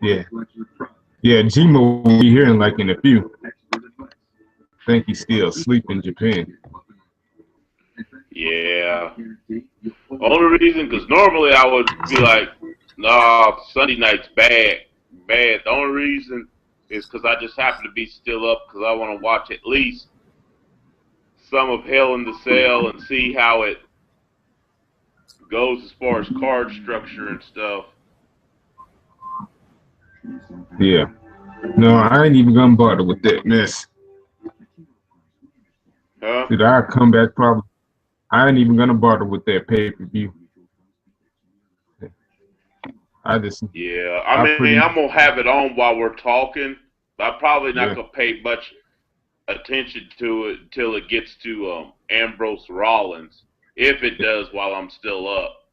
Yeah. Yeah, Jimo will be here in like in a few. Think he's still asleep in Japan. Yeah. Only reason, because normally I would be like, nah, Sunday night's bad. Bad. The only reason is because I just happen to be still up because I want to watch at least some of Hell in the Cell and see how it goes as far as card structure and stuff. Yeah. No, I ain't even gonna bother with that mess. Huh? Dude, I'll come back probably. I ain't even gonna bother with that pay-per-view. I just, Yeah. I mean, I'm going to have it on while we're talking. But I'm probably not going to pay much attention to it until it gets to Ambrose Rollins, if it does while I'm still up.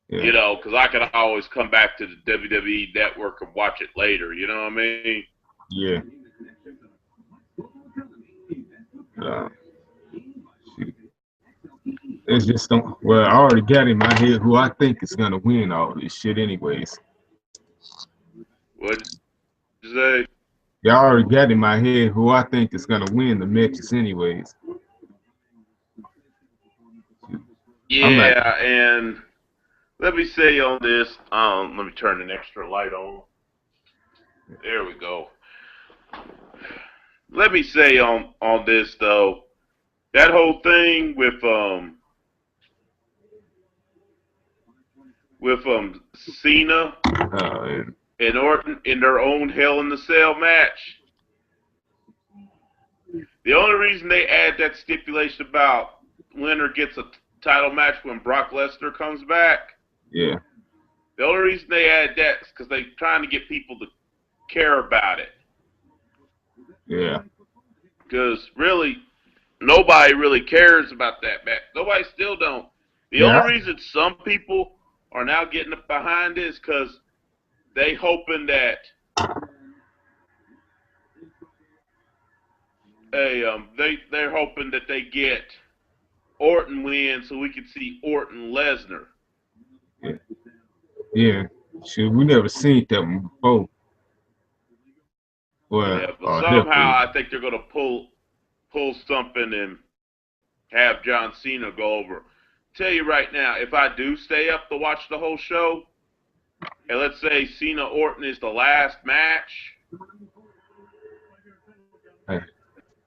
Yeah. You know, because I can always come back to the WWE Network and watch it later. You know what I mean? Yeah. It's just don't. Well, I already got in my head who I think is gonna win all this shit, anyways. What'd you say? Yeah, I already got in my head who I think is gonna win the matches, anyways. Yeah, and let me say on this. Let me turn an extra light on. There we go. Let me say on this though, that whole thing with Cena and Orton in their own Hell in the Cell match. The only reason they add that stipulation about winner gets a title match when Brock Lesnar comes back. Yeah. The only reason they add that is because they're trying to get people to care about it. Yeah. Because really, nobody really cares about that match. Nobody still don't. The only reason some people are now getting behind it is because they hoping that they're hoping that they get Orton win so we can see Orton Lesnar. Yeah. Yeah. Shoot, we never seen that one before. Well, yeah, but somehow I think they're gonna pull something and have John Cena go over. Tell you right now, if I do stay up to watch the whole show, and let's say Cena Orton is the last match. Hey,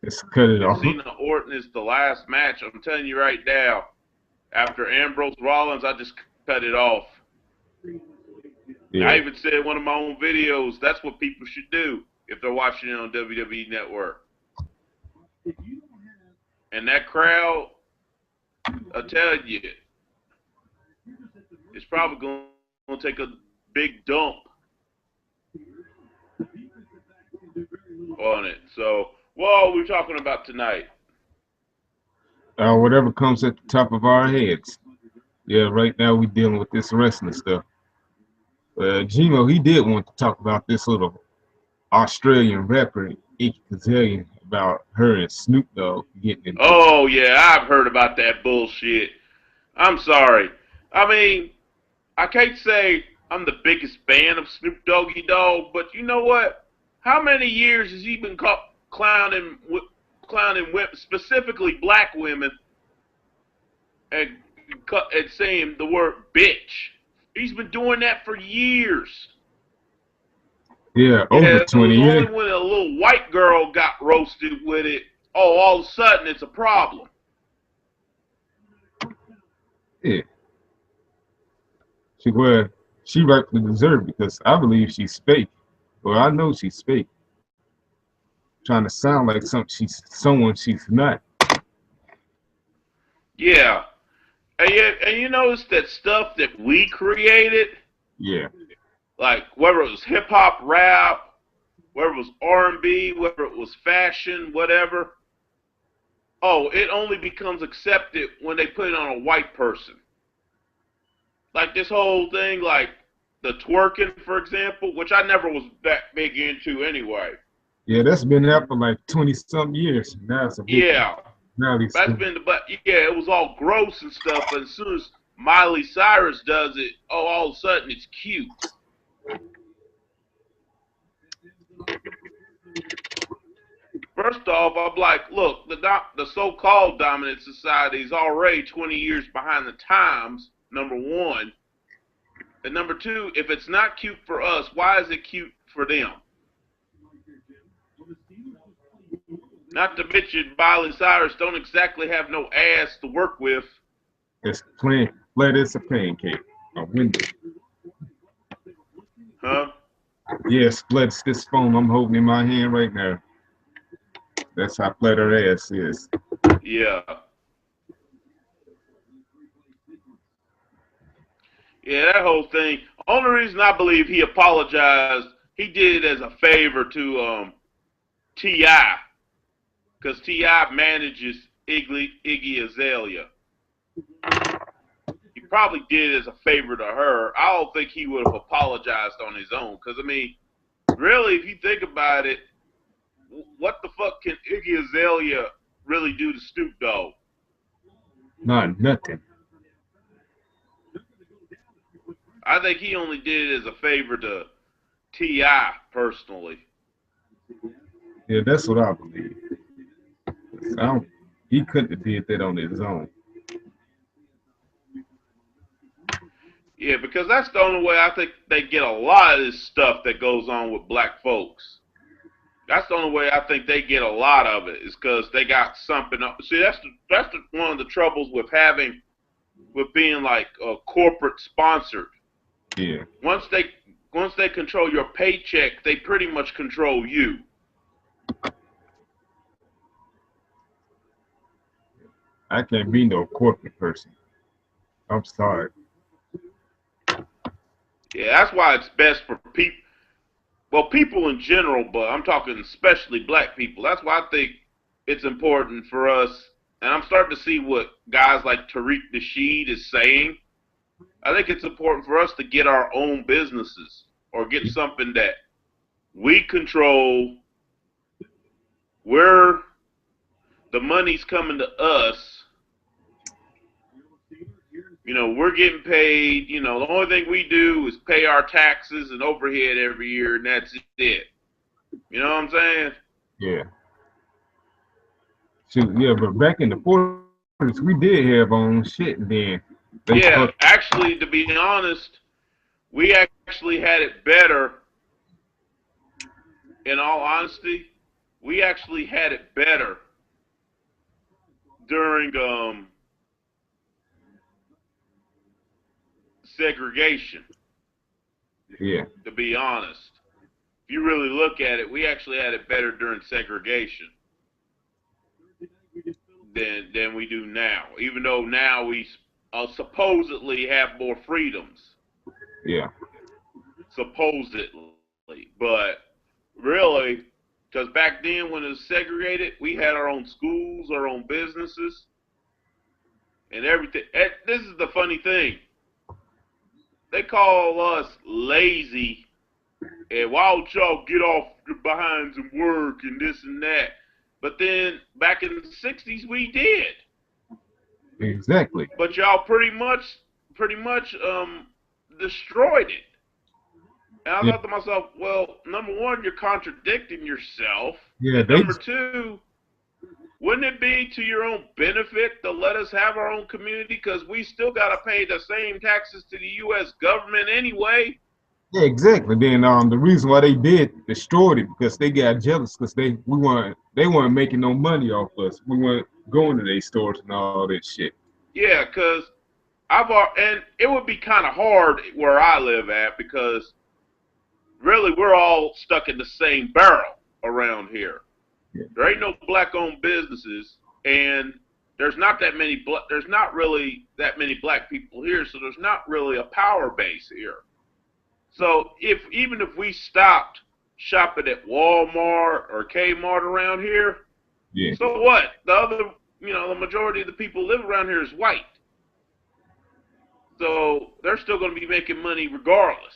let's cut it off. Cena Orton is the last match. I'm telling you right now, after Ambrose Rollins, I just cut it off. Yeah. I even said in one of my own videos, that's what people should do if they're watching it on WWE Network. And that crowd, I'll tell you, it's probably going to take a big dump on it. So, what are we talking about tonight? Whatever comes at the top of our heads. Yeah, right now we're dealing with this wrestling stuff. Gino, he did want to talk about this little Australian rapper, Iggy, about her and Snoop Dogg getting into it. Oh, yeah, I've heard about that bullshit. I'm sorry. I mean, I can't say I'm the biggest fan of Snoop Doggy Dogg, but you know what? How many years has he been clowning women, specifically black women, and saying the word bitch? He's been doing that for years. Yeah, over 20 years. Only when a little white girl got roasted with it, all of a sudden it's a problem. Yeah. She rightfully deserved because I believe she's fake. Well, I know she's fake. Trying to sound like someone she's not. Yeah. And you notice that stuff that we created? Yeah. Like whether it was hip hop, rap, whether it was R&B, whether it was fashion, whatever. Oh, it only becomes accepted when they put it on a white person. Like this whole thing, like the twerking, for example, which I never was that big into anyway. Yeah, that's been out for like 20-something years. Now it's a big but yeah, it was all gross and stuff. But as soon as Miley Cyrus does it, all of a sudden it's cute. First off, I'm like, look, the so-called dominant society is already 20 years behind the times, number one. And number two, if it's not cute for us, why is it cute for them? Not to mention, Miley Cyrus don't exactly have no ass to work with. It's plain, flat as a pancake. A window. Huh? Yes, flat as this phone I'm holding in my hand right now. That's how flat her ass is. Yeah. Yeah, that whole thing. Only reason I believe he apologized, he did it as a favor to T.I. Because T.I. manages Iggy Azalea. He probably did it as a favor to her. I don't think he would have apologized on his own. Because, I mean, really, if you think about it, what the fuck can Iggy Azalea really do to Snoop Dogg? Not nothing. I think he only did it as a favor to T.I. personally. Yeah, that's what I believe. He couldn't have did that on his own. Yeah, because that's the only way I think they get a lot of this stuff that goes on with black folks. That's the only way I think they get a lot of it is because they got something. See, that's one of the troubles with being like corporate sponsored. Yeah. Once they control your paycheck, they pretty much control you. I can't be no corporate person. I'm sorry. Yeah, that's why it's best for people. Well, people in general, but I'm talking especially black people. That's why I think it's important for us. And I'm starting to see what guys like Tariq Nasheed is saying. I think it's important for us to get our own businesses or get something that we control, where the money's coming to us. You know, we're getting paid. You know, the only thing we do is pay our taxes and overhead every year, and that's it. You know what I'm saying? Yeah. Shoot, yeah, but back in the 40s, we did have our own shit then. Yeah, actually, to be honest, we actually had it better. In all honesty, we actually had it better during segregation. Yeah. To be honest, if you really look at it, we actually had it better during segregation than we do now. Even though now we supposedly have more freedoms. Yeah. Supposedly, but really, because back then when it was segregated, we had our own schools, our own businesses, and everything. This is the funny thing. They call us lazy, and why don't y'all get off your behinds and work and this and that? But then back in the 60s, we did. Exactly. But y'all pretty much destroyed it. And I thought to myself, well, number one, you're contradicting yourself. Yeah, and number two, wouldn't it be to your own benefit to let us have our own community? Because we still got to pay the same taxes to the U.S. government anyway. Yeah, exactly. Then the reason why they destroyed it because they got jealous because they weren't making no money off us. We weren't going to their stores and all that shit. Yeah, because and it would be kind of hard where I live at because really we're all stuck in the same barrel around here. Yeah. There ain't no black-owned businesses, and there's not really that many black people here, so there's not really a power base here. So even if we stopped shopping at Walmart or Kmart around here, yeah. So what? The majority of the people live around here is white. So they're still going to be making money regardless.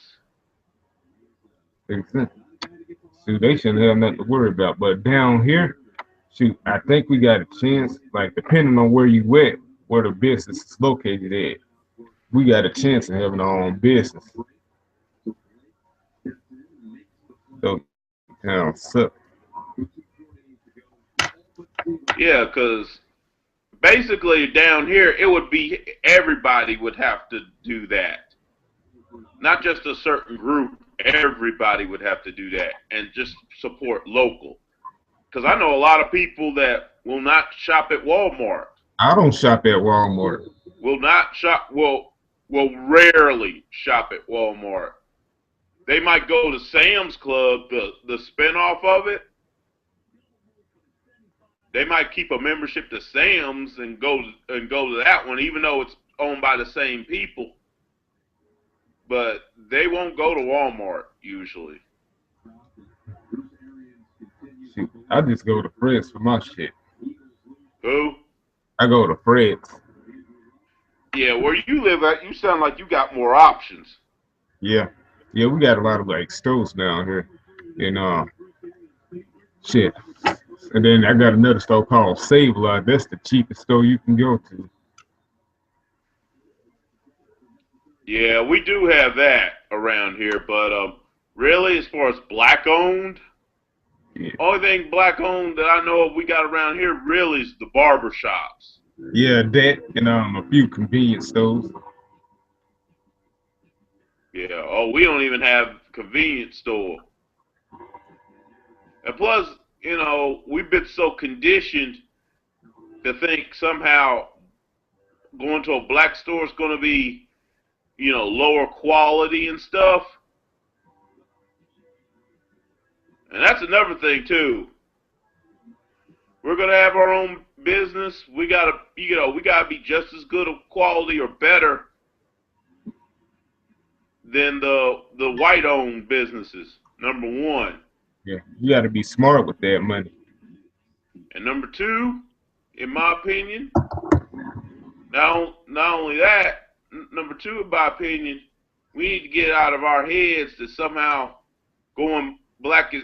Exactly. So they shouldn't have nothing to worry about. But down here, shoot, I think we got a chance, like depending on where you at, where the business is located at, we got a chance of having our own business. So So, Yeah, because basically down here, it would be everybody would have to do that. Not just a certain group. Everybody would have to do that and just support local. Because I know a lot of people that will not shop at Walmart. I don't shop at Walmart. Will not shop. Will rarely shop at Walmart. They might go to Sam's Club, the spinoff of it. They might keep a membership to Sam's and go to that one, even though it's owned by the same people. But they won't go to Walmart usually. Shoot, I just go to Fred's for my shit. Who? I go to Fred's. Yeah, where you live at, you sound like you got more options. Yeah, we got a lot of like stores down here, and shit. And then I got another store called Save a Lot. That's the cheapest store you can go to. Yeah, we do have that around here, but really, as far as black owned, Yeah. only thing black owned that I know of we got around here really is the barber shops. Yeah, that and a few convenience stores. Yeah. Oh, we don't even have a convenience store. And plus, we've been so conditioned to think somehow going to a black store is going to be, lower quality and stuff. And that's another thing too. We're gonna have our own business. We gotta be just as good of quality or better than the white-owned businesses. Number one. Yeah, you got to be smart with that money. And number two, in my opinion, not only that, number two, in my opinion, we need to get out of our heads that somehow going black is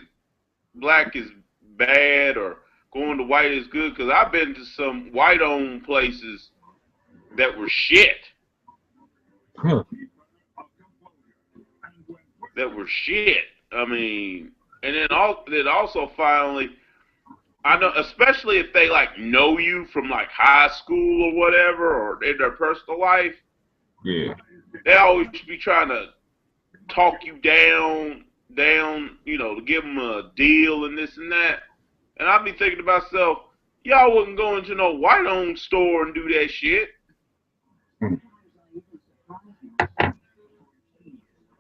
bad or going to white is good. Because I've been to some white-owned places that were shit. Huh. That were shit. I mean, and then also finally, I know, especially if they like know you from like high school or whatever, or in their personal life. Yeah. They always be trying to talk you down, to give them a deal and this and that. And I be thinking to myself, y'all wouldn't go into no white-owned store and do that shit.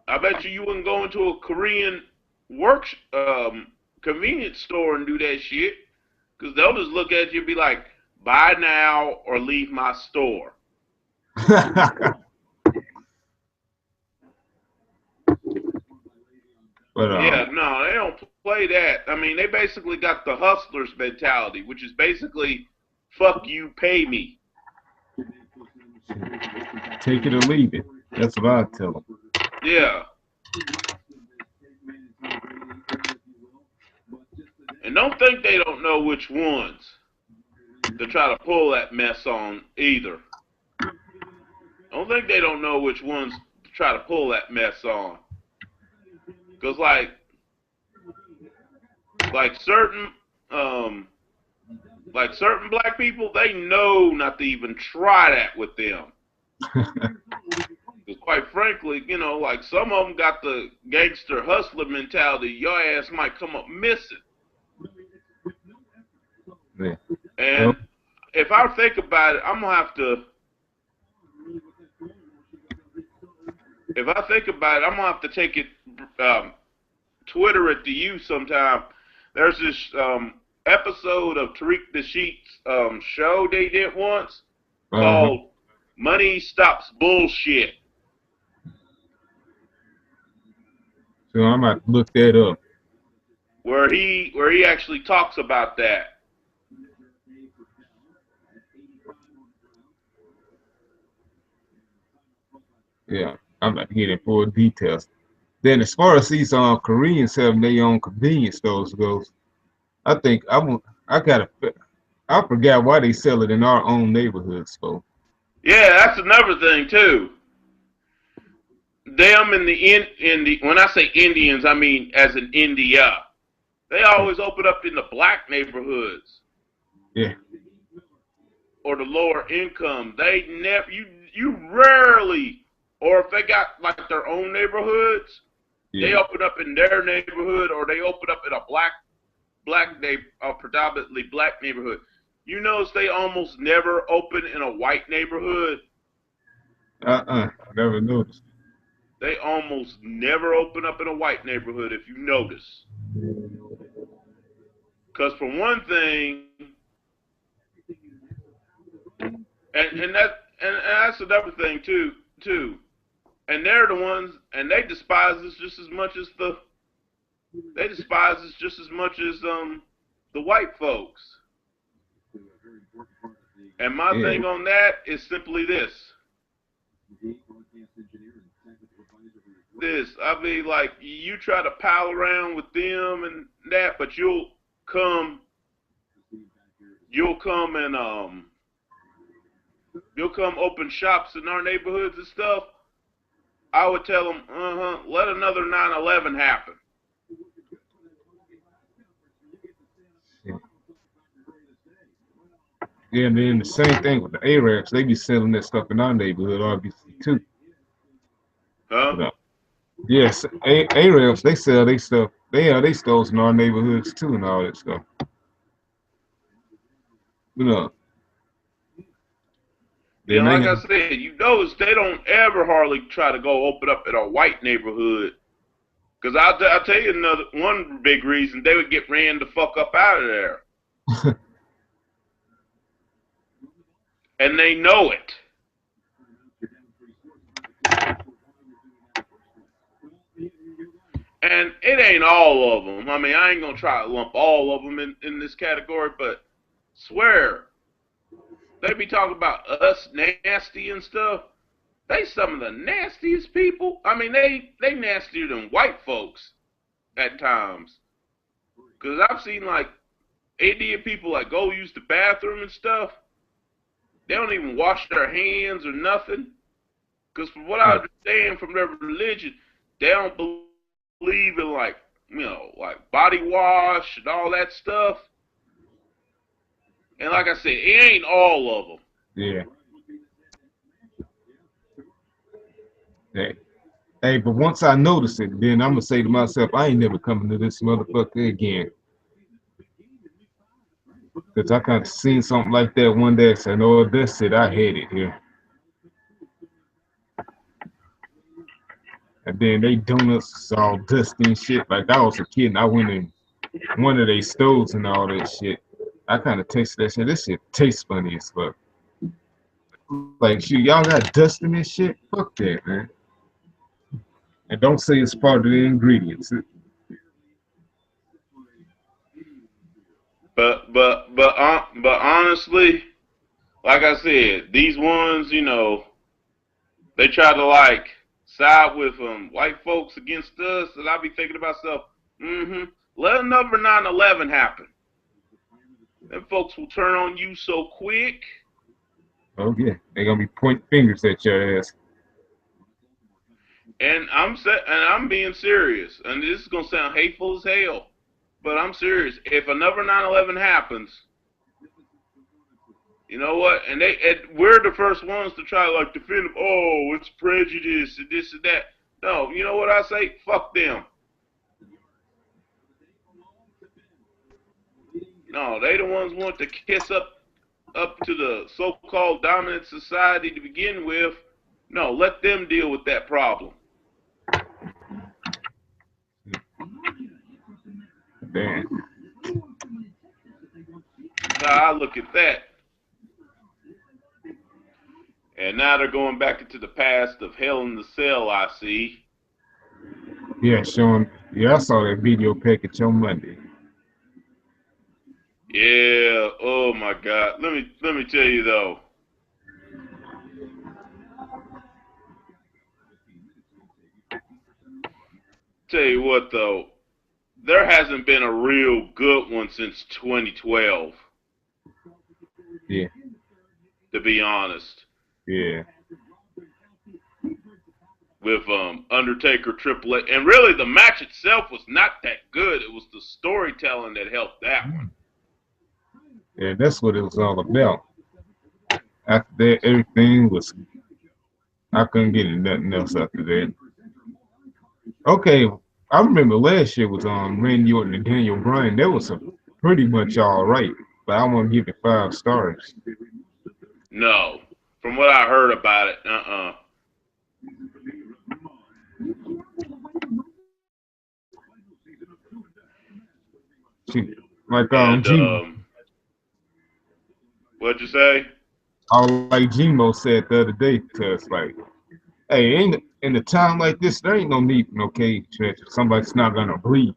I bet you wouldn't go into a Korean convenience store and do that shit. Because they'll just look at you and be like, buy now or leave my store. But, yeah, no, they don't play that. I mean, they basically got the hustler's mentality, which is basically, fuck you, pay me. Take it or leave it. That's what I tell them. Yeah. And don't think they don't know which ones to try to pull that mess on either. Don't think they don't know which ones to try to pull that mess on. Because like certain black people, they know not to even try that with them. Because quite frankly, like some of them got the gangster hustler mentality. Your ass might come up missing. Yeah. And if I think about it, I'm gonna have to take it, Twitter it to you sometime. There's this episode of Tariq Nasheed's show they did once called "Money Stops Bullshit." So I'm about to look that up. Where he actually talks about that. Yeah, I'm about to get in full details. Then as far as these Koreans having their own convenience stores goes, I think I forgot why they sell it in our own neighborhoods though. Yeah, that's another thing too. Them in the when I say Indians, I mean as in India. They always open up in the black neighborhoods. Yeah. Or the lower income. They never, you rarely, or if they got like their own neighborhoods, Yeah. they open up in their neighborhood, or they open up in a predominantly black neighborhood. You notice they almost never open in a white neighborhood. Never noticed. They almost never open up in a white neighborhood, if you notice. Because for one thing, and that's another thing too. And they're the ones, and they despise us just as much as the white folks. And my thing on that is simply this. I mean, like, you try to pal around with them and that, but you'll come open shops in our neighborhoods and stuff. I would tell them, let another 9/11 happen. Yeah, and then the same thing with the Arabs. They be selling that stuff in our neighborhood, obviously, too. Huh? But, yes, Arabs, they sell their stuff. They have their stores in our neighborhoods, too, and all that stuff. Yeah, Then they like I have, said, you notice they don't ever hardly try to go open up in a white neighborhood. Because I'll tell you one big reason, they would get ran the fuck up out of there. And they know it. And it ain't all of them. I mean, I ain't going to try to lump all of them in this category, but swear, they be talking about us nasty and stuff. They some of the nastiest people. I mean, they nastier than white folks at times. Because I've seen, like, Indian people, like, go use the bathroom and stuff. They don't even wash their hands or nothing. Because from what I understand from their religion, they don't believe in, like, like body wash and all that stuff. And like I said, it ain't all of them. yeah. Hey, but once I notice it, then I'm going to say to myself, I ain't never coming to this motherfucker again. Because I kind of seen something like that one day. I said, oh, that's it. I hate it here. And then they donuts all dusty and shit. Like I was a kid and I went in one of their stoves and all that shit. I kind of tasted that shit. This shit tastes funny as fuck. Like, shoot, y'all got dust in this shit? Fuck that, man. And don't say it's part of the ingredients. But honestly, like I said, these ones, they try to like side with white folks against us, and I be thinking to myself, let another 9/11 happen. Them folks will turn on you so quick. Oh yeah, they gonna be pointing fingers at your ass. And I'm being serious, and this is gonna sound hateful as hell, but I'm serious. If another 9/11 happens, you know what? And we're the first ones to try to like defend them. Oh, it's prejudice and this and that. No, you know what I say? Fuck them. No, they the ones want to kiss up to the so-called dominant society to begin with. No, let them deal with that problem. Damn. Now I look at that. And now they're going back into the past of Hell in the Cell, I see. Yeah, showing. Yeah, I saw that video package on Monday. Yeah. Oh my God. Let me tell you though. Tell you what though. There hasn't been a real good one since 2012. Yeah. To be honest. Yeah. with Undertaker, Triple H, and really the match itself was not that good. It was the storytelling that helped that one. Yeah, that's what it was all about. After that, everything was. I couldn't get into nothing else after that. Okay, I remember last year was Randy Orton and Daniel Bryan. That was pretty much all right, but I want to give it 5 stars. No, from what I heard about it, Like and, what'd you say? Like Gmo said the other day to us, like, hey, in a time like this, there ain't no need for no cage match. Somebody's not gonna bleed.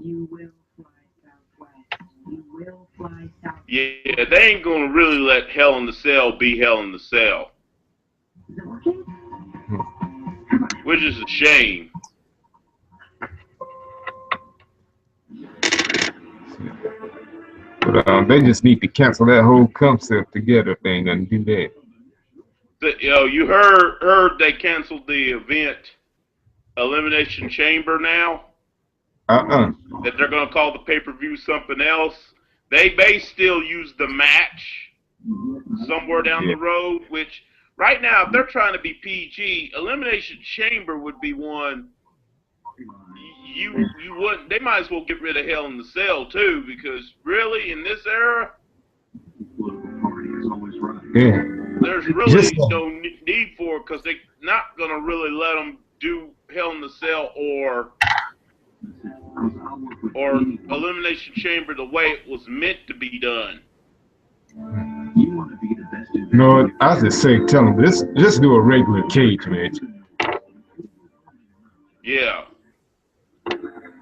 You will fly southwest. You will fly southwest. Yeah, they ain't gonna really let Hell in the Cell be Hell in the Cell, which is a shame. But they just need to cancel that whole concept together thing and do that. You heard they canceled the event Elimination Chamber now? That they're going to call the pay-per-view something else. They may still use the match somewhere down the road, which right now, if they're trying to be PG, Elimination Chamber would be one you wouldn't. They might as well get rid of Hell in the Cell too, because really in this era, there's really no need for it, because they're not going to really let them do Hell in the Cell or Elimination Chamber the way it was meant to be done. No, I was just saying, tell them just do a regular cage match. Yeah.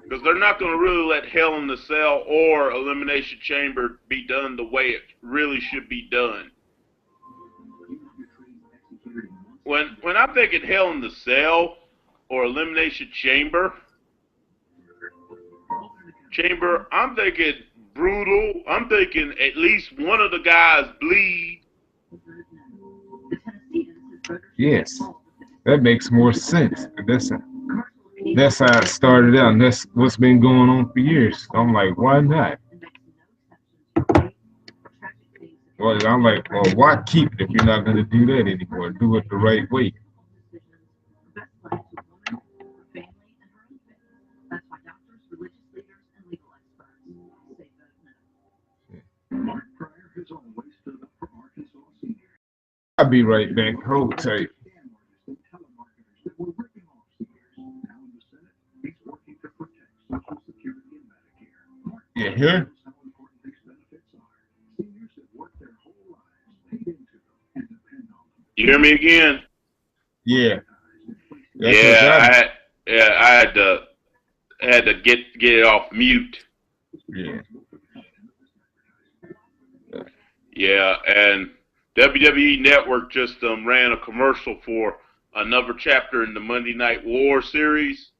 Because they're not going to really let Hell in the Cell or Elimination Chamber be done the way it really should be done. When I'm thinking Hell in the Cell or Elimination Chamber, I'm thinking brutal. I'm thinking at least one of the guys bleed. Yes, that makes more sense. That's how it started out, and that's what's been going on for years. I'm like, why not? Well, I'm like, well, why keep it if you're not going to do that anymore? Do it the right way. I'll be right back. Hold tight. Yeah, here? You hear me again? Yeah. I had to get it off mute. Yeah. Yeah, and WWE Network just ran a commercial for another chapter in the Monday Night War series.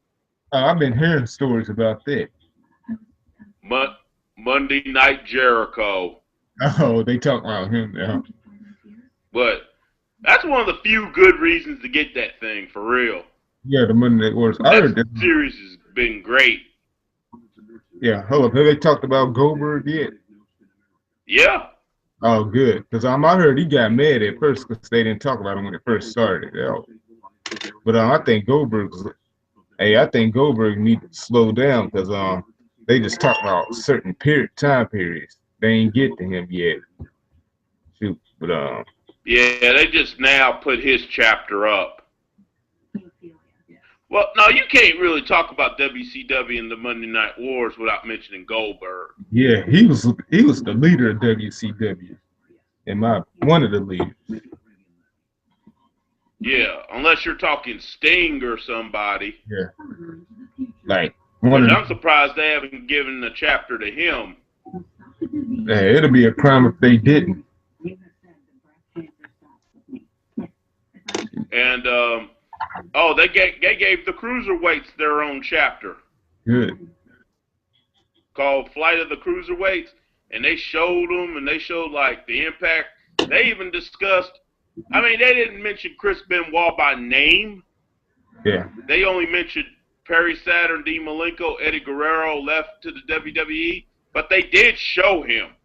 I've been hearing stories about that. Monday Night Jericho. Oh, they talk about him now. But that's one of the few good reasons to get that thing, for real. Yeah, the Monday Night Wars. I heard that series has been great. Yeah, hold up. Have they talked about Goldberg yet? Yeah. Oh, good. Because I heard he got mad at first because they didn't talk about him when it first started. But I think Goldberg needs to slow down because they just talk about certain time periods. They ain't get to him yet. Shoot, but yeah, they just now put his chapter up. Well, no, you can't really talk about WCW and the Monday Night Wars without mentioning Goldberg. Yeah, he was the leader of WCW, one of the leaders. Yeah, unless you're talking Sting or somebody. Yeah, like I'm surprised they haven't given a chapter to him. Yeah, it'll be a crime if they didn't. And they gave the Cruiserweights their own chapter. Good. Called Flight of the Cruiserweights, and they showed them, and they showed like the impact. They even discussed. I mean, they didn't mention Chris Benoit by name, Yeah. They only mentioned Perry Saturn, Dean Malenko, Eddie Guerrero left to the WWE, but they did show him.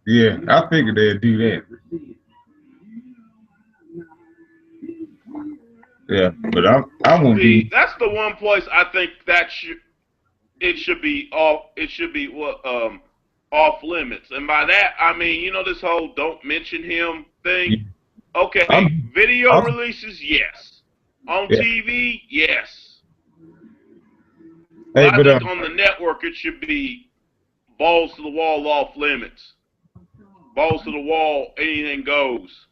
Yeah, I figured they'd do that. Yeah, but I won't See, be. that's the one place I think that should be off limits. And by that I mean, you know, this whole don't mention him thing. Yeah, Okay, I'm, video I'm, releases, yes. On yeah. TV, yes. But Hey, I but think on the network it should be balls to the wall, off limits. Balls to the wall, anything goes.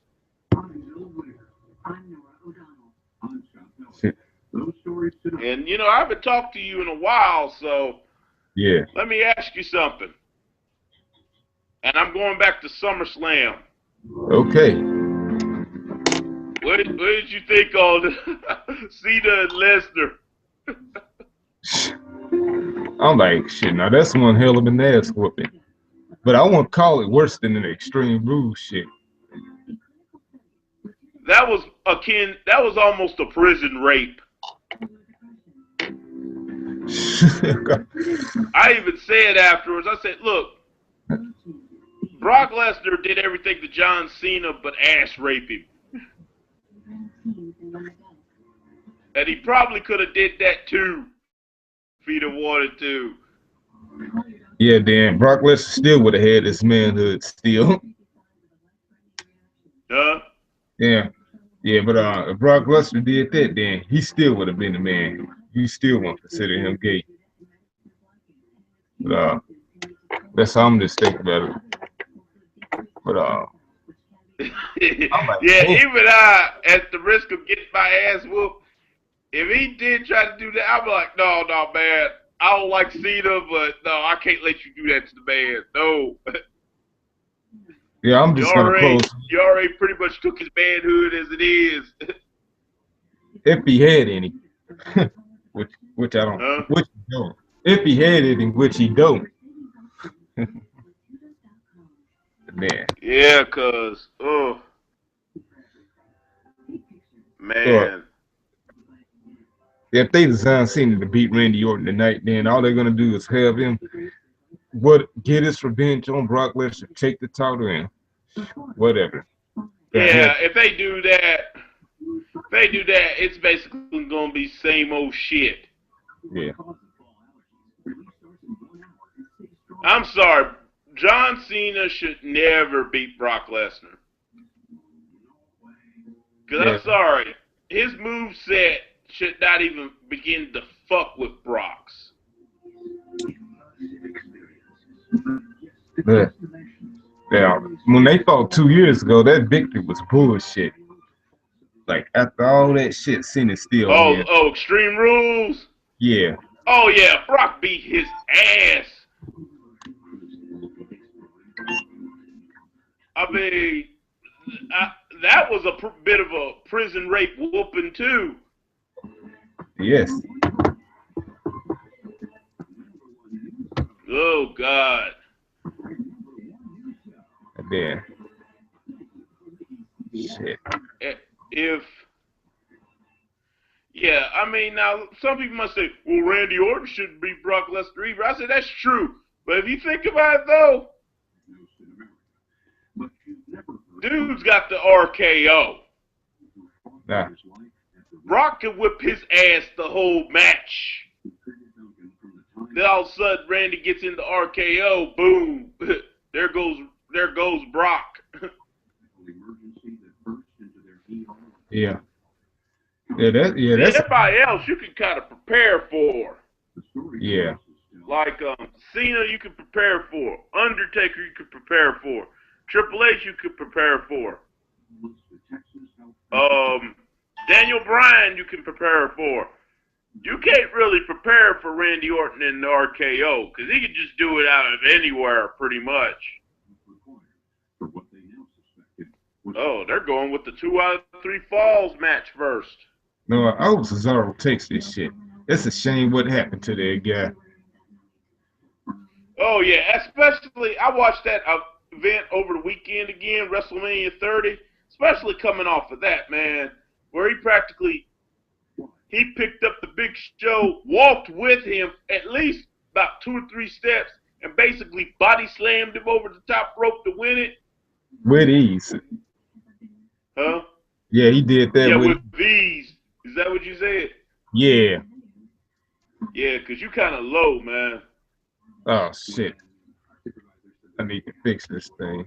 And you know, I haven't talked to you in a while, so yeah. let me ask you something. And I'm going back to SummerSlam. Okay. What did you think on Cena and Lesnar? I'm like, shit, now that's one hell of an ass whooping. But I won't call it worse than an Extreme Rules shit. That was almost a prison rape. I even said afterwards, I said, look, Brock Lesnar did everything to John Cena but ass rape him. And he probably could have did that too if he'd have wanted to. Yeah, Dan, Brock Lesnar still would have had his manhood still. Huh? Yeah. Yeah, but if Brock Lesnar did that, then he still would have been a man. You still won't consider him gay. But that's how I'm just thinking about it. But I'm like, yeah, oh. even I, at the risk of getting my ass whooped, if he did try to do that, I'm like, no, man. I don't like Cena, but no, I can't let you do that to the man. No. Yeah, I'm just gonna close. You already pretty much took his manhood as it is. If he had any, which I don't, which he don't. If he had any, which he don't. Man. Yeah, cause man. If they design Cena to beat Randy Orton tonight, then all they're gonna do is have him get his revenge on Brock Lesnar, take the title in, whatever. Yeah, if they do that, it's basically gonna be same old shit. Yeah. I'm sorry, John Cena should never beat Brock Lesnar. Cause I'm sorry, his moveset should not even begin to fuck with Brock's. Yeah, when they fought 2 years ago, that victory was bullshit. Like after all that shit, Cena still win. Oh, Extreme Rules? Yeah. Oh yeah, Brock beat his ass. I mean, that was a bit of a prison rape whooping too. Yes. Oh God. Yeah. Shit. Yeah, I mean, now some people must say, well, Randy Orton shouldn't beat Brock Lesnar either. I said that's true, but if you think about it though, dude's got the RKO. Nah. Brock can whip his ass the whole match. Then all of a sudden, Randy gets into RKO. Boom! there goes Brock. Yeah. That's everybody else you can kind of prepare for. Yeah. Like Cena, you can prepare for. Undertaker, you can prepare for. Triple H, you could prepare for. Daniel Bryan, you can prepare for. You can't really prepare for Randy Orton in the RKO because he can just do it out of anywhere, pretty much. Oh, they're going with the 2 out of 3 falls match first. No, I hope Cesaro takes this shit. It's a shame what happened to that guy. Oh yeah, especially I watched that event over the weekend again, WrestleMania 30. Especially coming off of that, man, where he picked up the Big Show, walked with him at least about 2 or 3 steps, and basically body slammed him over the top rope to win it. With ease. Huh? Yeah, he did that with ease. Is that what you said? Yeah. Yeah, because you kind of low, man. Oh, shit. I need to fix this thing.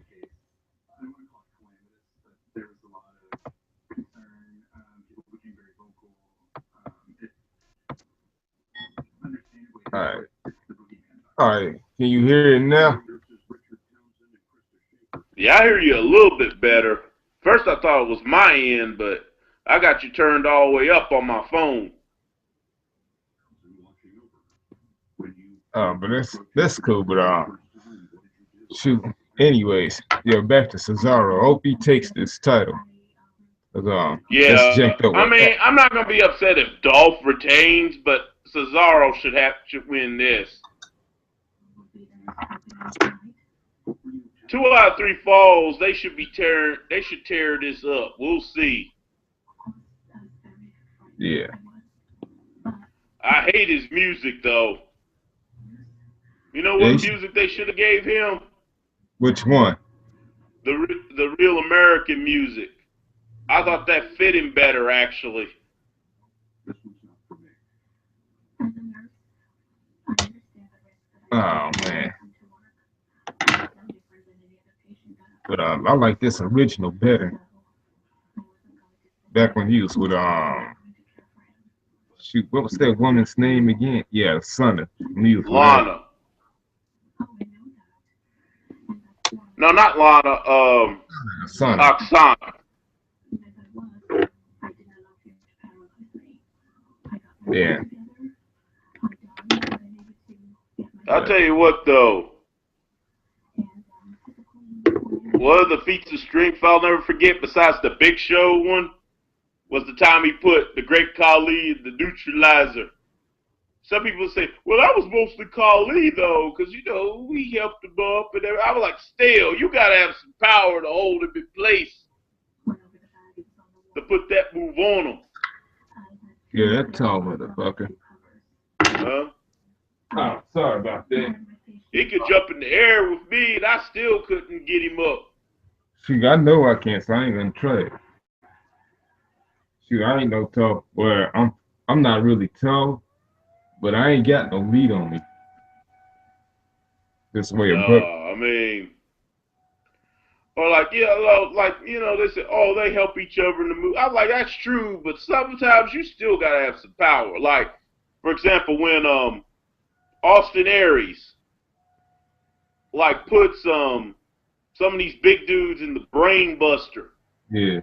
Alright. Alright. Can you hear it now? Yeah, I hear you a little bit better. First I thought it was my end, but I got you turned all the way up on my phone. But that's cool, but shoot. Anyways, yeah, back to Cesaro. I hope he takes this title. Yeah, I mean, I'm not gonna be upset if Dolph retains, but Cesaro should win this. 2 out of 3 falls, they should tear this up. We'll see. Yeah. I hate his music though. You know what music they should have gave him? Which one? The Real American music. I thought that fit him better, actually. Oh, man. But I like this original better. Back when he was with, shoot, what was that woman's name again? Yeah, Sunna. Lana. No, not Lana. Oksana. Yeah. I'll tell you what, though. One of the feats of strength I'll never forget, besides the Big Show one, was the time he put the Great Khali in the neutralizer. Some people say, well, that was mostly Khali, though, because, you know, we helped him up and everything. I was like, still, you got to have some power to hold him in place to put that move on him. Yeah, that tall motherfucker. Huh? Oh, sorry about that. He could jump in the air with me, and I still couldn't get him up. Shoot, I know I can't, so I ain't gonna try it. Shoot, I ain't no tall. Well, I'm not really tall, but I ain't got no meat on me. This way of book. I mean, or like, yeah, like, you know, they say, oh, they help each other in the movie. I'm like, that's true, but sometimes you still gotta have some power. Like, for example, when Austin Aries like puts some of these big dudes in the brain buster. Yeah.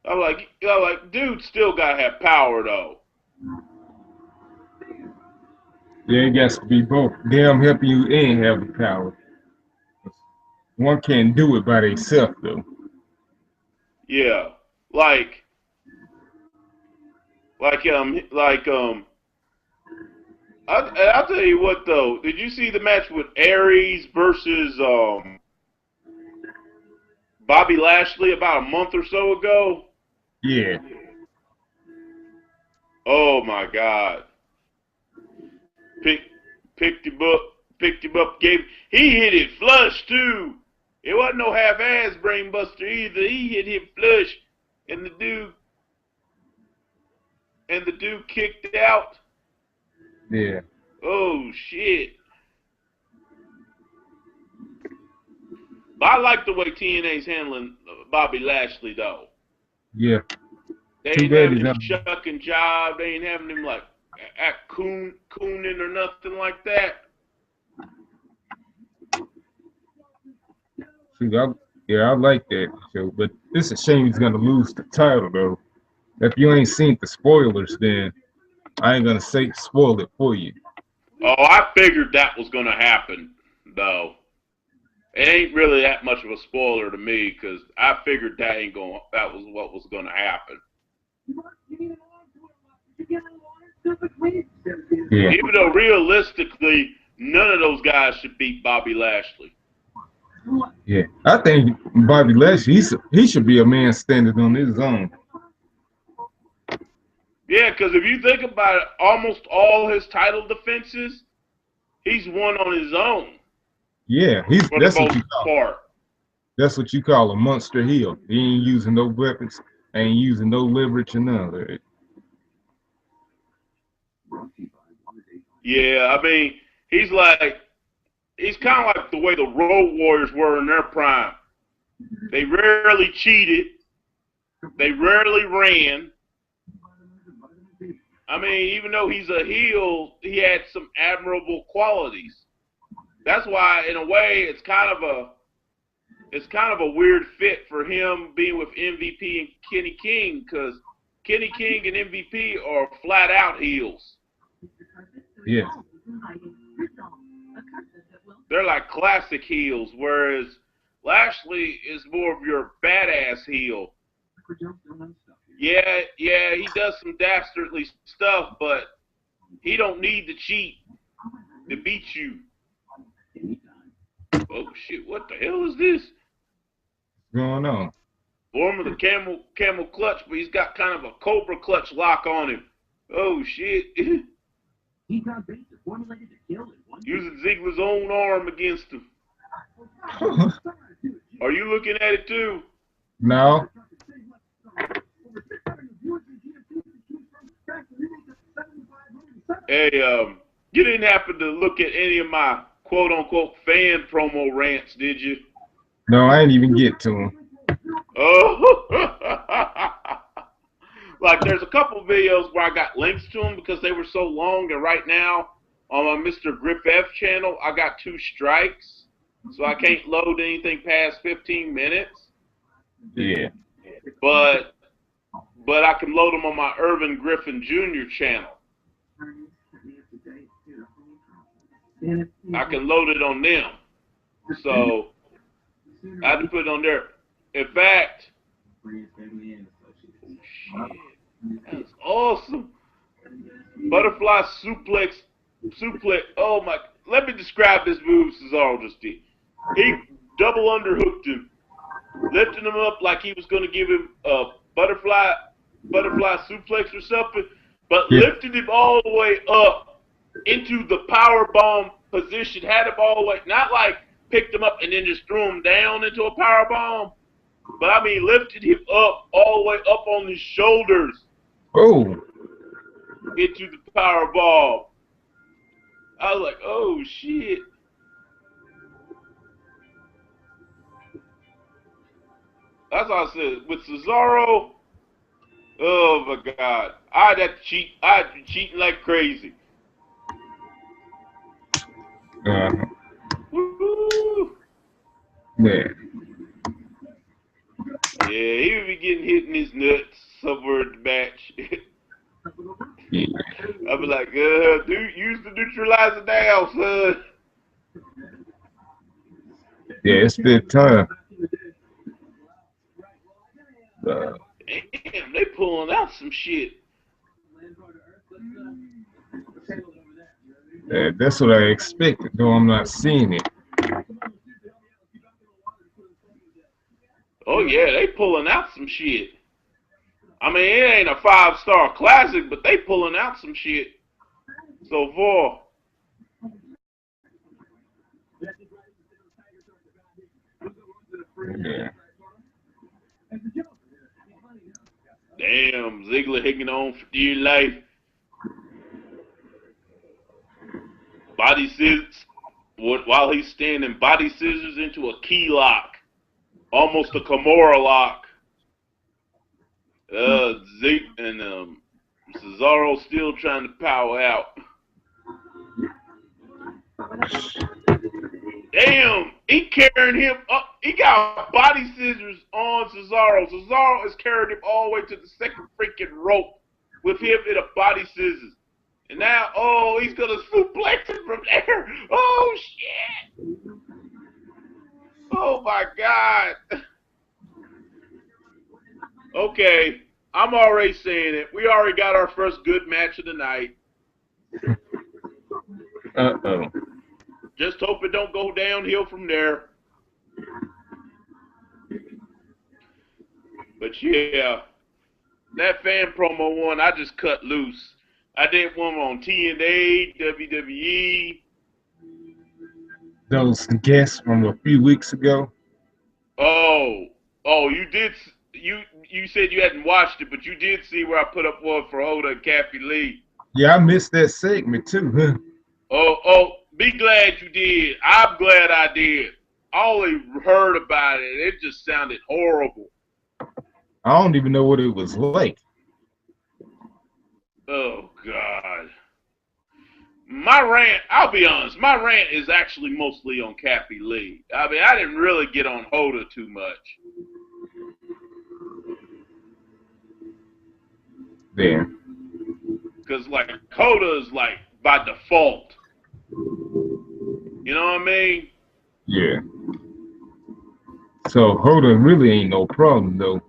I'm like, dude, still gotta have power though. Yeah, it got to be both. Damn helping you and have the power. One can't do it by themselves though. Yeah, I'll tell you what though. Did you see the match with Aries versus Bobby Lashley about a month or so ago? Yeah. Oh my God. Picked him up, he hit it flush too. It wasn't no half-ass brain buster either. He hit him flush, and the dude kicked out. Yeah. Oh shit. But I like the way TNA's handling Bobby Lashley though. Yeah. They ain't having him shuck and jive. They ain't having him like act cooning or nothing like that. Shoot, I like that show, but it's a shame he's gonna lose the title though. If you ain't seen the spoilers, then I ain't gonna spoil it for you. Oh, I figured that was gonna happen though. It ain't really that much of a spoiler to me because I figured that was what was gonna happen. Yeah. Even though realistically, none of those guys should beat Bobby Lashley. Yeah, I think Bobby Lashley, he should be a man standing on his own. Yeah, because if you think about it, almost all his title defenses, he's won on his own. Yeah, for the most part. That's what you call a monster heel. He ain't using no weapons, ain't using no leverage or none of it. Yeah, I mean, he's kind of like the way the Road Warriors were in their prime. They rarely cheated. They rarely ran. I mean, even though he's a heel, he had some admirable qualities. That's why, in a way, it's kind of a weird fit for him being with MVP and Kenny King, because Kenny King and MVP are flat out heels. Yeah. They're like classic heels, whereas Lashley is more of your badass heel. Yeah, he does some dastardly stuff, but he don't need to cheat to beat you. Oh shit! What the hell is this? What's going on? Form of the camel clutch, but he's got kind of a cobra clutch lock on him. Oh shit! Using Ziggler's own arm against him. Are you looking at it too? No. Hey, you didn't happen to look at any of my quote-unquote fan promo rants, did you? No, I ain't even get to them. Oh, like there's a couple videos where I got links to them because they were so long, and right now on my MrGriffiev channel, I got 2 strikes, so I can't load anything past 15 minutes. Yeah. But I can load them on my Irvin Griffin Jr. channel. I can load it on them. So I had to put it on there. In fact, that's awesome. Butterfly suplex. Oh my! Let me describe this move Cesaro just did. He double underhooked him, lifting him up like he was going to give him a butterfly suplex or something, but lifted him all the way up into the power bomb position. Had him all the way, not like picked him up and then just threw him down into a power bomb, but I mean lifted him up all the way up on his shoulders. Oh. Into the power bomb. I was like, oh shit. That's what I said. With Cesaro, oh my God, I'd have to cheat. I'd be cheating like crazy. Woo. Yeah. Yeah, he would be getting hit in his nuts somewhere in the match. Yeah. I'd be like, dude, use the neutralizer now, son. Yeah, it's been time. Damn, they pulling out some shit. Yeah, that's what I expected, though I'm not seeing it. Oh yeah, they pulling out some shit. I mean, it ain't a 5-star classic, but they pulling out some shit so far. Yeah. Damn, Ziggler hanging on for dear life. Body scissors, while he's standing, body scissors into a key lock. Almost a Kimura lock. Zeke and Cesaro still trying to power out. Damn, he carrying him up. He got body scissors on Cesaro. Cesaro is carrying him all the way to the second freaking rope with him in a body scissors. And now, oh, he's going to suplex him from there. Oh, shit. Oh, my God. Okay, I'm already saying it. We already got our first good match of the night. Uh-oh. Just hope it don't go downhill from there. But yeah, that fan promo one, I just cut loose. I did one on TNA, WWE. Those guests from a few weeks ago. Oh, you did. You said you hadn't watched it, but you did see where I put up one for Hoda and Kathy Lee. Yeah, I missed that segment too. Huh? Be glad you did. I'm glad I did. I only heard about it. It just sounded horrible. I don't even know what it was like. Oh, God. My rant, I'll be honest, my rant is actually mostly on Kathy Lee. I mean, I didn't really get on Hoda too much. Damn. Because, like, Hoda is, like, by default. You know what I mean? Yeah. So Hoda really ain't no problem though.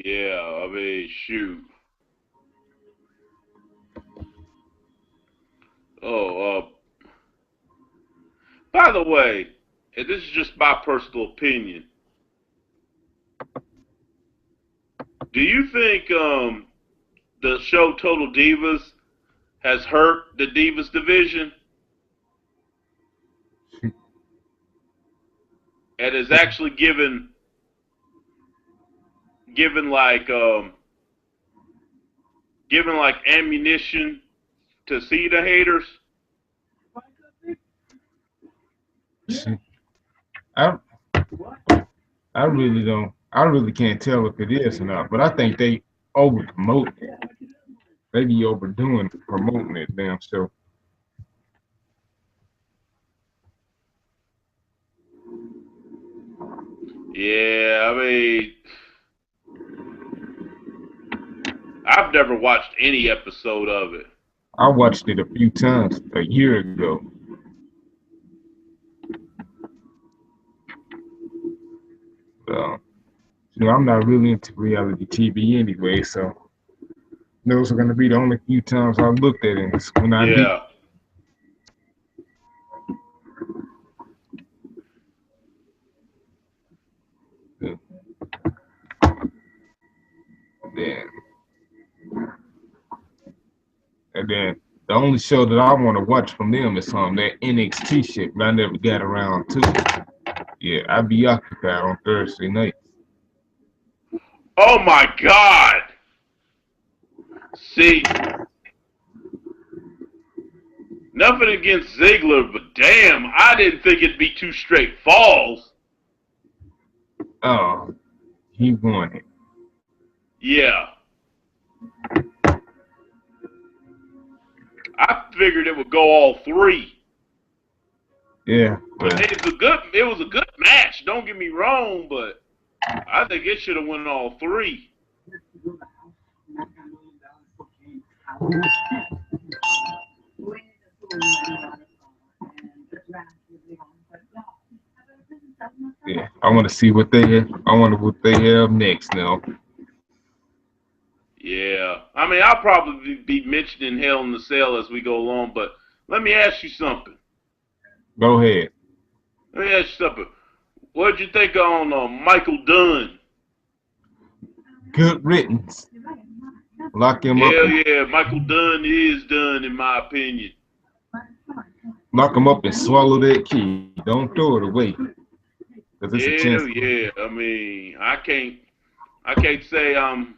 Yeah, I mean, shoot. By the way, and this is just my personal opinion. Do you think the show Total Divas has hurt the Divas division? And has actually given like ammunition to see the haters? I really don't. I really can't tell if it is or not. But I think they over promote it. They be overdoing promoting it damn show. Yeah, I mean, I've never watched any episode of it. I watched it a few times a year ago. I'm not really into reality TV anyway, so those are gonna be the only few times I looked at it. When I did. And then the only show that I want to watch from them is that NXT shit, but I never got around to it. Yeah, I be occupied on Thursday nights. Oh my God! See, nothing against Ziggler, but damn, I didn't think it'd be 2 straight falls. Oh, he won it. Yeah. I figured it would go all 3. Yeah. But it was a good match, don't get me wrong, but I think it should have won all 3. Yeah, I want to see what they have. I wonder what they have next now. Yeah, I mean, I'll probably be mentioning Hell in the Cell as we go along, but let me ask you something. Go ahead. Let me ask you something. What did you think on Michael Dunn? Good riddance. Lock him up. Hell yeah, Michael Dunn is done, in my opinion. Lock him up and swallow that key. Don't throw it away. Hell yeah. I mean, I can't say I'm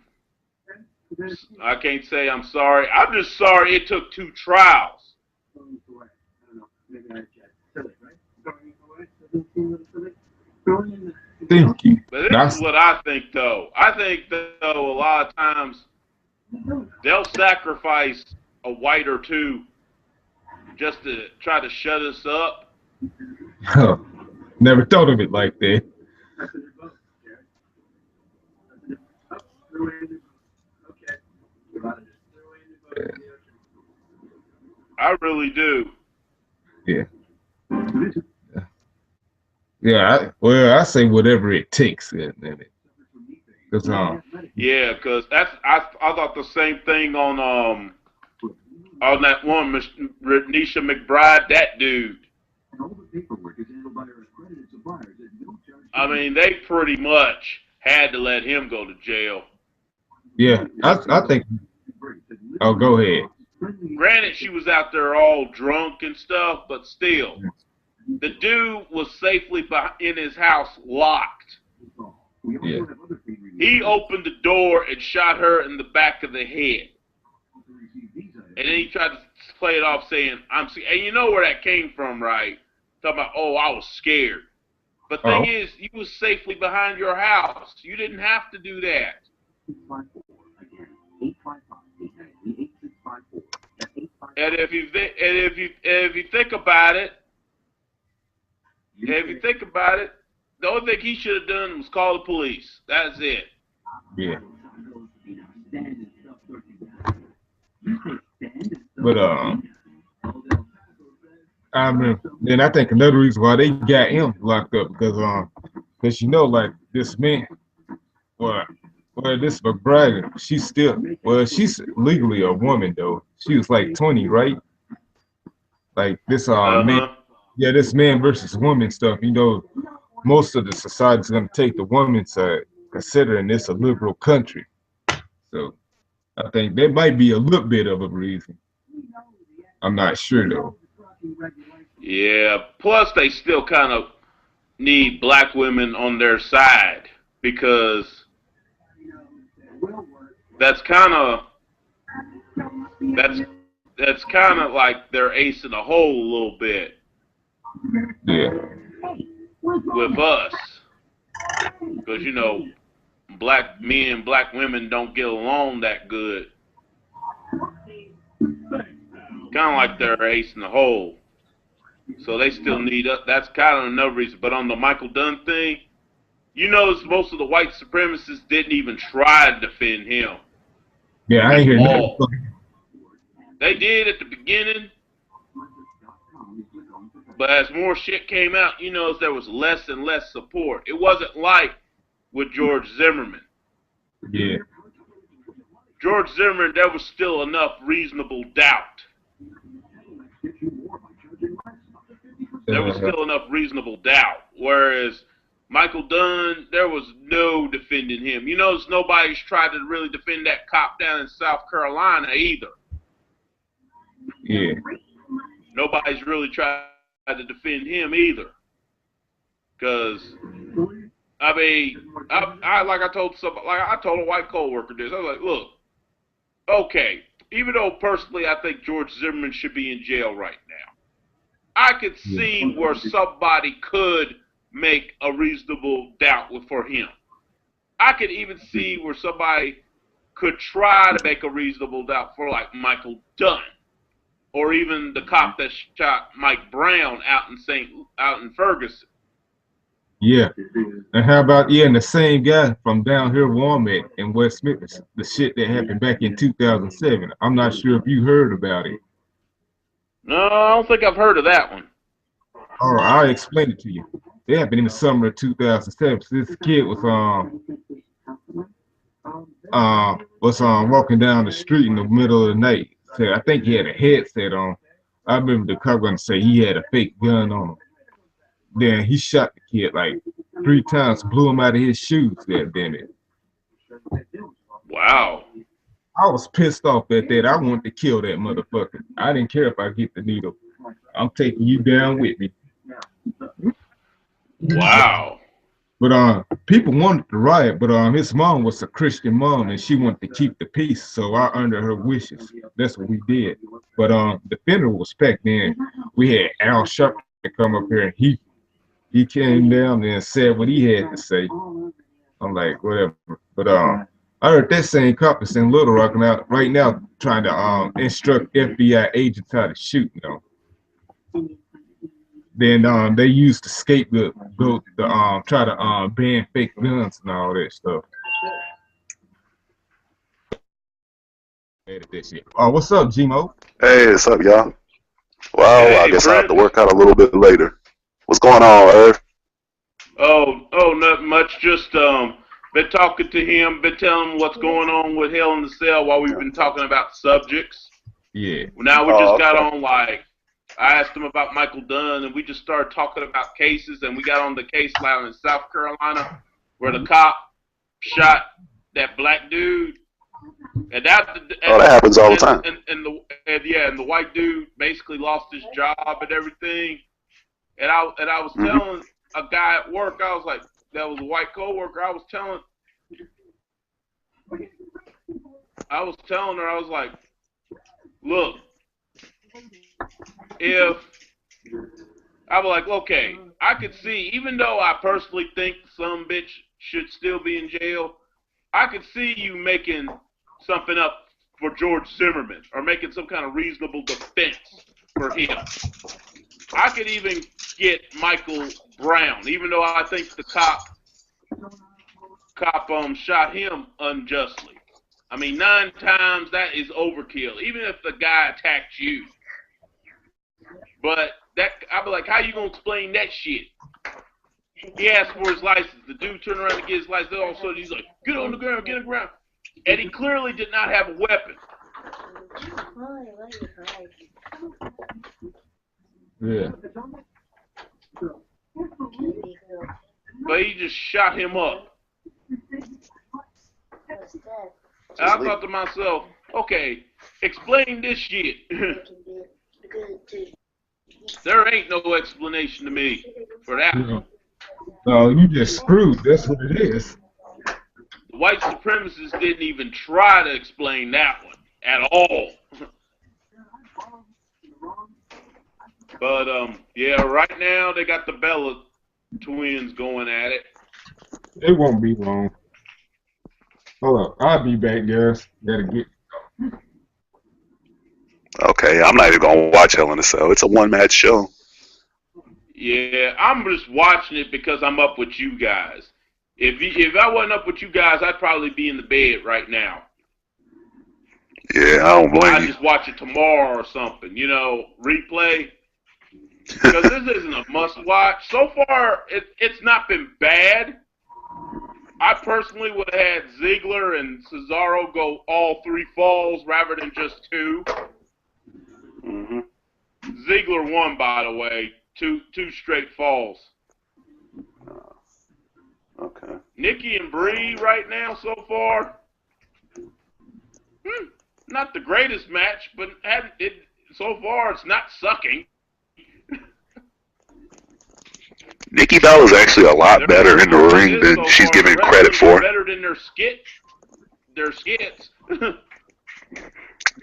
sorry. I'm just sorry it took 2 trials. Thank you. But this is what I think, though. I think, though, a lot of times they'll sacrifice a white or 2 just to try to shut us up. Huh. Never thought of it like that. I really do. Yeah. Yeah, I say whatever it takes. Yeah, because I thought the same thing on that one, Nisha McBride, that dude. I mean, they pretty much had to let him go to jail. Yeah, I think. Oh, go ahead. Granted, she was out there all drunk and stuff, but still, the dude was safely in his house, locked. Yeah. He opened the door and shot her in the back of the head. And then he tried to play it off saying, I'm scared. And you know where that came from, right? Talking about, oh, I was scared. But thing is, you was safely behind your house. You didn't have to do that. And if you think about it, the only thing he should have done was call the police. That's it. Yeah. But I mean, then I think another reason why they got him locked up because you know, like this man, well, this McBride, she's legally a woman though. She was like 20, right? Like this man, yeah, this man versus woman stuff. You know, most of the society's gonna take the woman's side, considering it's a liberal country. So I think that might be a little bit of a reason. I'm not sure though. Yeah, plus they still kind of need black women on their side because that's kind of like their ace in the hole a little bit. Yeah. With us, because you know, black men, black women don't get along that good. Kind of like their ace in the hole. So they still need us. That's kind of another reason. But on the Michael Dunn thing, you notice most of the white supremacists didn't even try to defend him. Yeah, I ain't hear nothing. They did at the beginning. But as more shit came out, you notice there was less and less support. It wasn't like with George Zimmerman. Yeah. George Zimmerman, there was still enough reasonable doubt. There was still enough reasonable doubt. Whereas Michael Dunn, there was no defending him. You notice nobody's tried to really defend that cop down in South Carolina either. Yeah. Nobody's really tried to defend him either. Because, I mean, I told a white coworker this. I was like, look, okay, even though personally I think George Zimmerman should be in jail right now, I could see where somebody could make a reasonable doubt for him. I could even see where somebody could try to make a reasonable doubt for like Michael Dunn, or even the cop that shot Mike Brown out in Ferguson. Yeah. And how about and the same guy from down here, Walmart in West Memphis, the shit that happened back in 2007. I'm not sure if you heard about it. No, I don't think I've heard of that one. All right, I'll explain it to you. It happened in the summer of 2007. So this kid was walking down the street in the middle of the night. So I think he had a headset on. I remember the cop gonna say he had a fake gun on him. Then he shot the kid like 3 times, blew him out of his shoes. That damn it. Wow. I was pissed off at that. I wanted to kill that motherfucker. I didn't care if I get the needle. I'm taking you down with me. Wow. But people wanted to riot, but his mom was a Christian mom and she wanted to keep the peace, so I under her wishes. That's what we did. But the funeral was packed in. We had Al Sharpton come up here and he came down and said what he had to say. I'm like, whatever. But I heard that same cop is in Little Rock now, right now, trying to instruct FBI agents how to shoot. Then they used the scapegoat to try to ban fake guns and all that stuff. What's up, G-Mo? Hey, what's up, y'all? Well, hey, I guess Brent. I'll have to work out a little bit later. What's going on, Irv? Oh, not much. Just been talking to him, been telling him what's going on with Hell in the Cell while we've been talking about subjects. Yeah. Now we just got on like I asked him about Michael Dunn, and we just started talking about cases, and we got on the case line in South Carolina where the cop shot that black dude. And that happens all the time. And the white dude basically lost his job and everything. And I was telling a guy at work, I was like, that was a white coworker. I was telling her, I was like, look, if I was like, okay, I could see, even though I personally think some bitch should still be in jail, I could see you making something up for George Zimmerman or making some kind of reasonable defense for him. I could even get Michael Brown, even though I think the cop shot him unjustly. I mean, 9 times that is overkill, even if the guy attacked you. But that, I'd be like, how you gonna explain that shit? He asked for his license. The dude turned around to get his license. All of a sudden, he's like, get on the ground, get on the ground. And he clearly did not have a weapon. Yeah. But he just shot him up. And I thought to myself, okay, explain this shit. There ain't no explanation to me for that one. No, you just screwed. That's what it is. The white supremacists didn't even try to explain that one at all. But, yeah, right now they got the Bella twins going at it. It won't be long. Hold up. I'll be back, guys. Gotta get. Okay, I'm not even gonna watch Hell in a Cell. It's a one-match show. Yeah, I'm just watching it because I'm up with you guys. If I wasn't up with you guys, I'd probably be in the bed right now. Yeah, I don't blame I'd you. just watch it tomorrow or something, you know, replay. Because this isn't a must-watch. So far, it's not been bad. I personally would have had Ziggler and Cesaro go all 3 falls rather than just 2. Mm-hmm. Ziggler won, by the way. Two straight falls. Okay. Nikki and Bree right now so far. Not the greatest match, but so far it's not sucking. Nikki Bella's actually a lot better in the ring than she's given credit for. Better than their skits.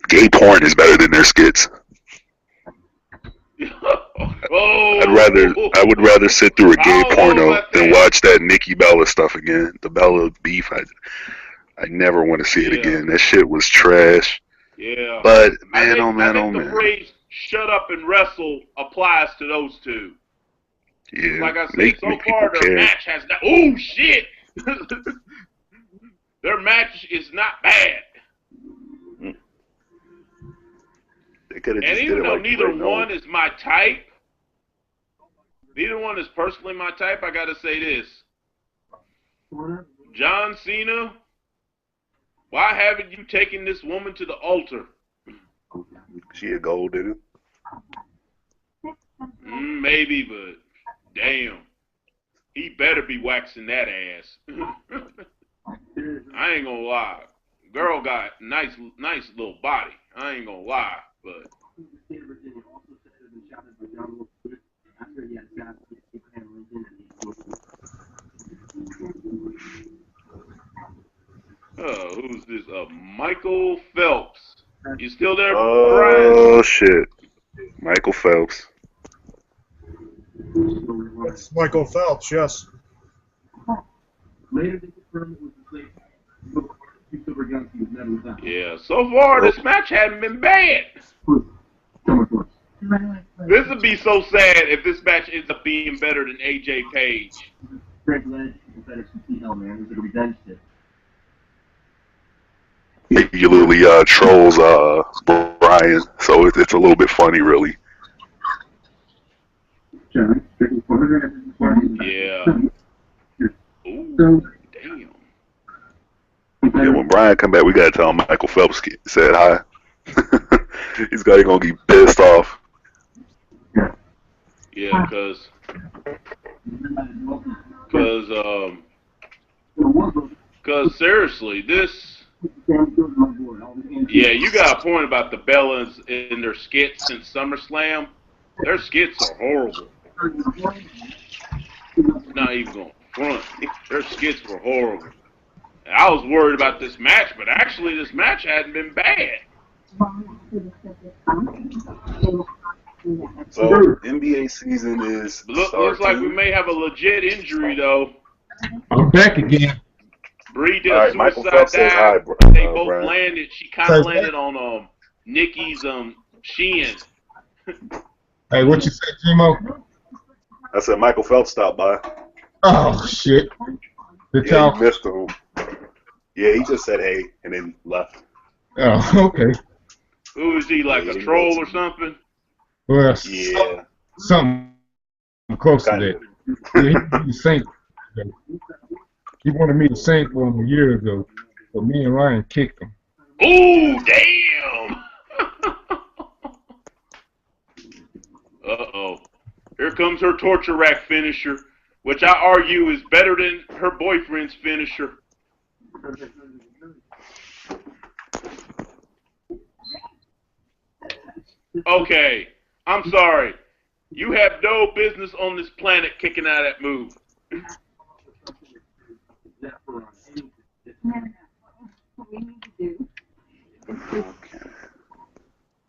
Gay porn is better than their skits. I would rather sit through a gay porno than watch that Nikki Bella stuff again. The Bella beef, I never want to see it again. That shit was trash. Yeah. But I think the phrase "shut up and wrestle" applies to those two. Yeah. Like I said, so far their match has not. Oh shit! Their match is not bad. And even though neither one is my type, neither one is personally my type, I gotta say this. John Cena, why haven't you taken this woman to the altar? She a gold digger? Maybe, but damn. He better be waxing that ass. I ain't gonna lie. Girl got nice little body. I ain't gonna lie. But who's this? Michael Phelps. You still there, Brian? Oh shit, Michael Phelps. It's Michael Phelps, yes. Yeah, so far this match hasn't been bad. This would be so sad if this match ends up being better than AJ Page. He literally trolls Brian, so it's a little bit funny, really. Yeah. Ooh, damn. Yeah, when Brian come back, we gotta tell him Michael Phelps said hi. He's gonna be pissed off. Yeah, cause seriously, this. Yeah, you got a point about the Bellas in their skits since SummerSlam. Their skits are horrible. Not even going front. Their skits were horrible. I was worried about this match, but actually this match hadn't been bad. So NBA season is looks like we may have a legit injury though. I'm back again. Bree did All a right, Michael suicide Phelps says hi, dive. They both Brian. landed. She kind of landed on Nikki's shin. Hey, what you say, Gmo? I said Michael Phelps stopped by. Oh shit! Yeah, you missed him. Yeah, he just said hey and then left. Oh, okay. Who is he, like a troll or something? Well, yeah, something close to that. Yeah, he sank. He wanted me to sing for him a year ago, but me and Ryan kicked him. Ooh, damn! Uh-oh. Here comes her torture rack finisher, which I argue is better than her boyfriend's finisher. Okay, I'm sorry. You have no business on this planet kicking out that move. Okay.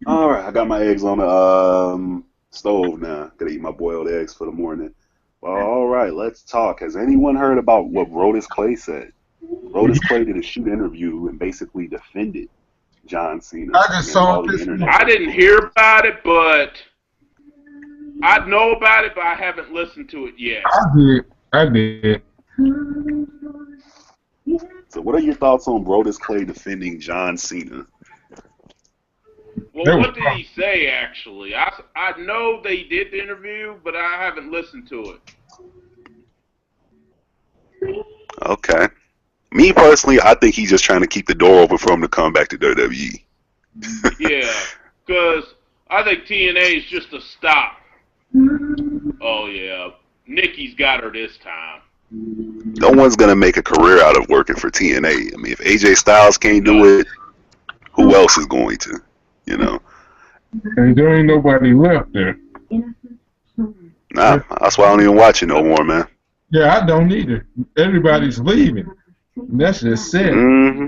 All right, I got my eggs on the stove now. Gotta eat my boiled eggs for the morning. Well, all right, let's talk. Has anyone heard about what Brodus Clay said? Brodus Clay did a shoot interview and basically defended John Cena. I just saw this. I didn't hear about it, but I know about it, but I haven't listened to it yet. I did. So what are your thoughts on Brodus Clay defending John Cena? Well, what did he say, actually? I know they did the interview, but I haven't listened to it. Okay. Me personally, I think he's just trying to keep the door open for him to come back to WWE. Yeah, because I think TNA is just a stop. Oh, yeah. Nikki's got her this time. No one's going to make a career out of working for TNA. I mean, if AJ Styles can't do it, who else is going to? You know? And there ain't nobody left there. Nah, that's why I don't even watch it no more, man. Yeah, I don't either. Everybody's leaving. And that's just sad. Mm-hmm.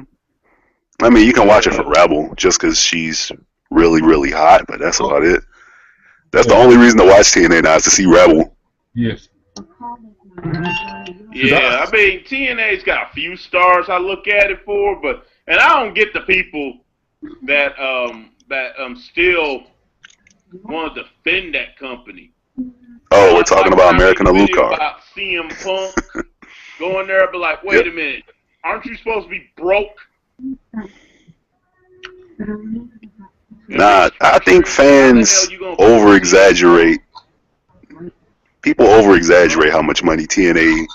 I mean, you can watch it for Rebel just because she's really, really hot, but that's about it. That's the only reason to watch TNA now is to see Rebel. Yes. Yeah, I mean, TNA's got a few stars I look at it for, but and I don't get the people that still want to defend that company. Oh, we're talking about American Alucard. About CM Punk going there, but like, wait a minute, aren't you supposed to be broke? Nah, I think fans over-exaggerate. People over-exaggerate how much money TNA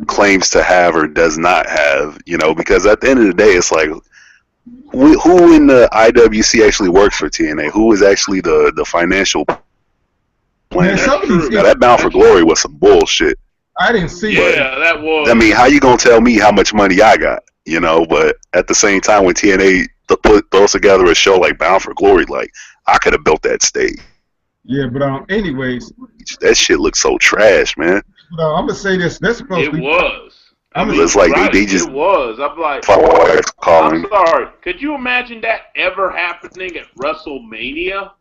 claims to have or does not have, you know, because at the end of the day, it's like, who in the IWC actually works for TNA? Who is actually the financial plan? Now, that Bound for Glory was some bullshit. I didn't see it. Yeah, that was. I mean, how you gonna tell me how much money I got? You know, but at the same time, when TNA throws together a show like Bound for Glory, like, I could have built that stage. Yeah, but anyways, that shit looks so trash, man. But I'm gonna say this. That's supposed to be. It was. I mean, it's like they just. It was. I'm like. I'm sorry. Could you imagine that ever happening at WrestleMania?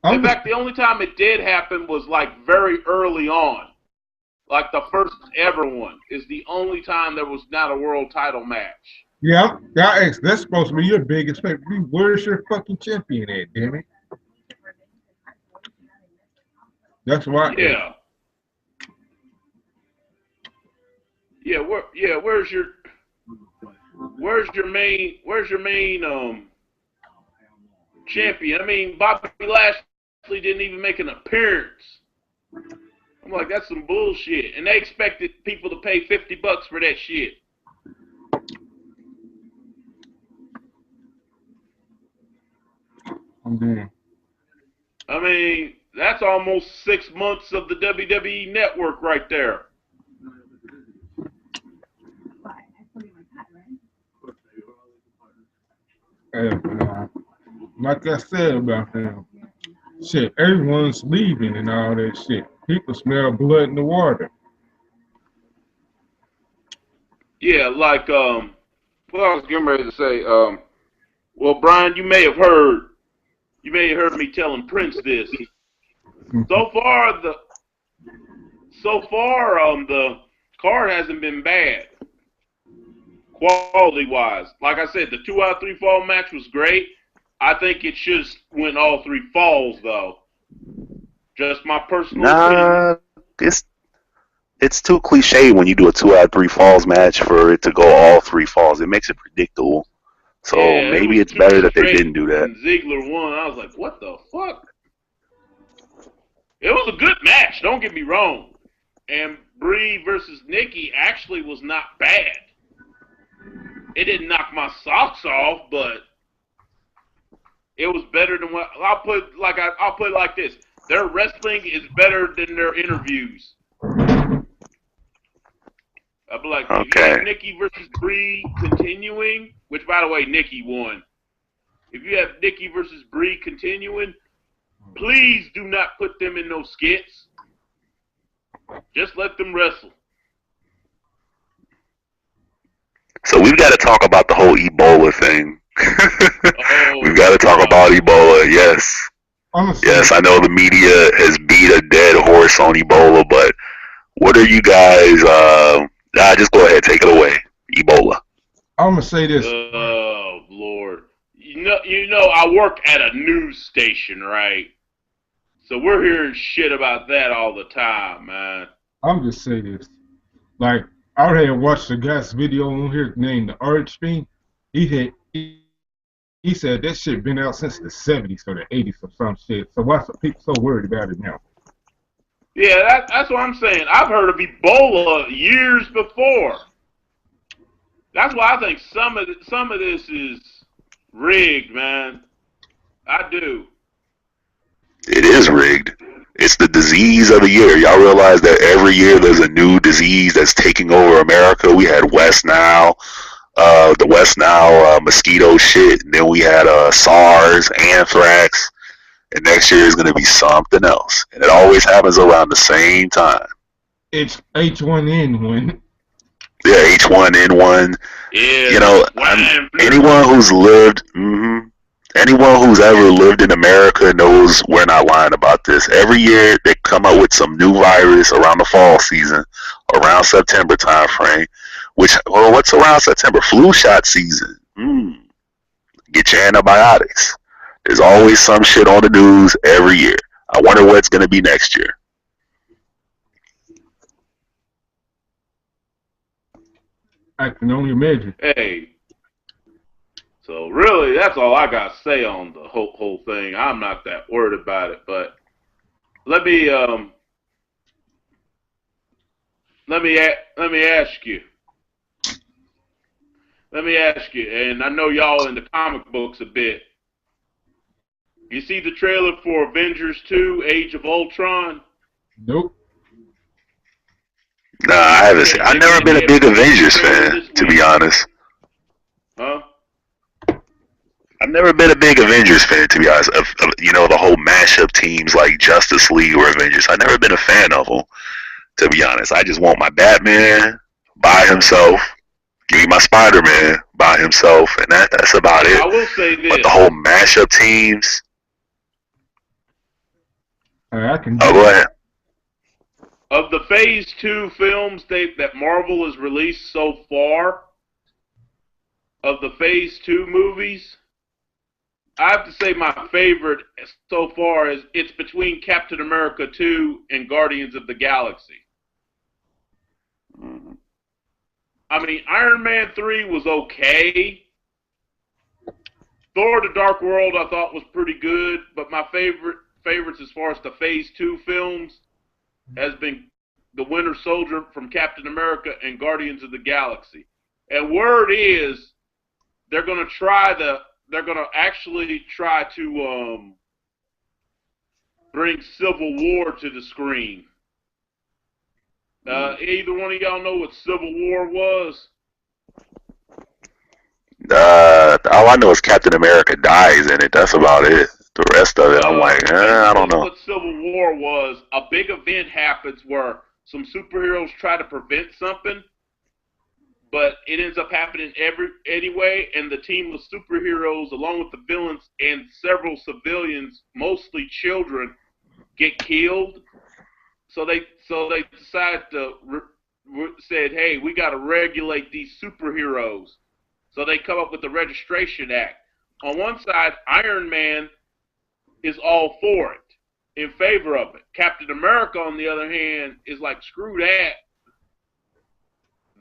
In fact, the only time it did happen was like very early on. Like the first ever one is the only time there was not a world title match. Yeah, that's supposed to be your biggest favorite. Where's your fucking champion at, damn it? That's why. Yeah. Yeah, where's your main champion? I mean, Bobby Lashley didn't even make an appearance. I'm like, that's some bullshit. And they expected people to pay $50 for that shit. I'm doing. I mean, That's almost 6 months of the WWE network right there. And, like I said about them, shit, everyone's leaving and all that shit. People smell blood in the water. Yeah, like well, I was getting ready to say, well, Brian, you may have heard me telling Prince this. So far, the card hasn't been bad, quality-wise. Like I said, the 2 out of 3 fall match was great. I think it should win all 3 falls, though. Just my personal opinion. It's too cliche when you do a 2 out of 3 falls match for it to go all 3 falls. It makes it predictable. So yeah, maybe it's better that they didn't do that. And Ziggler won. I was like, what the fuck? It was a good match, don't get me wrong. And Brie versus Nikki actually was not bad. It didn't knock my socks off, but it was better than what I'll put it like this. Their wrestling is better than their interviews. I'll be like, if you have Nikki versus Brie continuing, which by the way, Nikki won. If you have Nikki versus Brie continuing, please do not put them in those skits. Just let them wrestle. So we've got to talk about the whole Ebola thing. We've got to talk about Ebola, yes. Honestly. Yes, I know the media has beat a dead horse on Ebola, but what are you guys, just go ahead, take it away. Ebola. I'm going to say this. Oh, Lord. You know, I work at a news station, right? So we're hearing shit about that all the time, man. I'm just saying this. Like, I had watched a guy's video on here named the Orange Thing. He said that shit been out since the 70s or the 80s or some shit. So why are people so worried about it now? Yeah, that's what I'm saying. I've heard of Ebola years before. That's why I think some of this is rigged, man. I do. It is rigged. It's the disease of the year. Y'all realize that every year there's a new disease that's taking over America. We had West Nile, the West Nile mosquito shit. And then we had SARS, anthrax. And next year is going to be something else. And it always happens around the same time. It's H1N1. Yeah, H1N1. Yeah, you know, anyone who's lived... Anyone who's ever lived in America knows we're not lying about this. Every year they come up with some new virus around the fall season, around September time frame. What's around September? Flu shot season. Get your antibiotics. There's always some shit on the news every year. I wonder what it's going to be next year. I can only imagine. Hey. So really, that's all I got to say on the whole thing. I'm not that worried about it, but let me ask you. And I know y'all in the comic books a bit. You see the trailer for Avengers 2: Age of Ultron? Nope. Nah, I haven't seen. I've never been a big Avengers fan, to be honest. Huh? I've never been a big Avengers fan, to be honest. Of the whole mashup teams like Justice League or Avengers. I've never been a fan of them, to be honest. I just want my Batman by himself. Give me my Spider-Man by himself, and that's about it. I will say this. But the whole mashup teams... go ahead. Of the Phase 2 films that Marvel has released so far, of the Phase 2 movies... I have to say my favorite so far is it's between Captain America 2 and Guardians of the Galaxy. I mean, Iron Man 3 was okay. Thor: The Dark World I thought was pretty good, but my favorites as far as the Phase 2 films has been The Winter Soldier from Captain America and Guardians of the Galaxy. And word is they're going to actually try to brings Civil War to the screen. Either one of y'all know what Civil War was? All I know is Captain America dies in it. That's about it. The rest of it, I'm like, I don't know. What Civil War was, a big event happens where some superheroes try to prevent something, but it ends up happening anyway, and the team of superheroes, along with the villains and several civilians, mostly children, get killed. So they decided to said, hey, we got to regulate these superheroes. So they come up with the Registration Act. On one side, Iron Man is all for it, in favor of it. Captain America, on the other hand, is like, screw that.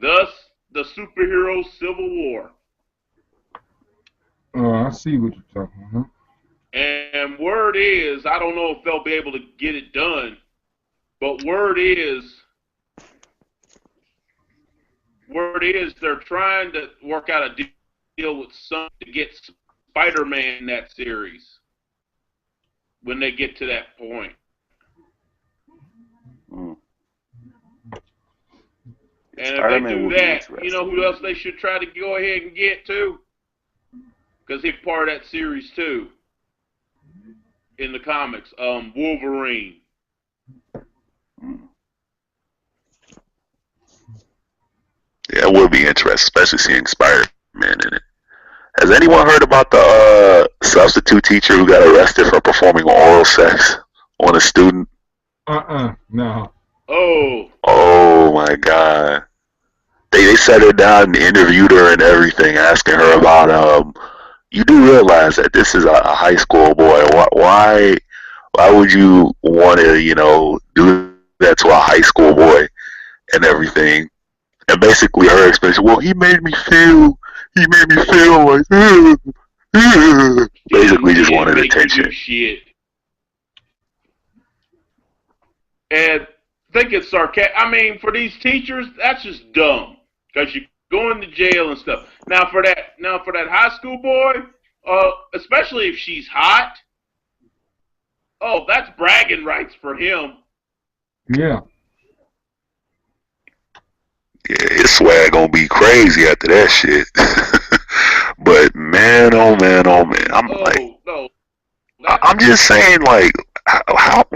Thus, the superhero Civil War. Oh, I see what you're talking about. And word is, I don't know if they'll be able to get it done, but word is they're trying to work out a deal with some to get Spider-Man in that series when they get to that point. Mm. And if they do that, you know who else they should try to go ahead and get too? Because he's part of that series too. In the comics, Wolverine. Yeah, it would be interesting, especially seeing Spider-Man in it. Has anyone heard about the substitute teacher who got arrested for performing oral sex on a student? No. Oh my God. They sat her down and interviewed her and everything, asking her about you do realize that this is a high school boy. Why would you want to, do that to a high school boy and everything? And basically her explanation, well, he made me feel like, basically just wanted attention. Shit. And think it's sarcastic. I mean, for these teachers, that's just dumb. Because you go into jail and stuff. Now for that high school boy, especially if she's hot, that's bragging rights for him. Yeah. Yeah, his swag gonna be crazy after that shit. But man, oh man, I'm just saying, like,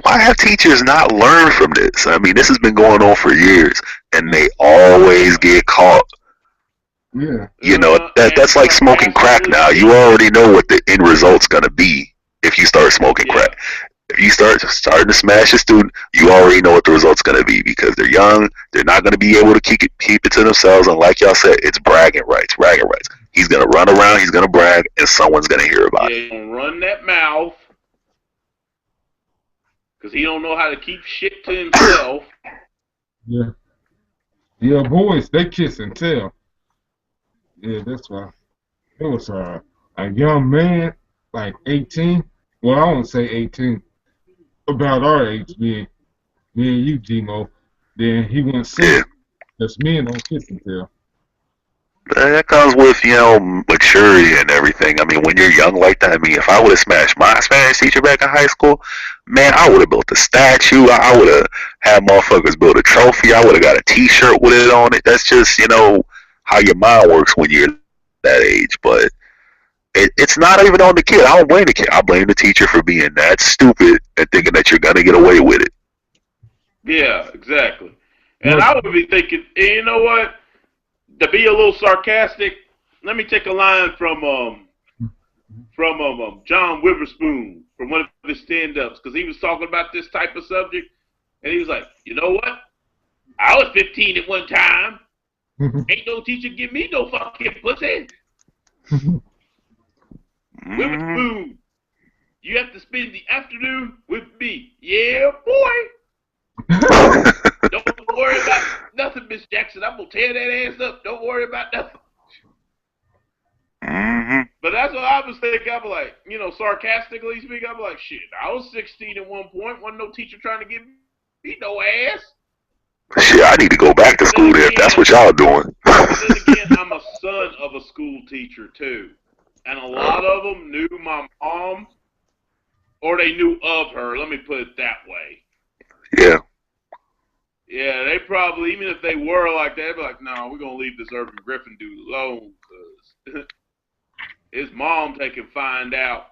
why have teachers not learned from this? I mean, this has been going on for years, and they always get caught. Yeah. That's like smoking crack now. You already know what the end result's gonna be if you start smoking crack. If you starting to smash a student, you already know what the result's gonna be because they're young. They're not gonna be able to keep it to themselves. And like y'all said, it's bragging rights. He's gonna run around. He's gonna brag, and someone's gonna hear about it. He's gonna run that mouth because he don't know how to keep shit to himself. Yeah. Yeah, boys, they kiss and tell. Yeah, that's why. It was a young man, like 18. Well, I won't say 18. About our age, me and you, G-Mo. Then he went sick. Because men don't kiss and tell. That comes with, maturity and everything. I mean, when you're young like that, I mean, if I would have smashed my Spanish teacher back in high school, man, I would have built a statue. I would have had motherfuckers build a trophy. I would have got a T-shirt with it on it. That's just, how your mind works when you're that age. But it's not even on the kid. I don't blame the kid. I blame the teacher for being that stupid and thinking that you're going to get away with it. Yeah, exactly. And I would be thinking, you know what? To be a little sarcastic, let me take a line from John Witherspoon from one of his stand-ups because he was talking about this type of subject, and he was like, you know what? I was 15 at one time. Ain't no teacher give me no fucking pussy. Witherspoon, you have to spend the afternoon with me. Yeah, boy. Don't worry about nothing, Miss Jackson. I'm going to tear that ass up. Don't worry about nothing. But that's what I was thinking. I'm like, sarcastically speaking, I'm like, shit, I was 16 at one point. Wasn't no teacher trying to give me no ass. Shit, I need to go back to school there if that's what y'all doing. Then again, I'm a son of a school teacher, too. And a lot of them knew my mom or they knew of her. Let me put it that way. Yeah. Yeah, they probably, even if they were like that, they'd be like, no, we're going to leave this Urban Griffin dude alone because his mom can find out.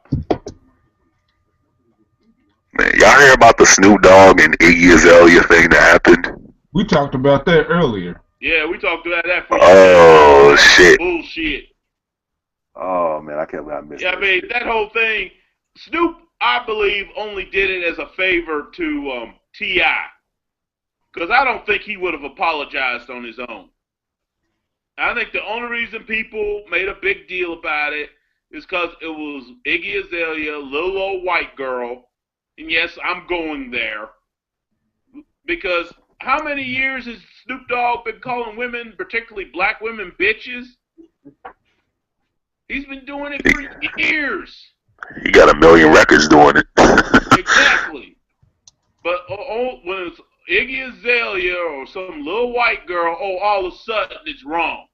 Man, y'all hear about the Snoop Dogg and Iggy Azalea thing that happened? We talked about that earlier. Yeah, we talked about that for Oh, shit. Bullshit. Oh, man, I can't believe I missed Yeah, that. I mean, that whole thing, Snoop, I believe, only did it as a favor to T.I. Because I don't think he would have apologized on his own. I think the only reason people made a big deal about it is because it was Iggy Azalea, little old white girl. And yes, I'm going there. Because how many years has Snoop Dogg been calling women, particularly black women, bitches? He's been doing it for years. He got a million records doing it. Exactly. But when it's Iggy Azalea or some little white girl, all of a sudden it's wrong.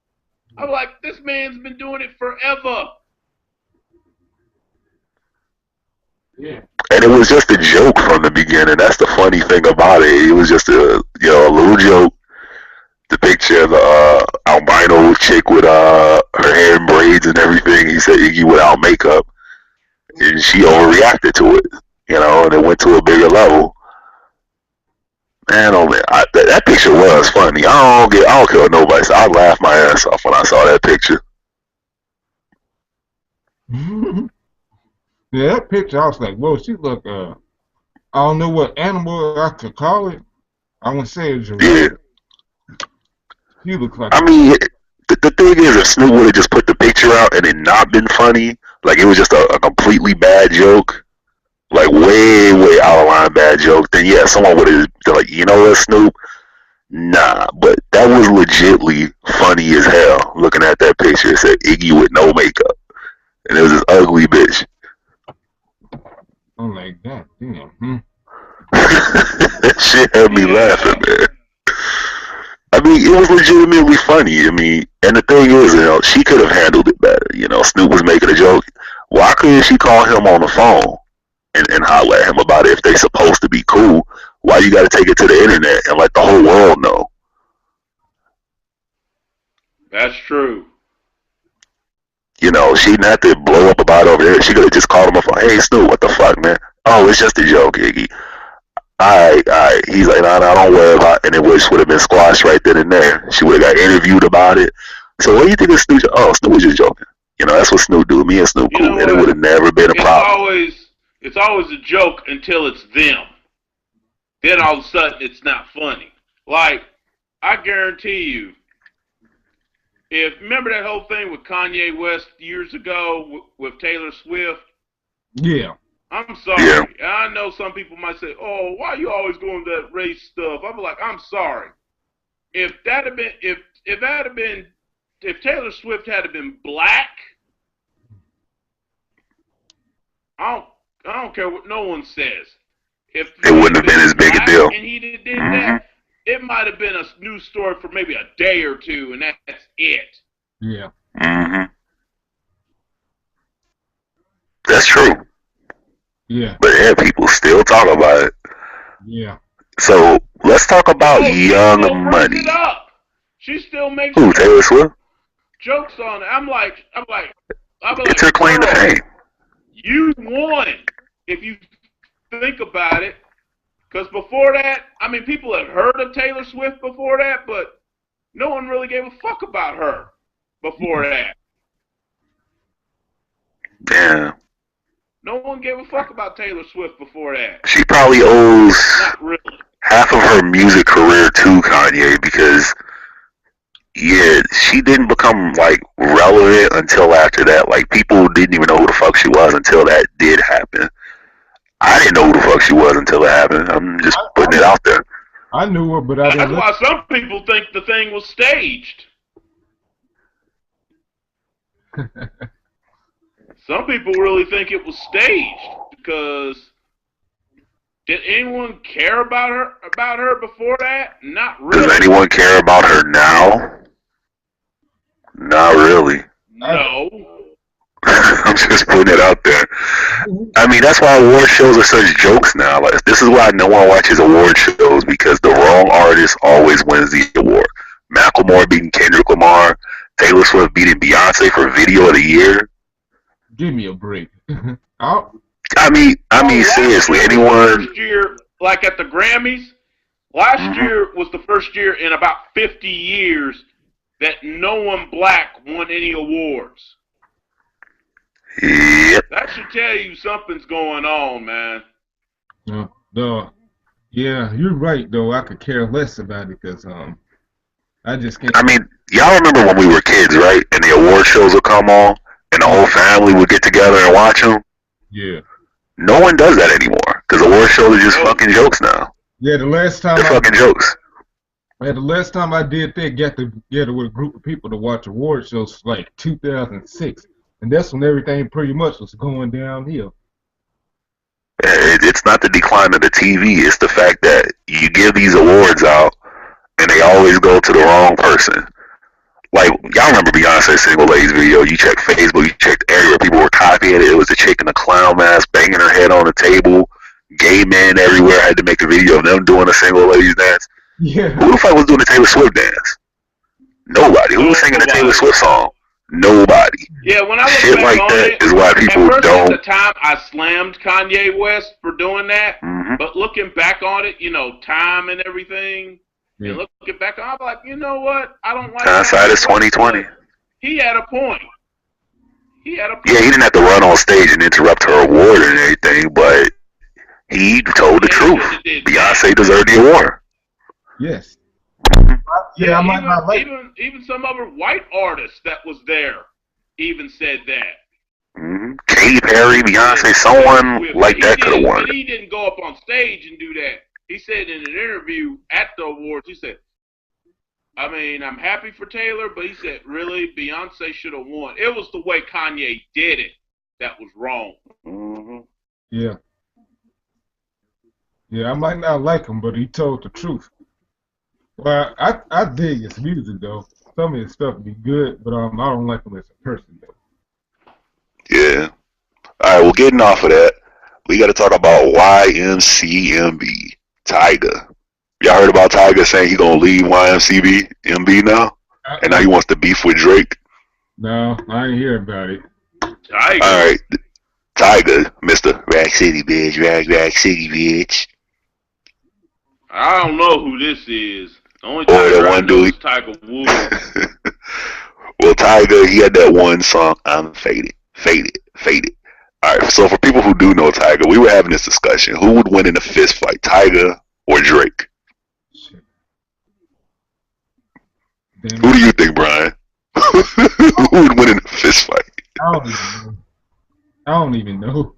I'm like, this man's been doing it forever. Yeah. And it was just a joke from the beginning. That's the funny thing about it. It was just a little joke. The picture of the albino chick with her hair in braids and everything. He said Iggy without makeup, and she overreacted to it. And it went to a bigger level. Man, that picture was funny. I don't care what nobody said. I laughed my ass off when I saw that picture. Yeah, that picture, I was like, whoa, she look, I don't know what animal I could call it. I wouldn't say it's a Yeah. She looks like. I mean, the thing is, if Snoop would have just put the picture out and it not been funny, like it was just a completely bad joke, like way, way out of line bad joke, then yeah, someone would have been like, you know what, Snoop? Nah, but that was legitly funny as hell. Looking at that picture, it said Iggy with no makeup, and it was this ugly bitch. I'm like, God damn. That shit had me laughing, man. I mean, it was legitimately funny. I mean, and the thing is, she could have handled it better. Snoop was making a joke. Why couldn't she call him on the phone and holler at him about it if they supposed to be cool? Why you got to take it to the internet and let the whole world know? That's true. She didn't have to blow up about it over there. She could have just called him up on, hey, Snoop, what the fuck, man? Oh, it's just a joke, Iggy. All right. He's like, no, don't worry about it. And it would have been squashed right then and there. She would have got interviewed about it. So what do you think of Snoop? Oh, Snoop was just joking. That's what Snoop do. Me and Snoop cool. And it would have never been a problem. It's always a joke until it's them. Then all of a sudden it's not funny. Like, I guarantee you, remember that whole thing with Kanye West years ago with Taylor Swift? Yeah. I'm sorry. Yeah. I know some people might say, oh, why are you always going to that race stuff? I'm like, I'm sorry. If Taylor Swift had been black, I don't care what no one says. If it wouldn't have been as big a deal. And he did that, it might have been a news story for maybe a day or two, and that's it. Yeah. Mm-hmm. That's true. Yeah. But yeah, people still talk about it. Yeah. So let's talk about Young Money. It up. She still makes Who, Taylor Swift? Jokes on it. I'm like, it's her claim to fame. You won if you think about it. Because before that, I mean, people have heard of Taylor Swift before that, but no one really gave a fuck about her before that. Yeah. No one gave a fuck about Taylor Swift before that. She probably owes Not really. half of her music career to Kanye because, yeah, she didn't become, relevant until after that. People didn't even know who the fuck she was until that did happen. I didn't know who the fuck she was until it happened. I'm just putting it out there. I knew her, but I didn't. That's why some people think the thing was staged. Some people really think it was staged because did anyone care about her before that? Not really. Does anyone care about her now? Not really. No. I'm just putting it out there. I mean, that's why award shows are such jokes now. Like, this is why no one watches award shows, because the wrong artist always wins the award. Macklemore beating Kendrick Lamar, Taylor Swift beating Beyonce for Video of the Year. Give me a break. I mean, seriously, anyone? First year, like at the Grammys, last year was the first year in about 50 years that no one black won any awards. Yep. That should tell you something's going on, man. Yeah, you're right, though. I could care less about it because I just can't. I mean, y'all remember when we were kids, right? And the award shows would come on, and the whole family would get together and watch them? Yeah. No one does that anymore, because award shows are just fucking jokes now. Yeah, the last time They're fucking jokes. Yeah, the last time I did that, got together with a group of people to watch award shows, like 2006. And that's when everything pretty much was going downhill. It's not the decline of the TV. It's the fact that you give these awards out, and they always go to the wrong person. Like, y'all remember Beyonce's Single Ladies video? You check Facebook, you checked everywhere. People were copying it. It was a chick in a clown mask banging her head on the table. Gay men everywhere had to make a video of them doing a Single Ladies dance. Yeah. Who the fuck was doing the Taylor Swift dance? Nobody. Who was singing the Taylor Swift song? Nobody. Yeah, when I look Shit back like on that it, is why people at first don't. At the time, I slammed Kanye West for doing that. But looking back on it, you know, time and everything, and looking back on it, I'm like, you know what? I don't like Hindsight is 2020. He had a point. Yeah, he didn't have to run on stage and interrupt her award and everything, but he told the truth. Beyonce deserved the award. Yes. Yeah, I might not like even some other white artists that was there even said that. Katy Perry, Beyonce, someone like that could have won. But he didn't go up on stage and do that. He said in an interview at the awards, he said, I mean, I'm happy for Taylor, but he said, really, Beyonce should have won. It was the way Kanye did it that was wrong. Yeah. Yeah, I might not like him, but he told the truth. Well, I dig his music, though. Some of his stuff be good, but I don't like him as a person, though. Yeah. All right, well, getting off of that, we got to talk about YMCMB, Tyga. Y'all heard about Tyga saying he going to leave YMCMB now? And now he wants to beef with Drake? No, I ain't hear about it. Tyga. All right. Tyga, Mr. Rack City, bitch. Rack City, bitch. I don't know who this is. The only Tyga I know is Tyga Woods. Well, Tyga, he had that one song, I'm Faded. All right, so for people who do know Tyga, we were having this discussion. Who would win in a fist fight, Tyga or Drake? Who do you think, Brian? Who would win in a fist fight? I don't even know.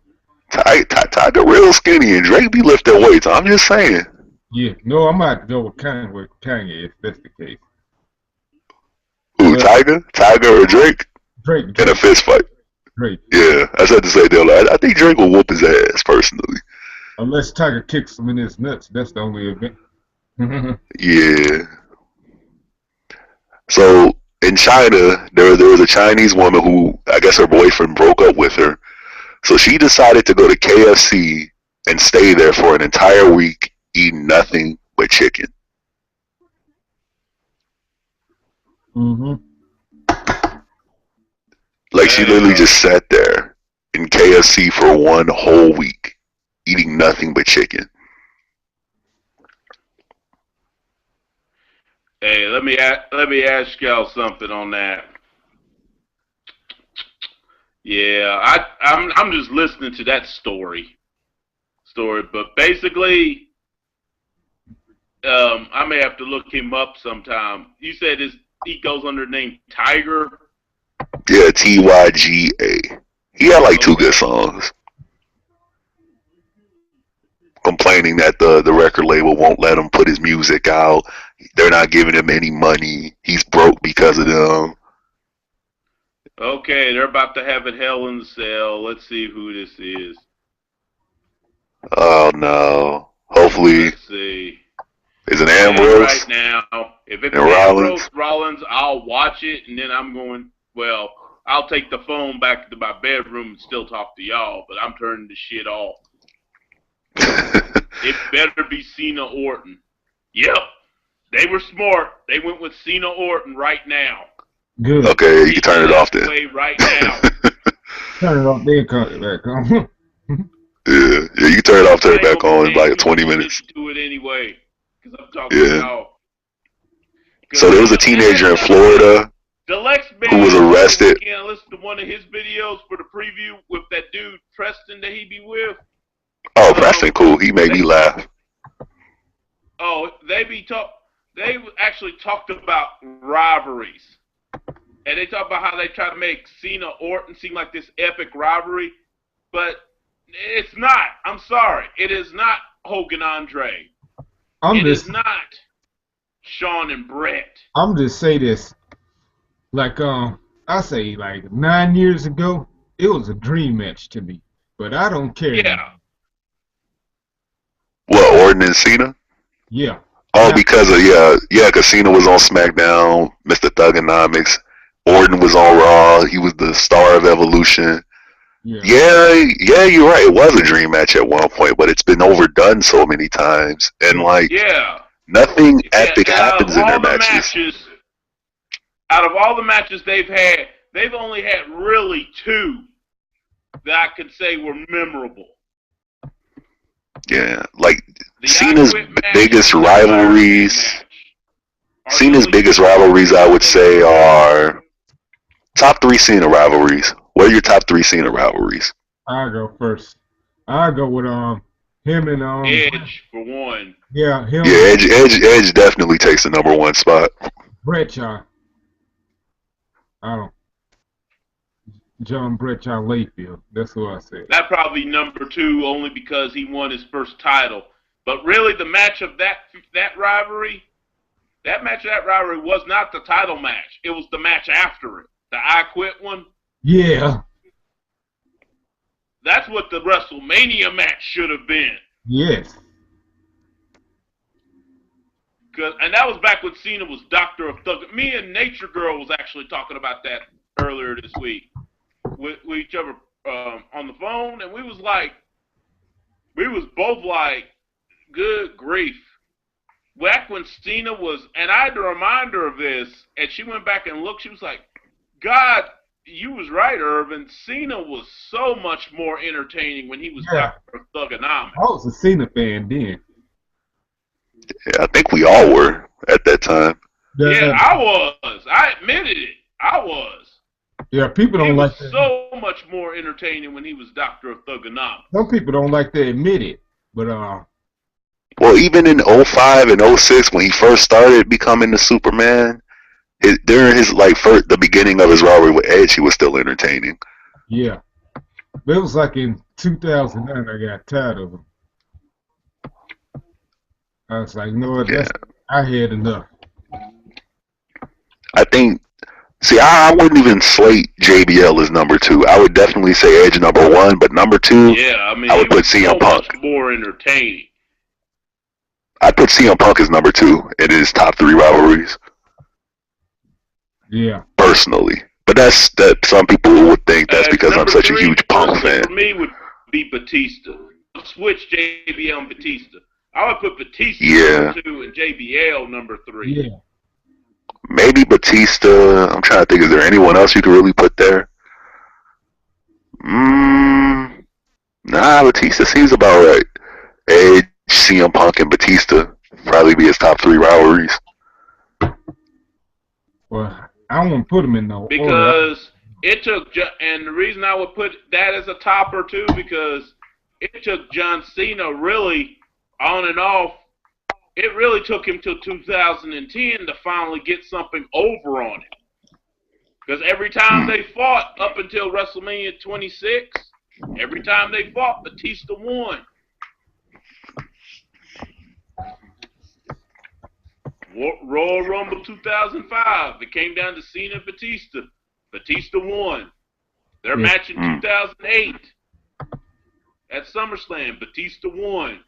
Tyga real skinny and Drake be lifting weights. I'm just saying. Yeah, no, I might go with Kanye if that's the case. Who, Tyga or Drake? Drake. In a fist fight. Drake. Yeah, I said to say that. I think Drake will whoop his ass personally. Unless Tyga kicks him in his nuts, that's the only event. Yeah. So in China, there was a Chinese woman who I guess her boyfriend broke up with her, so she decided to go to KFC and stay there for an entire week, eating nothing but chicken. Like she literally just sat there in KFC for one whole week, eating nothing but chicken. Hey, let me ask y'all something on that. Yeah, I'm just listening to that story, but basically, I may have to look him up sometime. You said he goes under the name Tiger. Yeah, Tyga. He had like 2 good songs. Complaining that the record label won't let him put his music out. They're not giving him any money. He's broke because of them. Okay, they're about to have it Hell in the Cell. Let's see who this is. Oh no. Hopefully. Let's see. Is it Ambrose? Right now. If it's Ambrose Rollins, I'll watch it and then I'm going, well, I'll take the phone back to my bedroom and still talk to y'all, but I'm turning the shit off. It better be Cena Orton. Yep. They were smart. They went with Cena Orton right now. Good. Okay, you can turn it off then. Right now. Turn it off, then cut it back on. Yeah, you can turn it off, turn it back on in like 20 minutes. Do it anyway, because I'm talking about. So there was a teenager in Florida the Lex who was arrested. Can't listen to one of his videos for the preview with that dude Preston that he be with. Oh, Preston, cool. He made me laugh. Oh, they actually talked about rivalries. And they talk about how they try to make Cena Orton seem like this epic rivalry. But it's not. I'm sorry. It is not Hogan Andre. It is not Shawn and Brett. I'm just say this. Like, I say, like, 9 years ago, it was a dream match to me. But I don't care. Yeah. What, Orton and Cena? Yeah. Oh, because of, because Cena was on SmackDown, Mr. Thugonomics. Orton was on Raw. He was the star of Evolution. Yeah, you're right. It was a dream match at one point, but it's been overdone so many times. And, like, nothing epic happens in their matches. Out of all the matches they've had, they've only had really 2 that I could say were memorable. Yeah, like Cena's biggest rivalries. Cena's biggest rivalries, I would say, are top 3 Cena rivalries. What are your top 3 Cena rivalries? I'll go first. I'll go with him and Edge for one. Yeah, him. Yeah, Edge definitely takes the #1 spot. Bradshaw. John Bradshaw Layfield. That's what I said. That probably #2 only because he won his first title. But really, the match of that rivalry, was not the title match. It was the match after it, the I Quit one. Yeah. That's what the WrestleMania match should have been. Yes. And that was back when Cena was Doctor of Thug. Me and Nature Girl was actually talking about that earlier this week with each other on the phone, and we was both like, good grief. Back when Cena was, and I had to remind her of this, and she went back and looked, she was like, God, you was right, Irvin. Cena was so much more entertaining when he was Dr. Thugonomics. I was a Cena fan then. Yeah, I think we all were at that time. Yeah, I was. I admitted it. I was. Yeah, people don't like that. He was so much more entertaining when he was Doctor of Thugonomics. Some people don't like to admit it, but well, even in 05 and 06 when he first started becoming the Superman, during his the beginning of his rivalry with Edge, he was still entertaining. Yeah, but it was like in 2009 I got tired of him. I was like, no, I had enough. I think. See, I wouldn't even slate JBL as #2. I would definitely say Edge #1, but #2, I would put CM Punk. Much more entertaining. I'd put CM Punk as #2 in his top 3 rivalries. Yeah. Personally. But that some people would think that's because I'm such a huge Punk fan. For me would be Batista. Switch JBL and Batista. I would put Batista #2 and JBL #3. Yeah. Maybe Batista. I'm trying to think, is there anyone else you could really put there? Nah, Batista seems about right. Edge, CM Punk, and Batista probably be his top 3 rivalries. Well, I won't put them in no order. Because it took, and the reason I would put that as a topper too, because it took John Cena really on and off. It really took him till 2010 to finally get something over on him. Because every time they fought up until WrestleMania 26, every time they fought, Batista won. Royal Rumble 2005, it came down to Cena and Batista. Batista won. Their match in 2008 at SummerSlam, Batista won.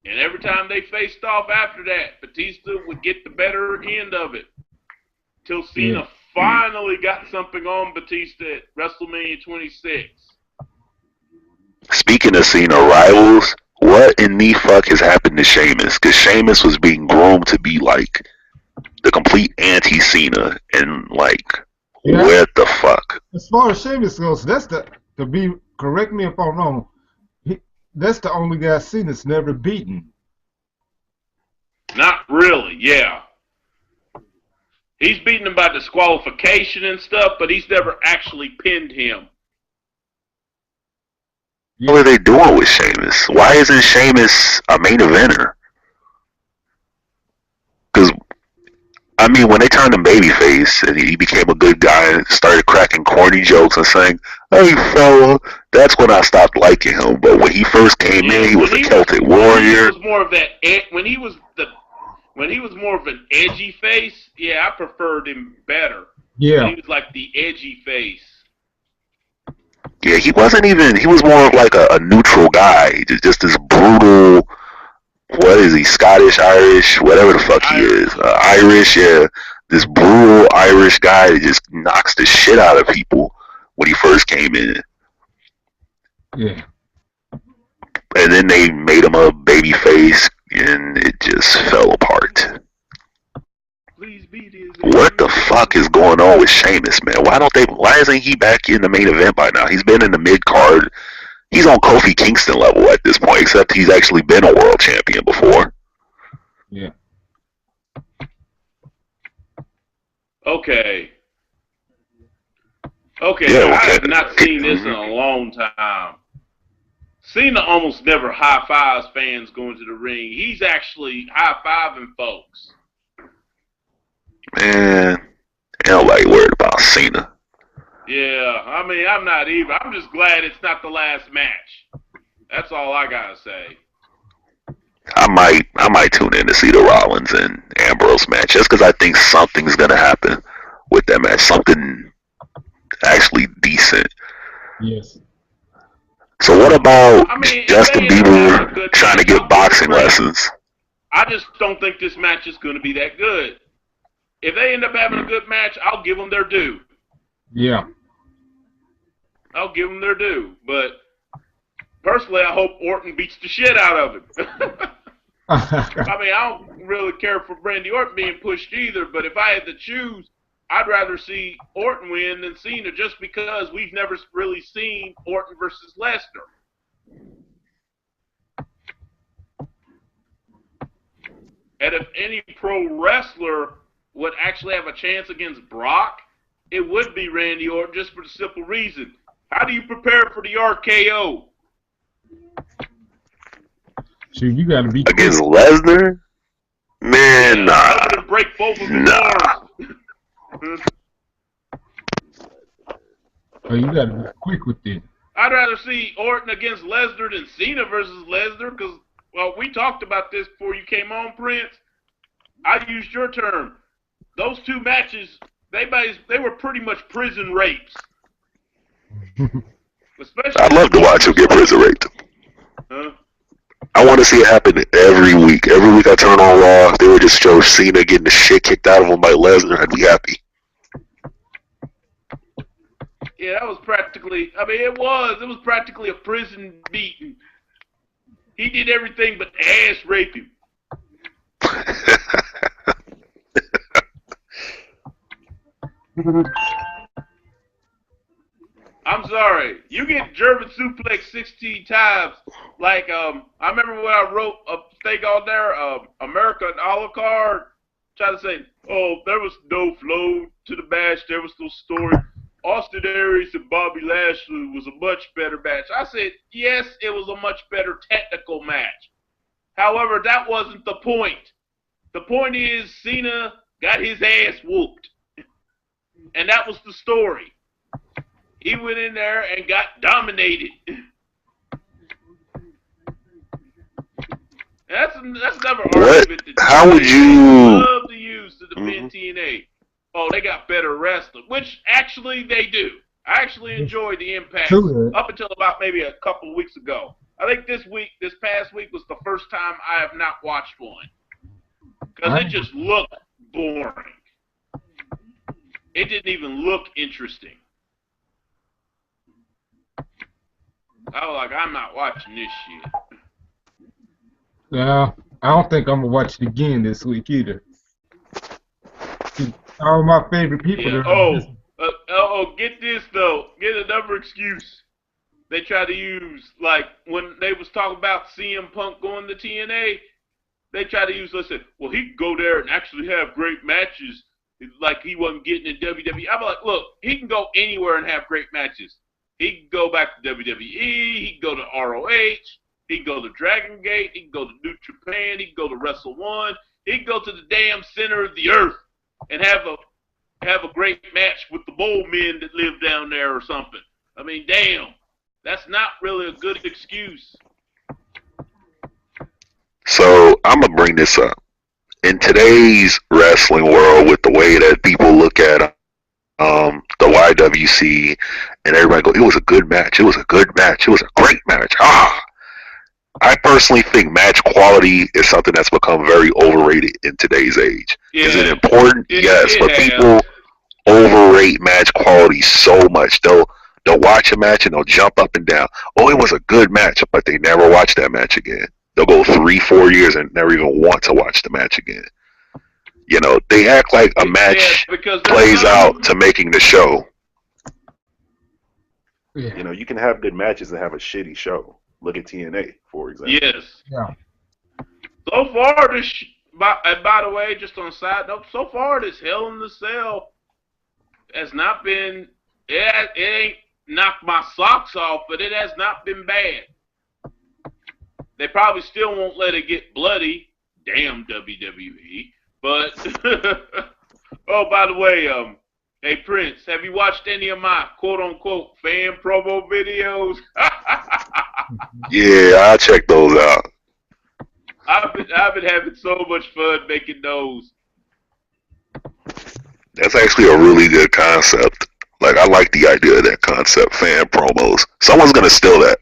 And every time they faced off after that, Batista would get the better end of it. Till Cena finally got something on Batista at WrestleMania 26. Speaking of Cena rivals, what in the fuck has happened to Sheamus? Because Sheamus was being groomed to be like the complete anti-Cena, and like, what the fuck? As far as Sheamus goes, that's correct me if I'm wrong, that's the only guy Cena's never beaten. Not really, yeah. He's beaten him by disqualification and stuff, but he's never actually pinned him. What are they doing with Sheamus? Why isn't Sheamus a main eventer? Because, I mean, when they turned him babyface and he became a good guy and started cracking corny jokes and saying, "Hey, fella," that's when I stopped liking him. But when he first came in, he was a Celtic warrior. He was more of that. When he was more of an edgy face, yeah, I preferred him better. Yeah. He was like the edgy face. Yeah, he wasn't even. He was more of like a neutral guy, just this brutal. What is he? Scottish, Irish, whatever the fuck he is. Irish, yeah. This brutal Irish guy that just knocks the shit out of people when he first came in. Yeah. And then they made him a baby face, and it just fell apart. What the fuck is going on with Sheamus, man? Why isn't he back in the main event by now? He's been in the mid card. He's on Kofi Kingston level at this point, except he's actually been a world champion before. Yeah. Okay. Yeah, I have not seen this in a long time. Cena almost never high fives fans going to the ring. He's actually high fiving folks. Man, nobody worried about Cena. Yeah, I mean, I'm not even. I'm just glad it's not the last match. That's all I gotta say. I might tune in to see the Rollins and Ambrose match just because I think something's gonna happen with that match. Something actually decent. Yes. So what about Justin Bieber trying to get boxing lessons? I just don't think this match is going to be that good. If they end up having a good match, I'll give them their due. Yeah. I'll give them their due. But personally, I hope Orton beats the shit out of him. I mean, I don't really care for Randy Orton being pushed either, but if I had to choose, I'd rather see Orton win than Cena just because we've never really seen Orton versus Lesnar. And if any pro wrestler would actually have a chance against Brock, it would be Randy Orton just for the simple reason. How do you prepare for the RKO? Shoot, you gotta be against Lesnar? Man, nah. Break both of his arms. Oh, you gotta be quick with it. I'd rather see Orton against Lesnar than Cena versus Lesnar because, well, we talked about this before you came on, Prince. I used your term. Those two matches, they were pretty much prison rapes. I'd love to watch him get prison raped. Huh? I want to see it happen every week. Every week I turn on Raw, they would just show Cena getting the shit kicked out of him by Lesnar. I'd be happy. Yeah, that was practically, I mean, it was practically a prison beating. He did everything but ass rape him. I'm sorry. You get German suplex 16 times. Like, I remember when I wrote a thing on there, America and a la carte, trying to say, oh, there was no flow to the match. There was no story. Austin Aries and Bobby Lashley was a much better match. I said, yes, it was a much better technical match. However, that wasn't the point. The point is Cena got his ass whooped. And that was the story. He went in there and got dominated. That's another argument that how would you love to use to defend TNA. Oh, they got better wrestling, which actually they do. I actually enjoy the Impact up until about maybe a couple of weeks ago. I think this past week was the first time I have not watched one because it just looked boring. it didn't even look interesting. I was like, I'm not watching this shit. Yeah, I don't think I'm gonna watch it again this week either. All my favorite people. Yeah. Get this though. Get another excuse. They try to use, like, when they was talking about CM Punk going to TNA, they try to use, listen, well, he could go there and actually have great matches like he wasn't getting in WWE. I'm like, look, he can go anywhere and have great matches. He can go back to WWE. He can go to ROH. He can go to Dragon Gate. He can go to New Japan. He can go to Wrestle One. He can go to the damn center of the earth and have a great match with the Bull Men that live down there or something. I mean, damn. That's not really a good excuse. So I'm gonna bring this up. In today's wrestling world, with the way that people look at the YWC, and everybody go, it was a good match. It was a good match. It was a great match. I personally think match quality is something that's become very overrated in today's age. Yeah. Is it important? Yes, but people overrate match quality so much. They'll watch a match and they'll jump up and down. Oh, it was a good match, but they never watch that match again. They'll go 3-4 years and never even want to watch the match again. You know, they act like a match plays out to making the show. Yeah. You know, you can have good matches and have a shitty show. Look at TNA, for example. Yes. Yeah. So far, by the way, just on a side note, so far this Hell in the Cell has not been, it ain't knocked my socks off, but it has not been bad. They probably still won't let it get bloody. Damn WWE. But, oh, by the way, hey, Prince, have you watched any of my quote-unquote fan promo videos? Yeah, I'll check those out. I've been having so much fun making those. That's actually a really good concept. Like, I like the idea of that concept, fan promos. Someone's going to steal that.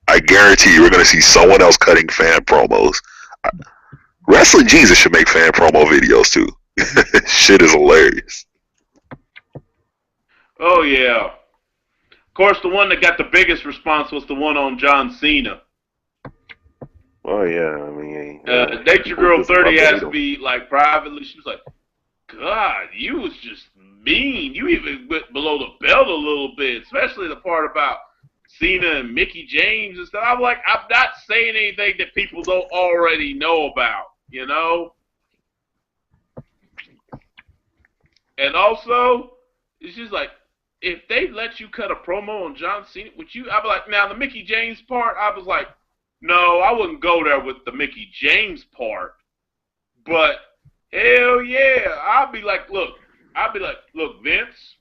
I guarantee you we're going to see someone else cutting fan promos. Wrestling Jesus should make fan promo videos, too. Shit is hilarious. Oh, yeah. Of course, the one that got the biggest response was the one on John Cena. Oh, yeah, I mean... Nature Girl 30 asked me, like, privately, she was like, God, you was just mean. You even went below the belt a little bit, especially the part about Cena and Mickey James and stuff. I'm like, I'm not saying anything that people don't already know about, you know? And also, it's just like, if they let you cut a promo on John Cena, would you? I'd be like, now the Mickey James part, I was like, no, I wouldn't go there with the Mickey James part. But hell yeah, I'd be like, look, Vince,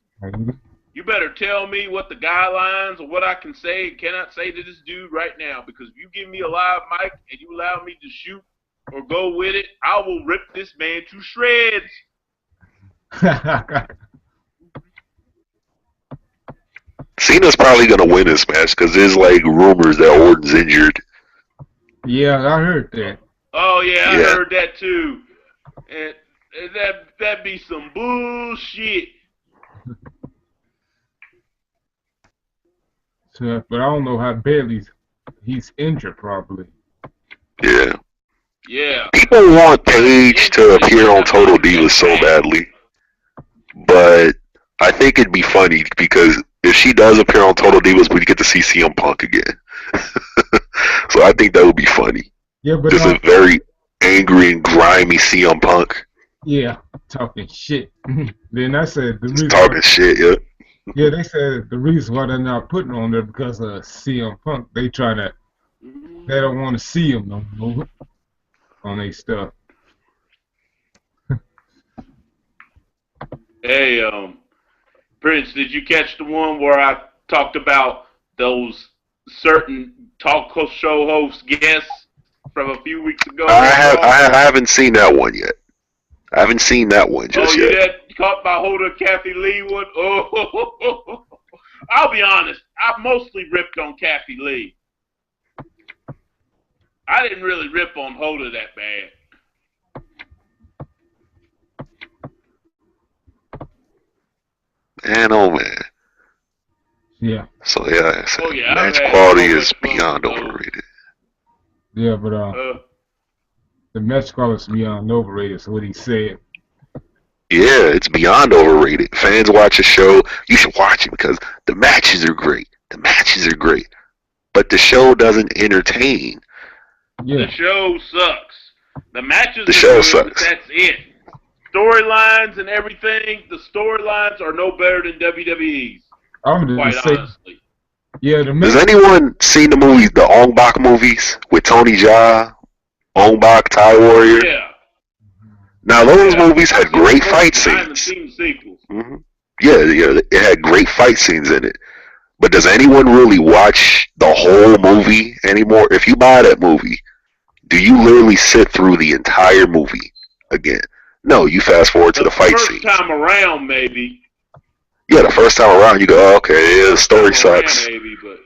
you better tell me what the guidelines or what I can say and cannot say to this dude right now, because if you give me a live mic and you allow me to shoot or go with it, I will rip this man to shreds. Cena's probably going to win this match because there's like rumors that Orton's injured. Yeah, I heard that. Oh, yeah, I heard that too. And that'd be some bullshit. So, but I don't know how badly he's injured, probably. Yeah. Yeah. People want Paige to appear on Total Divas so badly. But I think it'd be funny because if she does appear on Total Divas, we get to see CM Punk again. So I think that would be funny. Yeah, but just a very angry and grimy CM Punk. Yeah, talking shit. Then I said the reason talking shit, yeah. Yeah, they said the reason why they're not putting on there because of CM Punk. They don't want to see him no more on their stuff. Hey, Prince, did you catch the one where I talked about those certain talk show host guests from a few weeks ago? I haven't seen that one yet. I haven't seen that one just yet. Oh, you caught my Hoda Kathy Lee one? Oh, I'll be honest. I mostly ripped on Kathy Lee. I didn't really rip on Hoda that bad. Man, oh man. Yeah. So yeah, Oh yeah, match I've had quality so is much fun beyond with those. overrated. Yeah, but the match quality is beyond overrated. So what he said. Yeah, it's beyond overrated. Fans watch a show, you should watch it because the matches are great. The matches are great. But the show doesn't entertain. Yeah. The show sucks. The matches The are show good, sucks. but that's it. Storylines and everything, the storylines are no better than WWE's. I'm gonna Quite say, honestly. yeah. The Has match. anyone seen the movies, the Ong Bak movies with Tony Jaa, Ong Bak, Thai Warrior? Yeah. Now those Yeah. movies had I've seen great the fight movies. I haven't scenes. seen the sequels. Hmm. Yeah, it had great fight scenes in it. But does anyone really watch the whole movie anymore? If you buy that movie, do you literally sit through the entire movie again? No, you fast forward to the fight first scenes. time around, maybe. Yeah, the first time around, you go, oh, okay, yeah, the story sucks. Maybe, but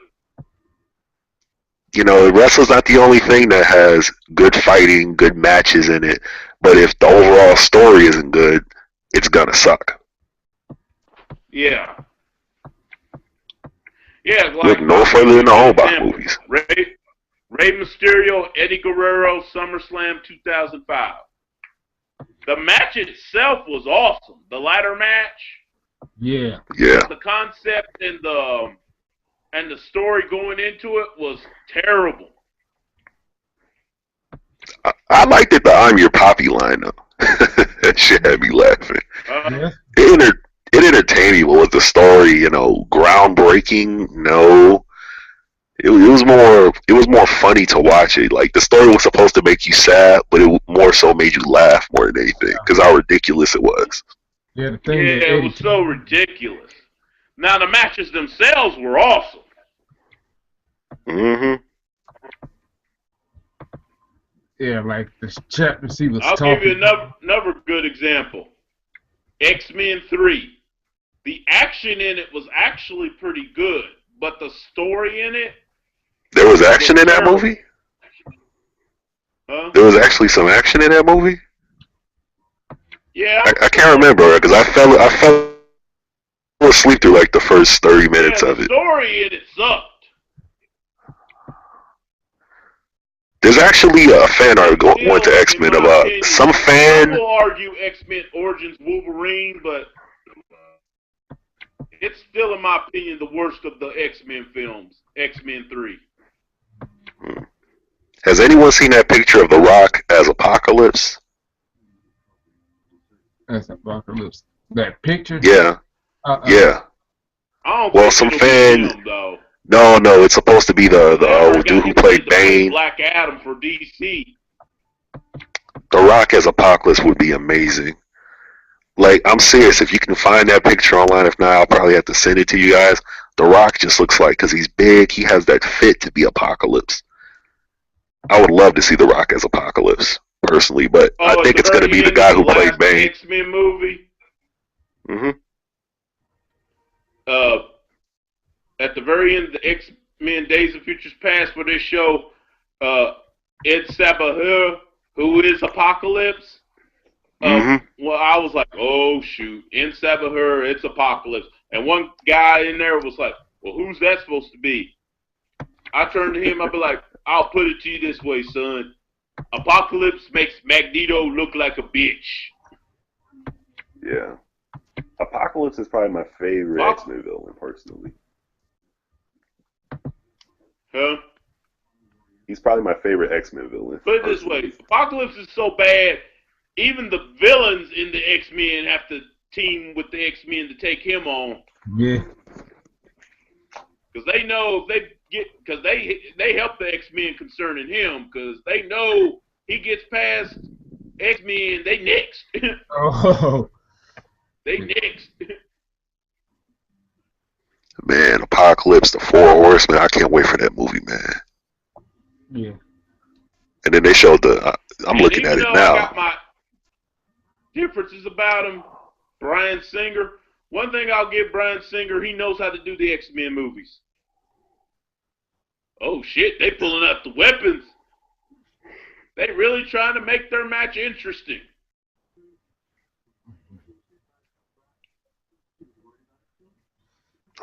You know, wrestling's not the only thing that has good fighting, good matches in it. But if the overall story isn't good, it's gonna suck. yeah. Yeah, Look like no further than the Ong Bak movies. Rey Mysterio, Eddie Guerrero, SummerSlam 2005. The match itself was awesome. The ladder match. Yeah. Yeah. The concept and the story going into it was terrible. I liked it, the I'm Your Poppy line, though. That shit had me laughing. Yeah. It entertained me, but was the story, you know, groundbreaking? No. It was more funny to watch it. Like, the story was supposed to make you sad, but it more so made you laugh more than anything, because how ridiculous it was. Yeah. The thing. Yeah, it was so ridiculous. Now, the matches themselves were awesome. Mm-hmm. Yeah, like the chapter he was I'll talking. give you another good example. X-Men 3. The action in it was actually pretty good, but the story in it... There was action in that movie? Huh? There was actually some action in that movie? Yeah. I can't remember, because I fell asleep through like the first 30 minutes of it. The story in it sucked. There's actually a fan article went to X-Men about some fan... I will argue X-Men Origins Wolverine, but it's still, in my opinion, the worst of the X-Men films, X-Men 3. Has anyone seen that picture of The Rock as Apocalypse? As Apocalypse. That picture? Yeah. Yeah. I don't well, think some it'll fan... be him, though. No, it's supposed to be the dude who played Bane. Black Adam for DC. The Rock as Apocalypse would be amazing. Like, I'm serious. If you can find that picture online, if not, I'll probably have to send it to you guys. The Rock just looks like, because he's big, he has that fit to be Apocalypse. I would love to see The Rock as Apocalypse, personally, but I think it's going to be the guy who played Bane. X-Men movie. Mm-hmm. At the very end of the X-Men Days of Futures Past, where they show Ed Sabahur, who is Apocalypse. Well, I was like, oh, shoot, Ed Sabahur, it's Apocalypse. And one guy in there was like, well, who's that supposed to be? I turned to him, I'd be like, I'll put it to you this way, son. Apocalypse makes Magneto look like a bitch. Yeah. Apocalypse is probably my favorite X-Men villain, personally. Huh? He's probably my favorite X-Men villain. Put it this way, Apocalypse is so bad, even the villains in the X-Men have to team with the X-Men to take him on. Yeah. Because they know if they get, because they help the X-Men concerning him, because they know he gets past X-Men, they next. Oh. They next. Man, Apocalypse, the Four Horsemen, I can't wait for that movie, man. Yeah. And then they showed I'm looking at it now. I got my differences about him, Bryan Singer. One thing I'll give Bryan Singer, he knows how to do the X-Men movies. Oh shit, they pulling out the weapons. They really trying to make their match interesting.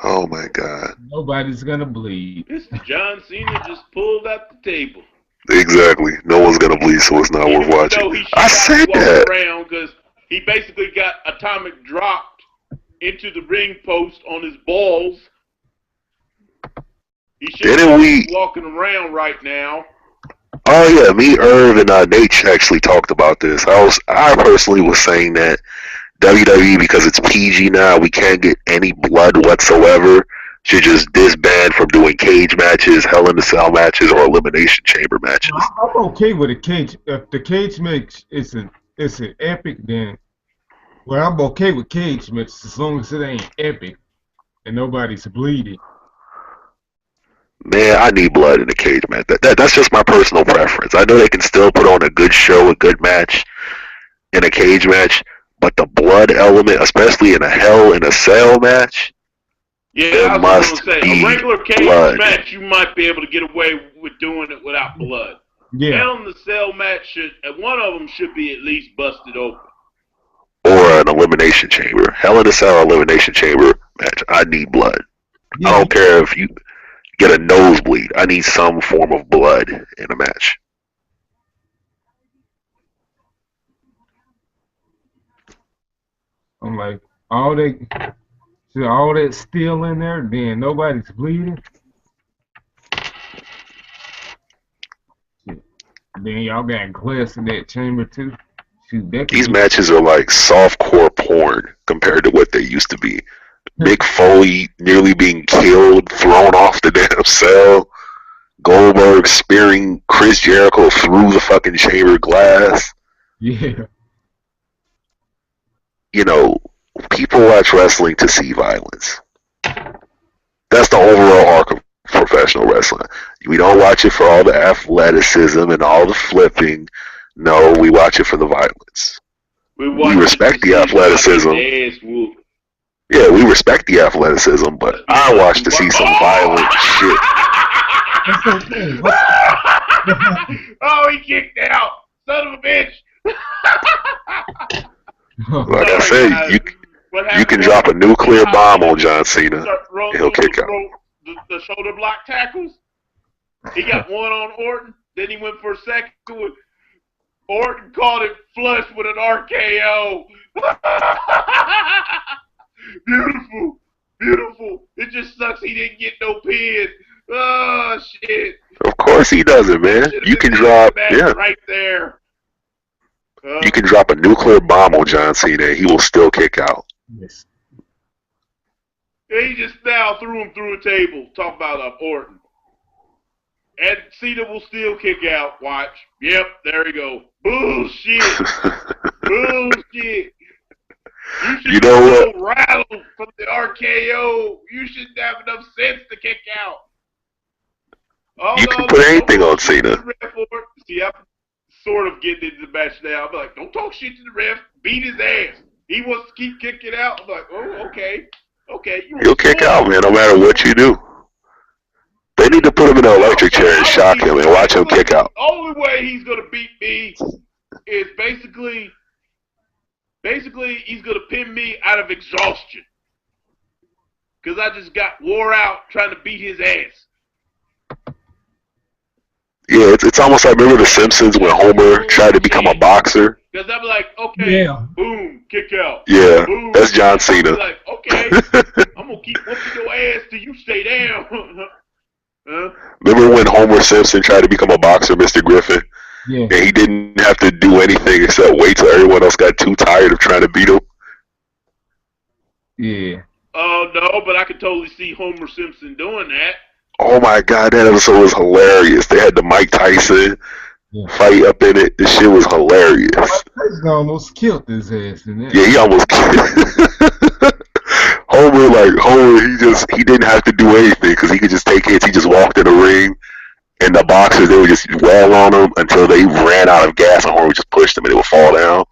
Oh my God. Nobody's gonna bleed. Mr. John Cena just pulled out the table. Exactly. No one's gonna bleed, so it's not worth watching. I said that. Around because he basically got atomic dropped into the ring post on his balls. He should be walking around right now. Oh yeah, me, Irv, and Nate actually talked about this. I personally was saying that WWE, because it's PG now, we can't get any blood whatsoever, should just disband from doing cage matches, Hell in a Cell matches, or Elimination Chamber matches. I'm okay with a cage. If the cage match is an epic, then I'm okay with cage matches as long as it ain't epic and nobody's bleeding. Man, I need blood in a cage match. That's just my personal preference. I know they can still put on a good show, a good match in a cage match, but the blood element, especially in a Hell in a Cell match, I was going to say, a regular cage match, you might be able to get away with doing it without blood. Yeah. Hell in the Cell match, one of them should be at least busted open. Or an Elimination Chamber. Hell in a Cell Elimination Chamber match. I need blood. Yeah. I don't care if you get a nosebleed. I need some form of blood in a match. I'm like, all that steel in there, then nobody's bleeding. Then y'all got glass in that chamber too. Shoot, these matches are like softcore porn compared to what they used to be. Mick Foley nearly being killed, thrown off the damn cell. Goldberg spearing Chris Jericho through the fucking chamber glass. Yeah. You know, people watch wrestling to see violence. That's the overall arc of professional wrestling. We don't watch it for all the athleticism and all the flipping. No, we watch it for the violence. We respect the athleticism. Yeah, we respect the athleticism, but I watch to see some violent shit. Oh, he kicked out. Son of a bitch. Like I said, you can drop a nuclear bomb on John Cena, and he'll kick out. The shoulder block tackles. He got one on Orton. Then he went for a second one. Orton called it flush with an RKO. Beautiful. Beautiful. It just sucks he didn't get no pin. Oh, shit. Of course he doesn't, man. You can drop, right there. You can drop a nuclear bomb on John Cena and he will still kick out. Yes. He just now threw him through a table. Talk about Orton. And Cena will still kick out. Watch. Yep, there you go. Bullshit. Bullshit. You know what? Rattled from the RKO. You shouldn't have enough sense to kick out. Oh, you can put anything on Cena. See, I'm sort of getting into the match now. I'm like, don't talk shit to the ref. Beat his ass. He wants to keep kicking out. I'm like, oh, okay. Okay. He'll kick out, man, no matter what you do. They need to put him in an electric chair and shock him and watch him kick out. The only way he's going to beat me is basically he's going to pin me out of exhaustion. Because I just got wore out trying to beat his ass. Yeah, it's almost like, remember The Simpsons when Homer tried to become a boxer? Because I'm like, okay, boom, kick out. Yeah, boom, that's John Cena. I'm like, okay, I'm going to keep whooping your ass till you stay down. Remember when Homer Simpson tried to become a boxer, MrGriffiev? Yeah. And he didn't have to do anything except wait till everyone else got too tired of trying to beat him? Yeah. Oh, no, but I could totally see Homer Simpson doing that. Oh, my God, that episode was hilarious. They had the Mike Tyson fight up in it. This shit was hilarious. Mike Tyson almost killed his ass in that. Yeah, he almost killed Homer, he didn't have to do anything because he could just take hits. He just walked in the ring, and the boxers, they would just wail on him until they ran out of gas, and Homer just pushed them, and they would fall down.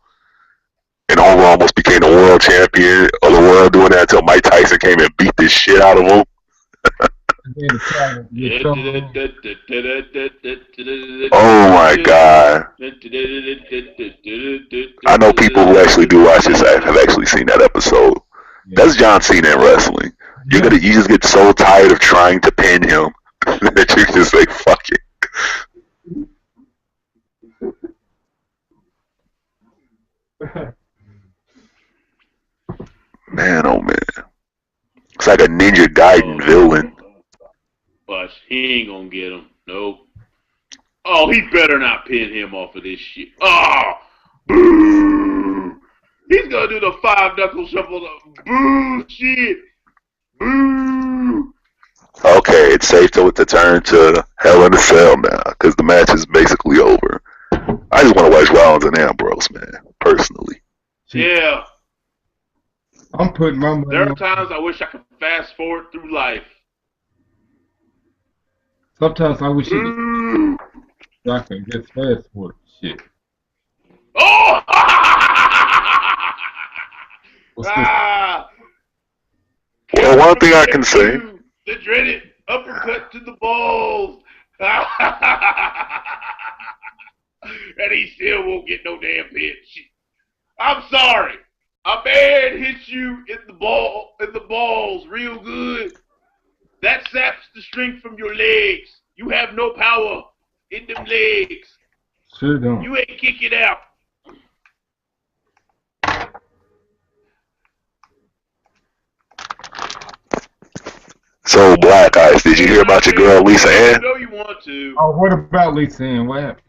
And Homer almost became the world champion of the world doing that until Mike Tyson came and beat the shit out of him. Oh my God. I know people who actually do watch this have actually seen that episode. That's John Cena in wrestling. You just get so tired of trying to pin him that you just like fuck it. Man, oh man, it's like a Ninja Gaiden villain. But he ain't gonna get him. Nope. Oh, he better not pin him off of this shit. Oh, boo! He's gonna do the 5-knuckle shuffle. Boo! Shit. Boo! Okay, it's safe to turn to Hell in a Cell now, because the match is basically over. I just want to watch Rollins and Ambrose, man, personally. Yeah. I'm putting my money. There are times I wish I could fast forward through life. Sometimes I wish I can just fast forward shit. Oh! Well, one thing I can say. The dreaded uppercut to the balls. And he still won't get no damn pitch. I'm sorry. A man hits you in the balls real good. That saps the strength from your legs. You have no power in them legs. Sure don't. You ain't kick it out. So, Black Ice, did you hear about your girl Lisa Ann? I know you want to. Oh, what about Lisa Ann? What happened?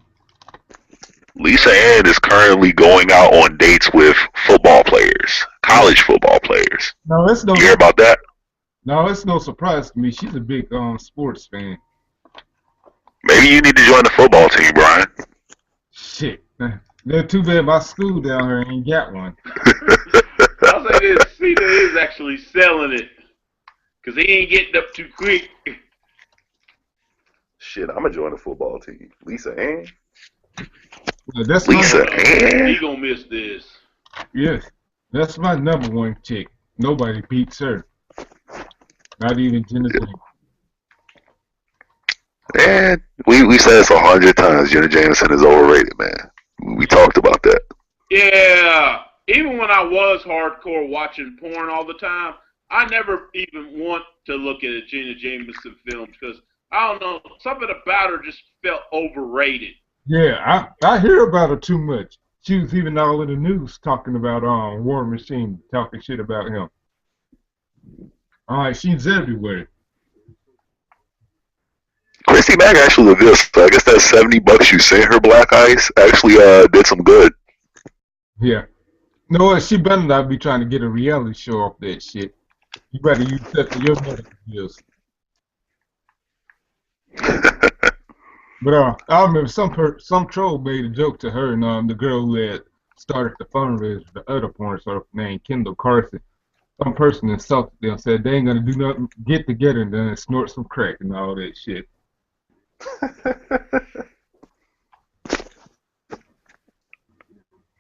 Lisa Ann is currently going out on dates with football players, college football players. No, it's no. You hear about that? No, it's no surprise to me. She's a big sports fan. Maybe you need to join the football team, Brian. Shit. They're too bad my school down here ain't got one. I'll say this. Cena is actually selling it. Because he ain't getting up too quick. Shit, I'm going to join the football team. Lisa Ann? That's Lisa Ann? He gonna miss this. Yes. That's my number one chick. Nobody beats her. Not even Jenna Jameson. And we said this 100 times. Jenna Jameson is overrated, man. We talked about that. Yeah. Even when I was hardcore watching porn all the time, I never even want to look at a Jenna Jameson film because, I don't know, something about her just felt overrated. Yeah, I hear about her too much. She was even all in the news talking about War Machine, talking shit about him. Alright, she's everywhere. Christy Mack actually looked good, so I guess that $70 you sent her, Black Ice, actually did some good. Yeah. No, she better not be trying to get a reality show off that shit. You better use that for your medical bills. But I remember some troll made a joke to her and the girl who had started the fundraiser, the other porn star named Kendall Carson. Some person insulted them, said they ain't gonna do nothing, get together and then snort some crack and all that shit.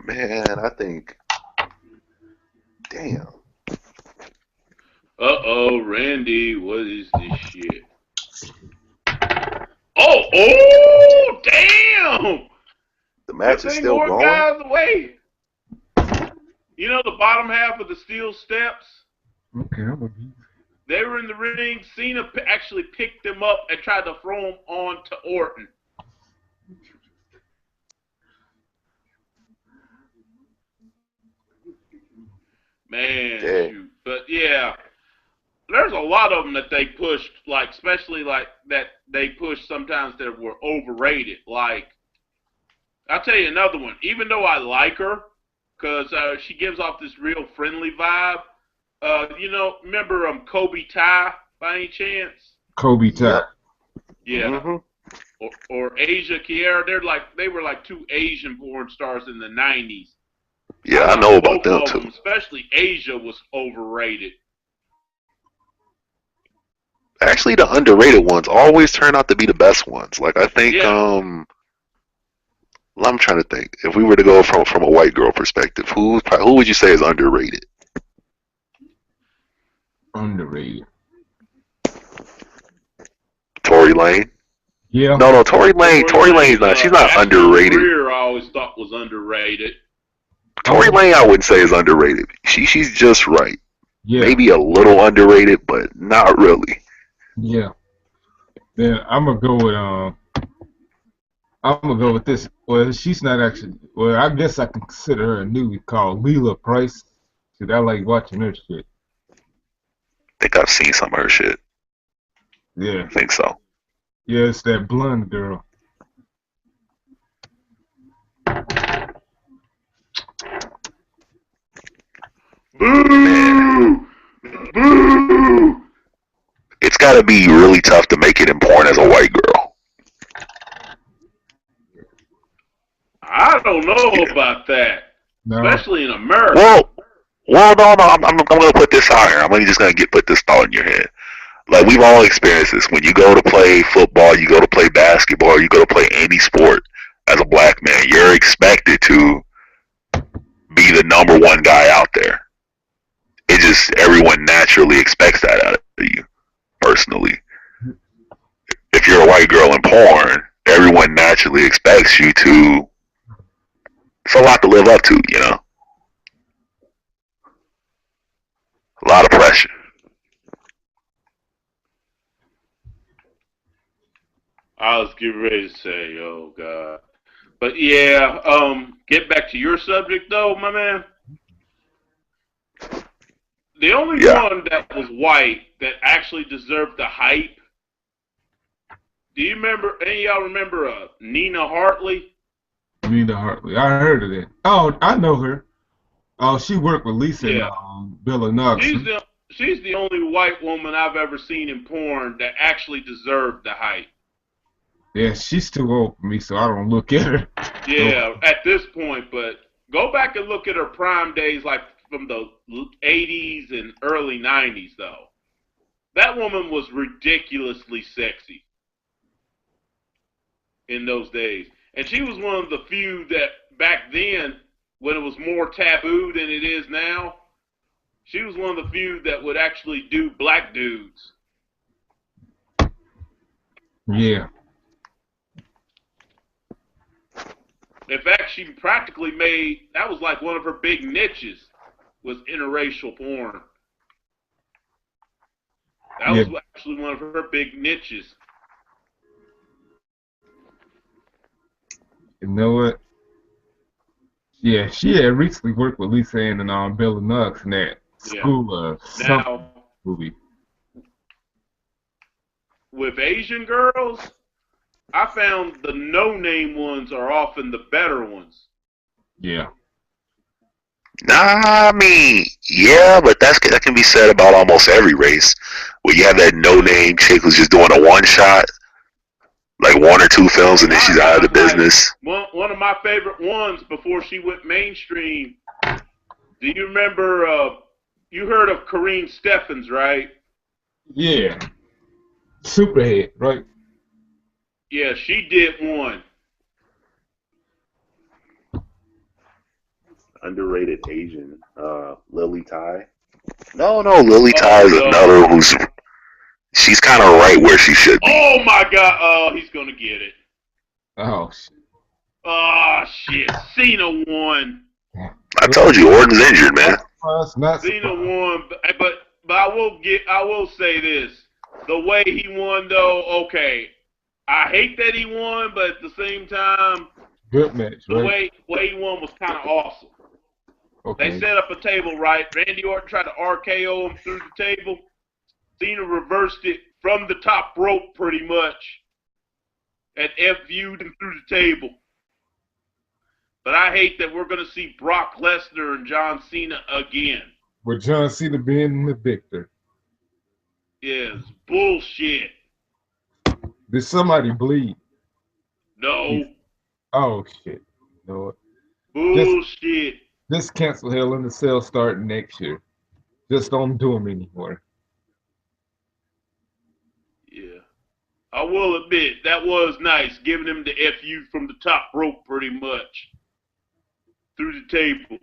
Man, I think, damn. Uh-oh, Randy, what is this shit? Oh, damn! The match is still more going? guys away. You know the bottom half of the steel steps? Okay, I'm gonna be. They were in the ring. Cena actually picked them up and tried to throw them on to Orton. Man, shoot. But yeah, there's a lot of them that they pushed, like especially like that they pushed sometimes that were overrated. Like, I'll tell you another one. Even though I like her, because she gives off this real friendly vibe. You know, remember Kobe Ty by any chance? Kobe Ty. Yeah. Mm-hmm. Or Asia Kiera. They were like two Asian porn stars in the 90s. Yeah, I know about them too. Especially Asia was overrated. Actually, the underrated ones always turn out to be the best ones. Like I think, I'm trying to think. If we were to go from a white girl perspective, who would you say is underrated? Underrated. Tory Lane. Yeah. No, Tory Lane. Tory Lane's not. She's not underrated. Greer, I always thought was underrated. Tory Lane, I wouldn't say is underrated. She's just right. Yeah. Maybe a little underrated, but not really. Yeah. Then I'm gonna go with this. Well, she's not actually. Well, I guess I can consider her a newbie called Leela Price. Cause I like watching her shit. I think I've seen some of her shit. Yeah. I think so. Yeah, it's that blonde girl. Boo! Boo! It's got to be really tough to make it in porn as a white girl. I don't know about that, No. especially in America. Well, no. I'm going to put this out here. I'm just going to put this thought in your head. Like, we've all experienced this. When you go to play football, you go to play basketball, you go to play any sport as a black man, you're expected to be the number one guy out there. It just, everyone naturally expects that out of you, personally. If you're a white girl in porn, everyone naturally expects you to, it's a lot to live up to, you know? A lot of pressure. I was getting ready to say, oh God. But yeah, get back to your subject though, my man. The only one that was white that actually deserved the hype. Do you remember? Any of y'all remember Nina Hartley? Nina Hartley. I heard of that. Oh, I know her. Oh, she worked with Lisa and Bella Knox. She's the only white woman I've ever seen in porn that actually deserved the hype. Yeah, she's too old for me, so I don't look at her. Yeah, at this point, but go back and look at her prime days, like from the 80s and early 90s, though. That woman was ridiculously sexy in those days. And she was one of the few that back then, when it was more taboo than it is now, she was one of the few that would actually do black dudes. Yeah. In fact, she practically made, that was like one of her big niches, was interracial porn. That was actually one of her big niches. You know what? Yeah, she had recently worked with Lisa Ann and Bella Knox in that School of Something movie. With Asian girls, I found the no-name ones are often the better ones. Yeah. Nah, I mean, yeah, but that can be said about almost every race. Where you have that no-name chick who's just doing a one-shot, like one or two films, and then she's out of the business. One of my favorite ones before she went mainstream. Do you remember? You heard of Kareen Steffens, right? Yeah. Superhead, right? Yeah, she did one. Underrated Asian, Lily Tai. No, Lily Tai is another who's, she's kind of right where she should be. Oh my God! Oh, he's gonna get it. Oh shit. Oh shit! Cena won. I told you, Orton's injured, man. Cena won, but I will say this: the way he won, though, okay. I hate that he won, but at the same time, good match, right? The way he won was kind of awesome. Okay. They set up a table, right? Randy Orton tried to RKO him through the table. Cena reversed it from the top rope, pretty much, and FU'd him through the table. But I hate that we're going to see Brock Lesnar and John Cena again. With John Cena being the victor. Yeah, it's bullshit. Did somebody bleed? No. Oh shit. No. Bullshit. Just cancel Hell in the Cell starting next year. Just don't do them anymore. Yeah. I will admit, that was nice, giving him the FU from the top rope pretty much. Through the table.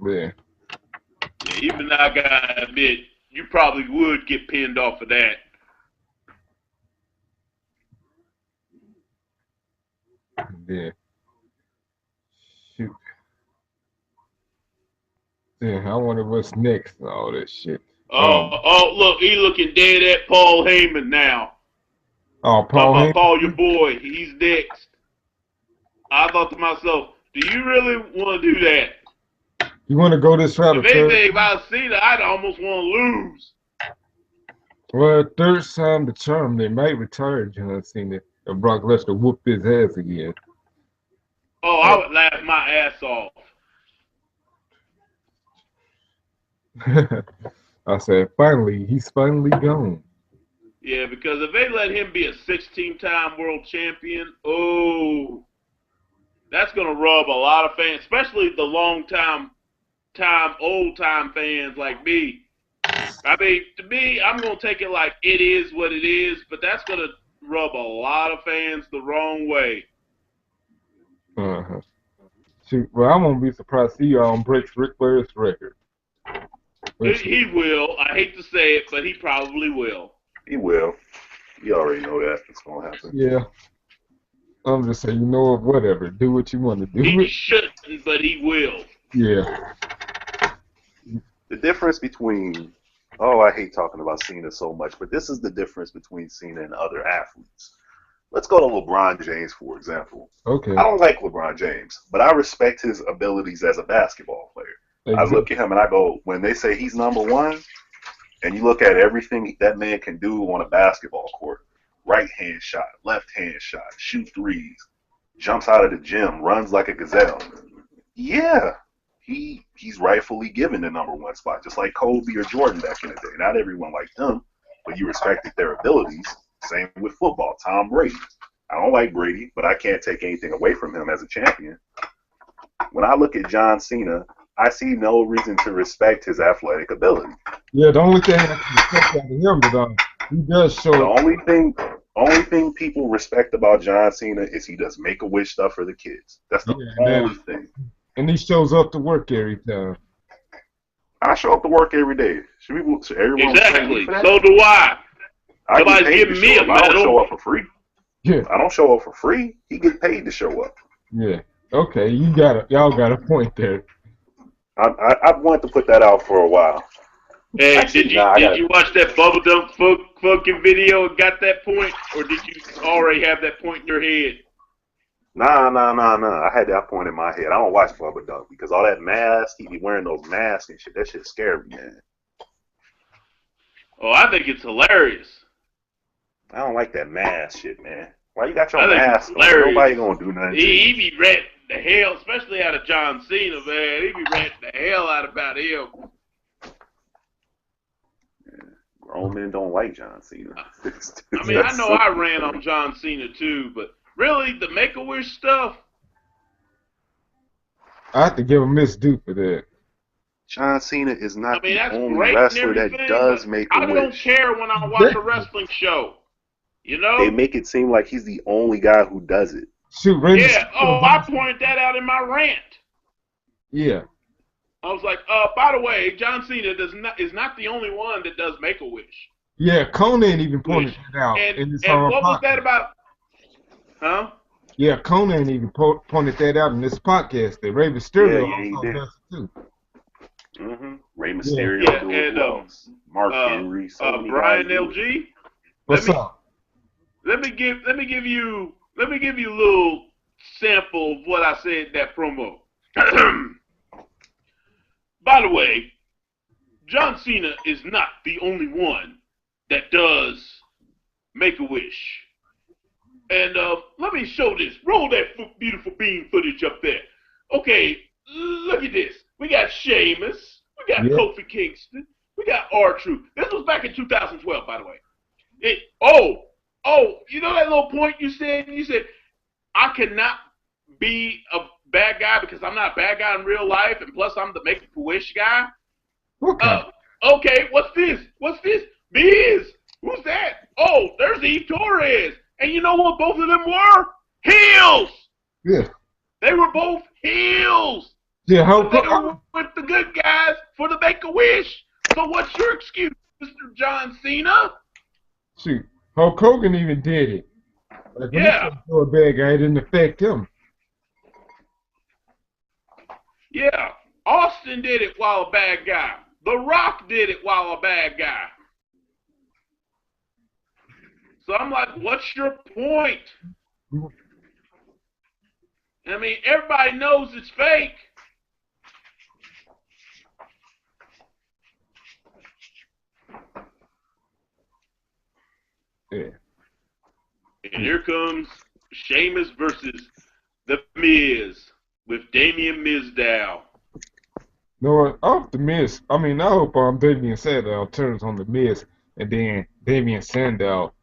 Yeah. Even I gotta admit, you probably would get pinned off of that. Yeah. Shoot. Yeah, I wonder what's next and all that shit. Oh, look, he looking dead at Paul Heyman now. Oh, Talking Paul about Heyman. Paul, your boy, he's next. I thought to myself, do you really want to do that? You want to go this route? If anything, if I see that, I'd almost want to lose. Well, third time the charm, they might retire John Cena and Brock Lesnar whoop his ass again. Oh, I would laugh my ass off. I said, finally, he's finally gone. Yeah, because if they let him be a 16-time world champion, oh, that's going to rub a lot of fans, especially the long-time, old-time fans like me. I mean, to me, I'm going to take it like it is what it is, but that's going to rub a lot of fans the wrong way. Uh-huh. Shoot, well, I won't be surprised to see y'all breaks Ric Flair's record. He will. I hate to say it, but he probably will. He will. You already know that. It's going to happen. Yeah. I'm just saying, you know what, whatever. Do what you want to do. He shouldn't, but he will. Yeah. The difference between, I hate talking about Cena so much, but this is the difference between Cena and other athletes. Let's go to LeBron James, for example. Okay. I don't like LeBron James, but I respect his abilities as a basketball player. Exactly. I look at him and I go, when they say he's number one, and you look at everything that man can do on a basketball court, right-hand shot, left-hand shot, shoot threes, jumps out of the gym, runs like a gazelle. Yeah, he's rightfully given the number one spot, just like Kobe or Jordan back in the day. Not everyone liked them, but you respected their abilities. Same with football, Tom Brady. I don't like Brady, but I can't take anything away from him as a champion. When I look at John Cena, I see no reason to respect his athletic ability. Yeah, the only thing I can respect out of him, but he does show. The only thing people respect about John Cena is he does Make-A-Wish stuff for the kids. That's the only thing. And he shows up to work every time. I show up to work every day. Everyone exactly. So do I. Nobody's giving me a medal. I don't show up for free. Yeah. I don't show up for free. He gets paid to show up. Yeah. Okay, y'all got a point there. I've wanted to put that out for a while. Hey, did you watch that Bubble Dunk fucking video and got that point? Or did you already have that point in your head? Nah. I had that point in my head. I don't watch Bubba Dunk because all that mask, he be wearing those masks and shit. That shit scared me, man. Oh, I think it's hilarious. I don't like that mask shit, man. Why you got your mask on? Nobody gonna do nothing. He be ratting the hell, especially out of John Cena, man. He be ratting the hell out about him. Yeah. Grown men don't like John Cena. I mean, I know I ran on John Cena too, but really, the Make-A-Wish stuff. I have to give him his due for that. John Cena is not the only great wrestler that does Make-A-Wish. I don't care when I watch a wrestling show. You know? They make it seem like he's the only guy who does it. Shoot, yeah. Oh, I pointed that out in my rant. Yeah. I was like, by the way, John Cena is not the only one that does Make-A-Wish. Yeah, Conan even pointed that out. And what was that about? Huh? Yeah, Conan even pointed that out in this podcast. That Rey Mysterio also does it too. Mm-hmm. Rey Mysterio, and Mark Henry, Brian LG. What's up? Let me give you a little sample of what I said in that promo. By the way, John Cena is not the only one that does Make-A-Wish. And let me show this. Roll that beautiful bean footage up there. Okay, look at this. We got Sheamus. We got Kofi Kingston. We got R-Truth. This was back in 2012, by the way. You know that little point you said? You said, I cannot be a bad guy because I'm not a bad guy in real life, and plus I'm the Make-A-Wish guy. Okay. Okay, what's this? Biz. Who's that? Oh, there's Eve Torres. And you know what both of them were? Heels! Yeah. They were both heels. Yeah, they were with the good guys for the Make-A-Wish. So what's your excuse, Mr. John Cena? Shoot, Hulk Hogan even did it. Like, when he was a bad guy, it didn't affect him. Yeah. Austin did it while a bad guy. The Rock did it while a bad guy. So I'm like, what's your point? I mean, everybody knows it's fake. Yeah. And here comes Sheamus versus The Miz with Damien Mizdow. No, I hope the Miz. I mean, I hope Damien Sandow turns on the Miz, and then Damien Sandow.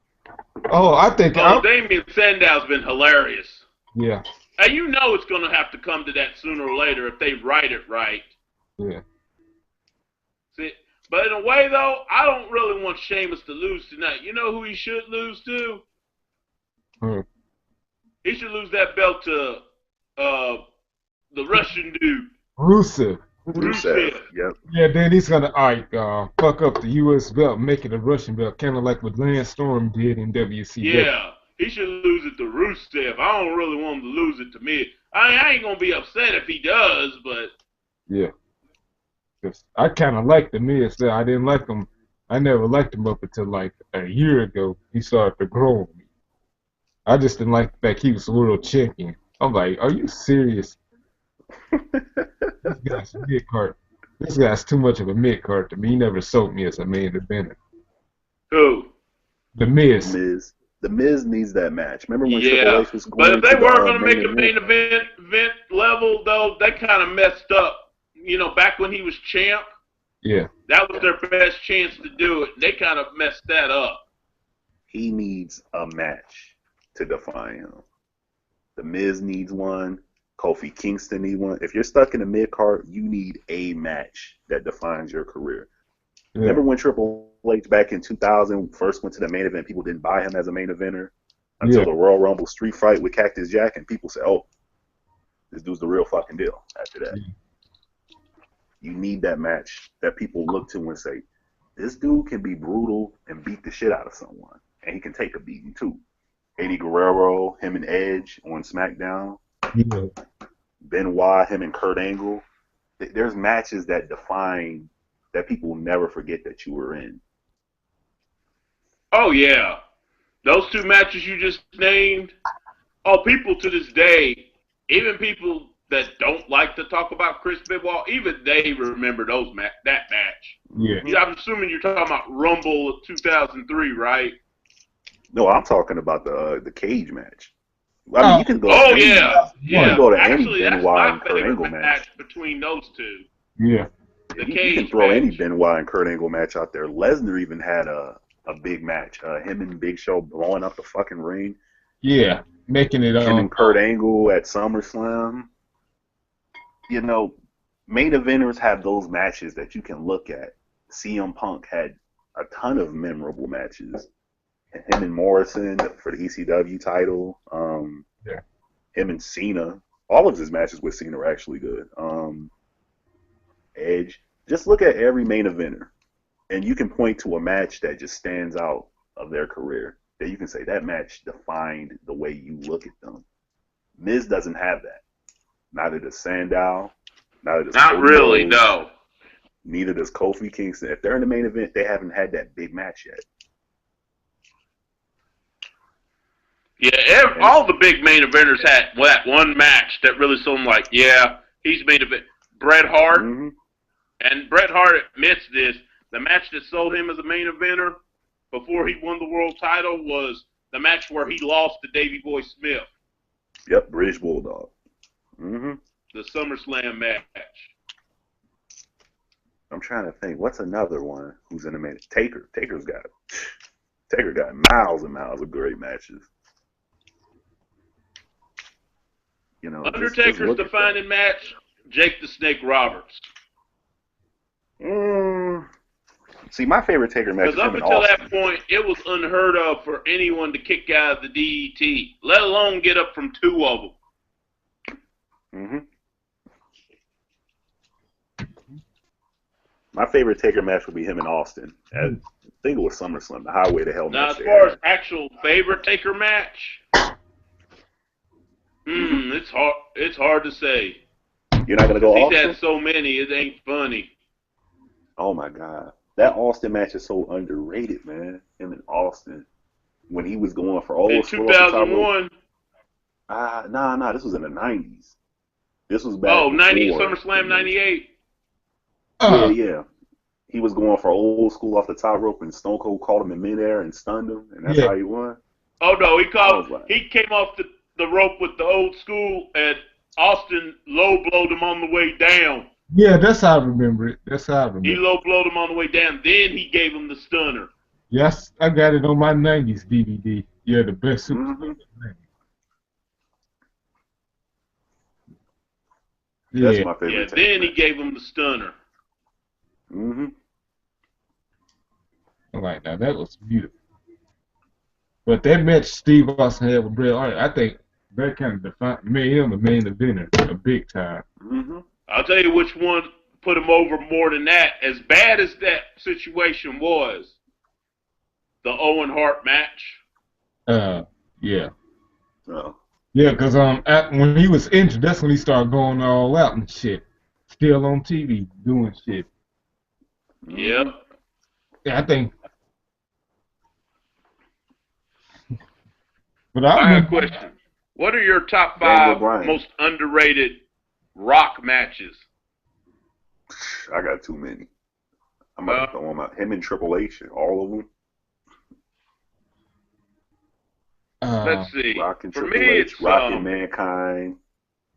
Oh, I think. Damien Sandow's been hilarious. Yeah. And you know it's going to have to come to that sooner or later if they write it right. Yeah. See, but in a way though, I don't really want Sheamus to lose tonight. You know who he should lose to? He should lose that belt to the Russian dude. Rusev. Yep. Yeah, then he's gonna fuck up the U.S. belt, make it a Russian belt, kind of like what Lance Storm did in WCW. Yeah, he should lose it to Rusev. I don't really want him to lose it to me. I ain't gonna be upset if he does, but yeah, I kind of like the Miz. I didn't like him. I never liked him up until like a year ago. He started to grow on me. I just didn't like the fact he was a little champion. I'm like, are you serious? This guy's a mid-card. This guy's too much of a mid-card to me. He never sold me as a main eventer. Who? The Miz. The Miz needs that match. Remember when Yeah, Triple H was going but if they to weren't going to main make a main event level, though, they kind of messed up. You know, back when he was champ, Yeah. that was their best chance to do it. They kind of messed that up. He needs a match to define him. The Miz needs one. Kofi Kingston needs one. If you're stuck in the mid card, you need a match that defines your career. Yeah. Remember when Triple H back in 2000 first went to the main event? People didn't buy him as a main eventer until the Royal Rumble street fight with Cactus Jack, and people said, "Oh, this dude's the real fucking deal." After that, you need that match that people look to and say, "This dude can be brutal and beat the shit out of someone, and he can take a beating too." Eddie Guerrero, him and Edge on SmackDown. Yeah. Benoit, him and Kurt Angle. There's matches that define that people will never forget that you were in. Oh, yeah. Those two matches you just named, people to this day, even people that don't like to talk about Chris Benoit, even they remember that match. Yeah. I'm assuming you're talking about Rumble of 2003, right? No, I'm talking about the cage match. I mean, you can go. You can go to Actually, any that's Benoit my and Kurt favorite Angle match between those two. Yeah. The you cage can throw match. any Benoit and Kurt Angle match out there. Lesnar even had a big match. Him and Big Show blowing up the fucking ring. Yeah. Making it Him and Kurt Angle at SummerSlam. You know, main eventers have those matches that you can look at. CM Punk had a ton of memorable matches. Him and Morrison for the ECW title. Him and Cena. All of his matches with Cena were actually good. Edge. Just look at every main eventer, and you can point to a match that just stands out of their career. That you can say that match defined the way you look at them. Miz doesn't have that. Neither does Sandow. Neither does Not Cody really, Rhodes. no. Neither does Kofi Kingston. If they're in the main event, they haven't had that big match yet. Yeah, all the big main eventers had that one match that really sold them like, yeah, he's main event. Bret Hart, and Bret Hart admits this, the match that sold him as a main eventer before he won the world title was the match where he lost to Davey Boy Smith. Yep, British Bulldog. The SummerSlam match. I'm trying to think. What's another one who's in the main? Taker. Taker got miles and miles of great matches. You know, Undertaker's defining match, Jake the Snake Roberts. See, my favorite Taker match is Because up him and until Austin. that point, it was unheard of for anyone to kick out of the DET, let alone get up from two of them. My favorite Taker match would be him and Austin. I think it was SummerSlam, the Highway to Hell Now, match. as far as actual favorite Taker match, it's hard to say. You're not gonna go He's Austin? had so many, it ain't funny. Oh my God, that Austin match is so underrated, man. Him and Austin when he was going for In old school off the top rope. 2001. Nah, this was in the '90s. This was back Oh, 90 before. SummerSlam 98. Yeah. He was going for old school off the top rope, and Stone Cold caught him in midair and stunned him, and that's how he won. Oh no, he came off the rope with the old school, and Austin low blowed him on the way down. Yeah, that's how I remember it. He low blowed him on the way down. Then he gave him the stunner. Yes, I got it on my '90s DVD. Yeah, the best super. That's my favorite. Yeah, then he gave him the stunner. All right, now that was beautiful. But that match Steve Austin had with Bret Hart, I think that kind of made him a main eventer, a big time. I'll tell you which one put him over more than that. As bad as that situation was, the Owen Hart match. Yeah. Oh. Yeah, because when he was injured, that's when he started going all out and shit. Still on TV doing shit. Yeah. Yeah, I think. But I have a question. What are your top 5 most underrated Rock matches? I got too many. I'm about to throw them out. Him and Triple H, all of them. Let's see. Rock and For Triple me, H, it's Rock and Mankind,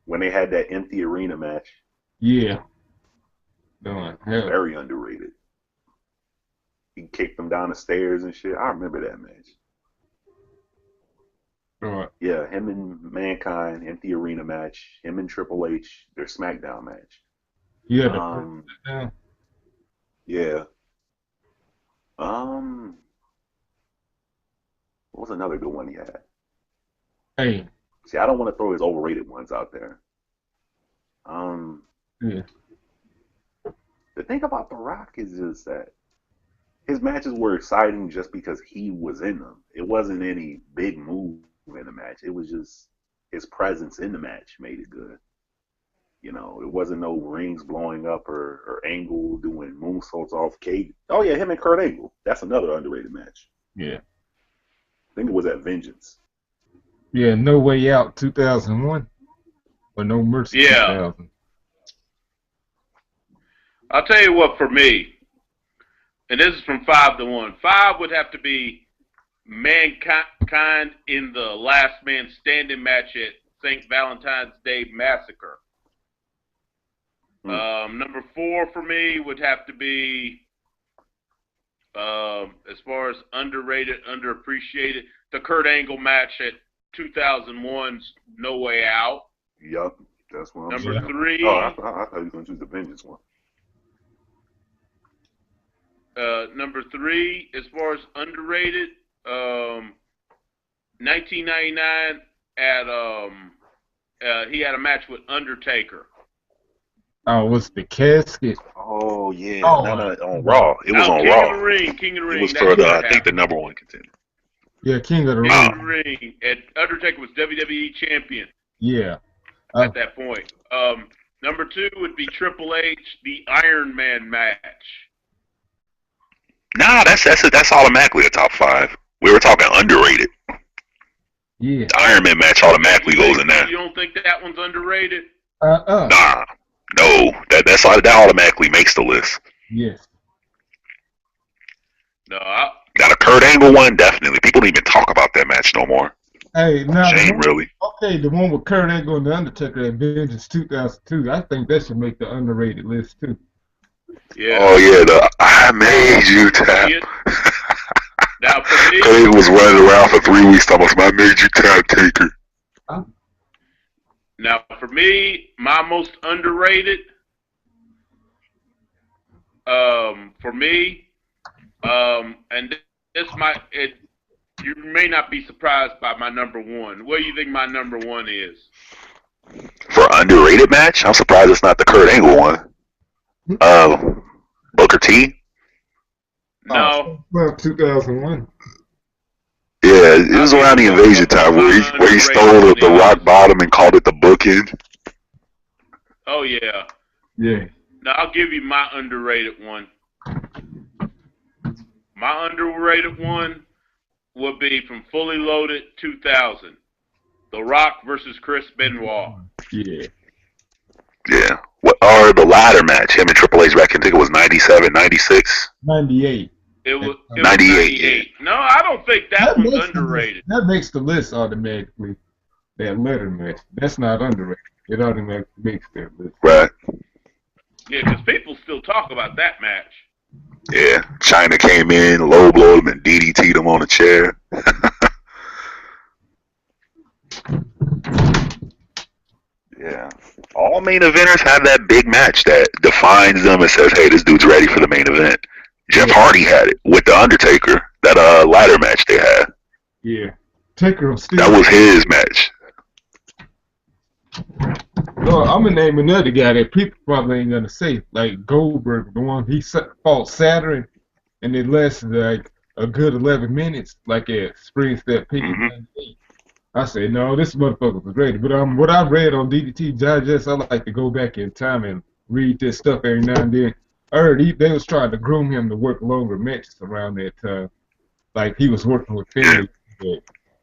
when they had that empty arena match. Yeah. Very underrated. He kicked them down the stairs and shit. I remember that match. Right. Yeah, him and Mankind, empty arena match. Him and Triple H, their SmackDown match. Yeah. Yeah. What was another good one he had? Hey. See, I don't want to throw his overrated ones out there. Yeah. The thing about The Rock is just that his matches were exciting just because he was in them. It wasn't any big move in the match. It was just his presence in the match made it good. You know, it wasn't no rings blowing up or Angle doing moonsaults off cage. Oh yeah, him and Kurt Angle. That's another underrated match. Yeah. I think it was at Vengeance. Yeah, No Way Out 2001. Or No Mercy 2000. I'll tell you what, for me, and this is from 5 to 1. 5 would have to be Mankind in the Last Man Standing match at St. Valentine's Day Massacre. Number 4 for me would have to be, as far as underrated, underappreciated, the Kurt Angle match at 2001's No Way Out. Yup, that's what I'm saying. Number 3. Oh, I thought you were going to choose the Vengeance one. Number 3, as far as underrated, 1999 at he had a match with Undertaker. Oh, was the casket? Oh yeah, on Raw. It was on King Raw. Of the Ring, King of the Ring. It was for I think the number 1 contender. Yeah, King of the Ring. King of the Ring. And Undertaker was WWE champion. Yeah. At that point. Number 2 would be Triple H, the Iron Man match. Nah, that's automatically a top 5. We were talking underrated. Yeah. The Iron Man match automatically goes in there. You don't think that one's underrated? Nah. No. That automatically makes the list. Yes. No. Got a Kurt Angle one, definitely. People don't even talk about that match no more. Hey, now shame, really. Okay, the one with Kurt Angle and the Undertaker at Vengeance 2002. I think that should make the underrated list too. Yeah. Oh yeah, I made you tap. Now for me, Kurt Angle was running around for 3 weeks talking about I made you tap, Taker. Now for me, my most underrated, for me, and this you may not be surprised by my number 1. What do you think my number 1 is? For underrated match, I'm surprised it's not the Kurt Angle one. Booker T. No. Well, 2001. Yeah, it was around the Invasion time where he stole the rock bottom and called it the bookend. Oh, yeah. Yeah. Now, I'll give you my underrated one. My underrated one would be from Fully Loaded 2000. The Rock versus Chris Benoit. Yeah. Yeah. Or the ladder match, him and Triple H back in, I think it was 97, 96? 98. It was 98. 98. No, I don't think that one's underrated. That makes the list automatically. That ladder match. That's not underrated. It automatically makes that list. Right. Yeah, because people still talk about that match. Yeah. China came in, low blowed him, and DDT'd him on a chair. Yeah. All main eventers have that big match that defines them and says, hey, this dude's ready for the main event. Jeff Hardy had it with The Undertaker, that ladder match they had. Yeah. Taker of Steel. That was his match. No, I'm going to name another guy that people probably ain't going to say, like Goldberg, the one he fought Saturn, and it lasted like a good 11 minutes, like at Spring Step Peak. I said, no, this motherfucker was ready. But what I read on DDT Digest, I like to go back in time and read this stuff every now and then. I heard they was trying to groom him to work longer matches around that time. Like he was working with Finley.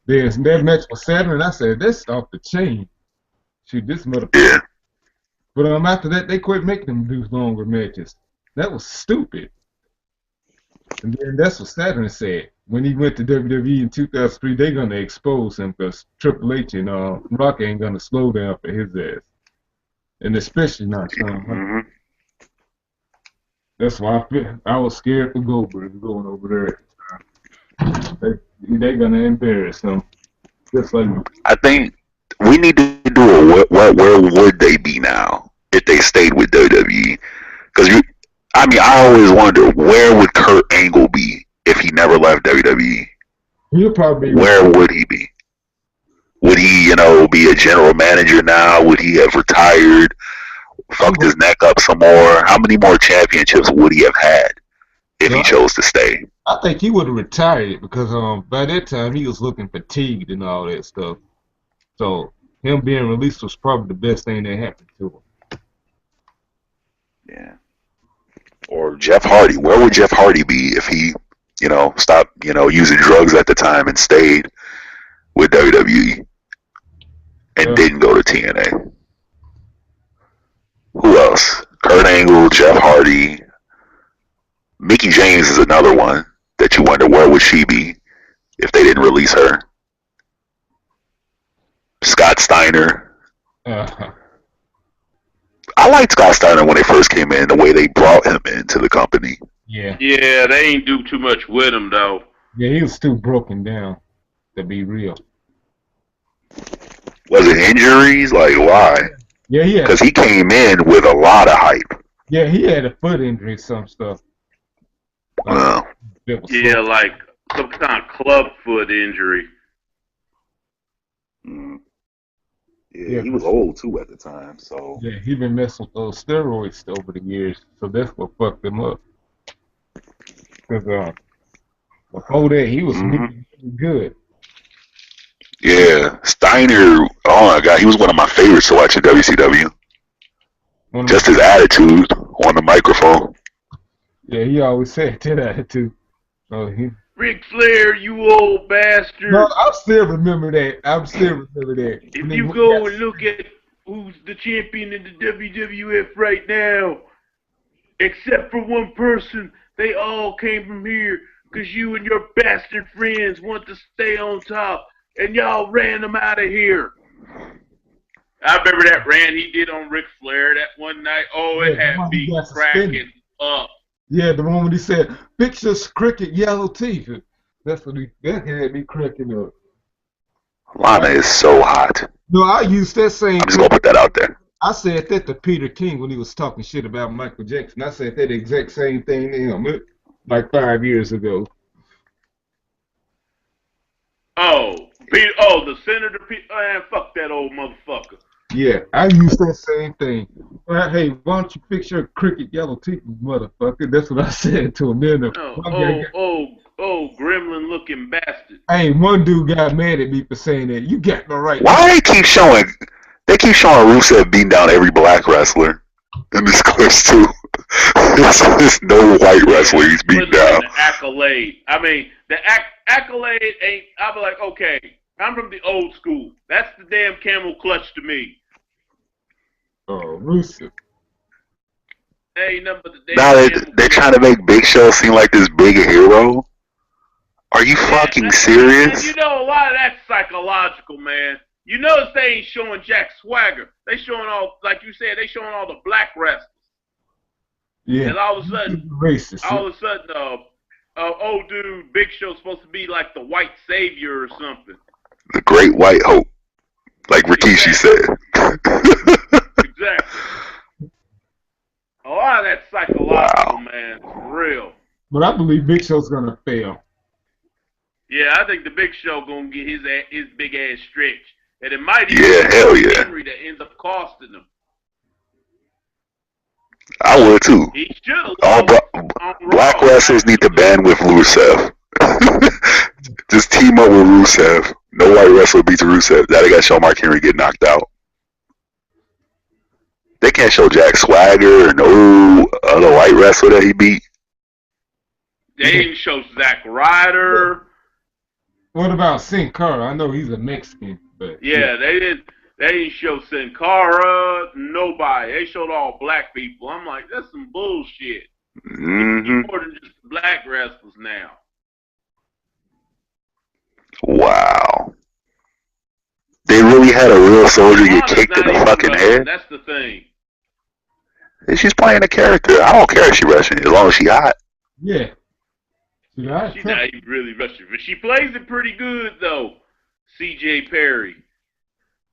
Then that match was Saturn, and I said, that's off the chain. Shoot, this motherfucker. But after that, they quit making him do longer matches. That was stupid. And then that's what Saturn said. When he went to WWE in 2003, they're going to expose him because Triple H and Rock ain't going to slow down for his ass. And especially not Shawn. That's why I was scared for Goldberg going over there. They're going to embarrass him. Just like I think we need to do a where would they be now if they stayed with WWE? Because I always wonder, where would Kurt Angle be if he never left WWE? He'll probably where would he be? Would he, be a general manager now? Would he have retired? Fucked his neck up some more? How many more championships would he have had if he chose to stay? I think he would have retired because by that time he was looking fatigued and all that stuff. So him being released was probably the best thing that happened to him. Yeah. Or Jeff Hardy. Where would Jeff Hardy be if he, stopped, using drugs at the time and stayed with WWE and didn't go to TNA? Who else? Kurt Angle, Jeff Hardy. Mickie James is another one that you wonder where would she be if they didn't release her. Scott Steiner. I liked Scott Steiner when they first came in, the way they brought him into the company. Yeah. Yeah, they ain't do too much with him, though. Yeah, he was still broken down, to be real. Was it injuries? Like, why? Yeah, yeah. Because he came in with a lot of hype. Yeah, he had a foot injury, some stuff. Yeah, like some kind of club foot injury. Yeah, he was old too at the time, so. Yeah, he been messing with those steroids over the years, so that's what fucked him up. Because before that, he was really good. Yeah, Steiner, oh my God, he was one of my favorites to watch at WCW. Just his attitude on the microphone. Yeah, he always said that attitude. Ric Flair, you old bastard. No, I still remember that. If you go and look at who's the champion in the WWF right now, except for one person, they all came from here because you and your bastard friends want to stay on top, and y'all ran them out of here. I remember that rant he did on Ric Flair that one night. Oh, it had me cracking up. Yeah, the one when he said, "Fix your cricket yellow teeth." That had me cracking up. Lana is so hot. No, I used that same. I'm just gonna put that out there. I said that to Peter King when he was talking shit about Michael Jackson. I said that exact same thing to him like 5 years ago. The Senator Peter. Man, fuck that old motherfucker. Yeah, I used that same thing. Well, hey, why don't you fix your cricket yellow teeth, motherfucker? That's what I said to him. Then gremlin looking bastard. Hey, one dude got mad at me for saying that. You got no right. Why they keep showing They keep showing Rusev beating down every black wrestler in this clips too. There's no white wrestler he's beating down. The accolade. I mean, the accolade ain't. I'll be like, okay, I'm from the old school. That's the damn camel clutch to me. Oh, Rusev. Ain't nothing but the damn Now they're trying to make Big Show seem like this big hero. Are you fucking serious? And you know, a lot of that's psychological, man. You notice they ain't showing Jack Swagger. They showing all, like you said, they showing all the black wrestlers. Yeah. And all of a sudden, racist. Old dude, Big Show's supposed to be like the white savior or something. The Great White Hope, like Rikishi said. Exactly. A lot of that's psychological, man. For real. But I believe Big Show's gonna fail. Yeah, I think the Big Show gonna get his big ass stretch, and it might even be Henry that ends up costing him. I would too. He should. All black wrestlers need to band with Rusev. Just team up with Rusev. No white wrestler beats Rusev. That they got to show Mark Henry get knocked out. They can't show Jack Swagger or no other white wrestler that he beat. They didn't show Zack Ryder. What about Sin Cara? I know he's a Mexican, but yeah, they didn't show Sin Cara. Nobody. They showed all black people. I'm like, that's some bullshit. Mm-hmm. More than just black wrestlers now. Wow. They really had a real soldier get kicked in the fucking head? That's the thing. And she's playing a character. I don't care if she Russian, as long as she hot. Yeah. She's not even really Russian, but she plays it pretty good though. C.J. Perry.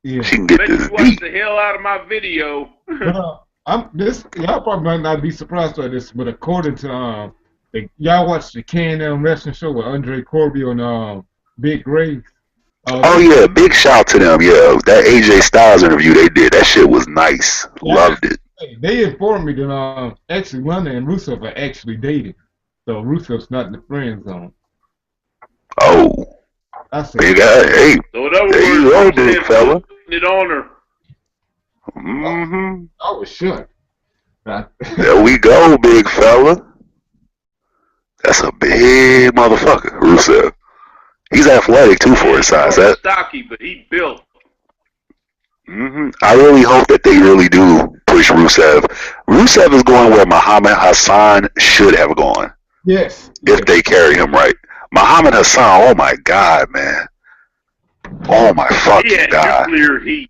Yeah. She can get this beat. Watch the hell out of my video. Y'all probably might not be surprised by this, but according to y'all watched the K&M wrestling show with Andre Corby on Big Graves. Oh yeah, big shout to them. Yeah, that AJ Styles interview they did, that shit was nice. Yeah. Loved it. They informed me that actually Lana and Rusev are actually dating, so Rusev's not in the friend zone. Oh, big guy. Hey, so there you go, big fella. It on her. Mm-hmm. I was shook. There we go, big fella. That's a big motherfucker, Rusev. He's athletic too for his size. He's stocky, but he built. Mm-hmm. I really hope that they really do push Rusev. Rusev is going where Muhammad Hassan should have gone. Yes. If they carry him right. Muhammad Hassan, oh my God, man. Oh my fucking God. Nuclear heat.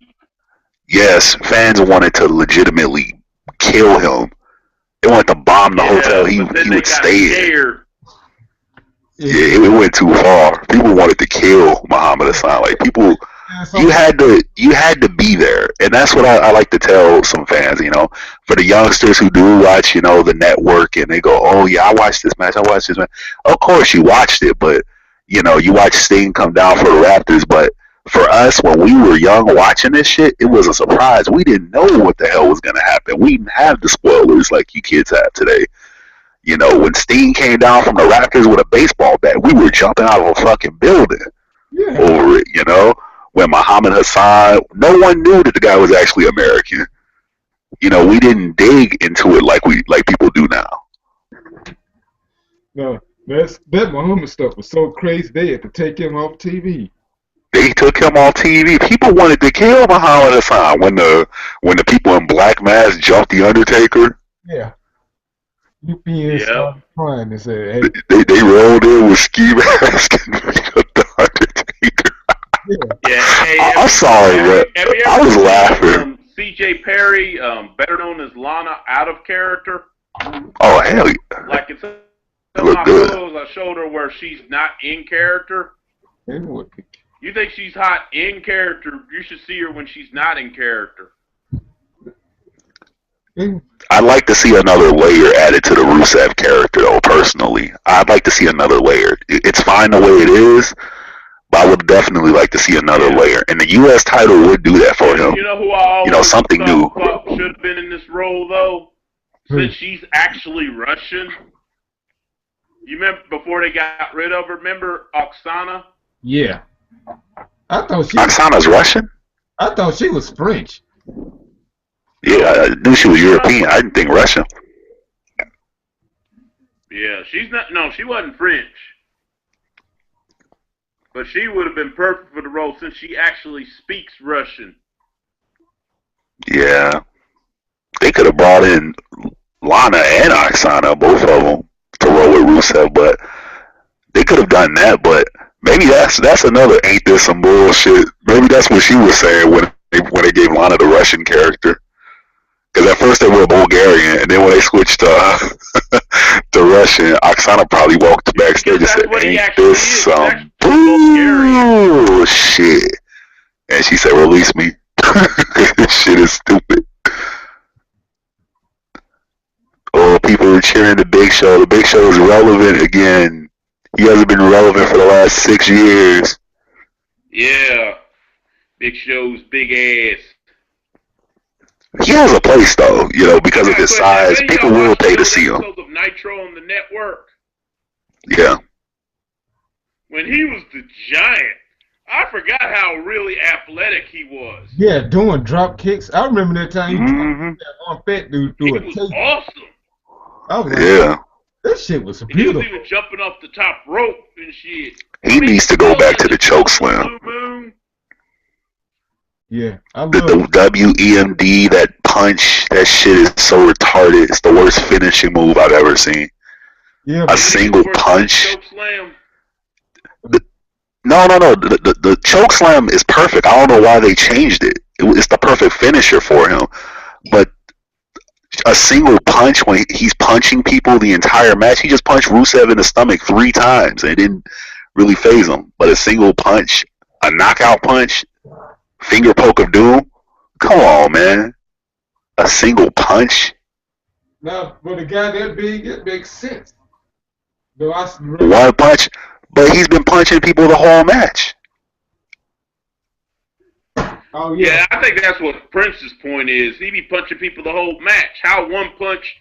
Yes, fans wanted to legitimately kill him. They wanted to bomb the hotel he would stay in. Yeah, it went too far. People wanted to kill Muhammad Hassan. Like people, you had to be there, and that's what I like to tell some fans. You know, for the youngsters who do watch, the network, and they go, "Oh yeah, I watched this match. I watched this match." Of course, you watched it, but you watched Sting come down for the Raptors. But for us, when we were young watching this shit, it was a surprise. We didn't know what the hell was gonna happen. We didn't have the spoilers like you kids have today. When Sting came down from the Raptors with a baseball bat, we were jumping out of a fucking building over it, When Muhammad Hassan, no one knew that the guy was actually American. We didn't dig into it like people do now. No, that Muhammad stuff was so crazy they had to take him off TV. They took him off TV. People wanted to kill Muhammad Hassan when the people in black masks jumped the Undertaker. Yeah. UPN started crying and said, "Hey." They rolled in with ski masks and beat up the Undertaker. Hey, I'm sorry, but I was laughing. C.J. Perry, better known as Lana, out of character. Oh hell yeah! Like it's some of my photos I showed her where she's not in character. You think she's hot in character? You should see her when she's not in character. I'd like to see another layer added to the Rusev character, though, personally. I'd like to see another layer. It's fine the way it is, but I would definitely like to see another layer. And the U.S. title would do that for him. You know who I always something new. Should have been in this role, though? Since she's actually Russian. You remember before they got rid of her? Remember Oksana? Yeah. I thought Oksana's Russian? I thought she was French. Yeah, I knew she was European. I didn't think Russian. Yeah, she's not. No, she wasn't French. But she would have been perfect for the role since she actually speaks Russian. Yeah. They could have brought in Lana and Oksana, both of them, to roll with Rusev, but they could have done that. But maybe that's another ain't this some bullshit. Maybe that's what she was saying when they gave Lana the Russian character. Because at first they were Bulgarian, and then when they switched to to Russian, Oksana probably walked backstage and said, "Ain't this some bullshit?" And she said, "Release me." This shit is stupid. Oh, people were cheering the Big Show. The Big Show is relevant again. He hasn't been relevant for the last 6 years. Yeah. Big Show's big ass. He has a place, though, because of his size. People will pay to see him. Of Nitro on the network. Yeah. When he was the Giant, I forgot how really athletic he was. Yeah, doing drop kicks. I remember that time he dropped that one fat dude through a tape. was awesome. I was like, yeah. This shit was and beautiful. He was even jumping off the top rope and shit. He needs to go back to the choke slam. Yeah, I love the WEMD, that punch, that shit is so retarded. It's the worst finishing move I've ever seen. Yeah, a single punch. No. The choke slam is perfect. I don't know why they changed it. It's the perfect finisher for him. But a single punch when he's punching people the entire match, he just punched Rusev in the stomach 3 times and it didn't really phase him. But a single punch, a knockout punch, finger poke of doom, come on, man. A single punch. Now, for the guy that big, it makes sense. One punch, but he's been punching people the whole match. Oh yeah. Yeah, I think that's what Prince's point is. He be punching people the whole match. How one punch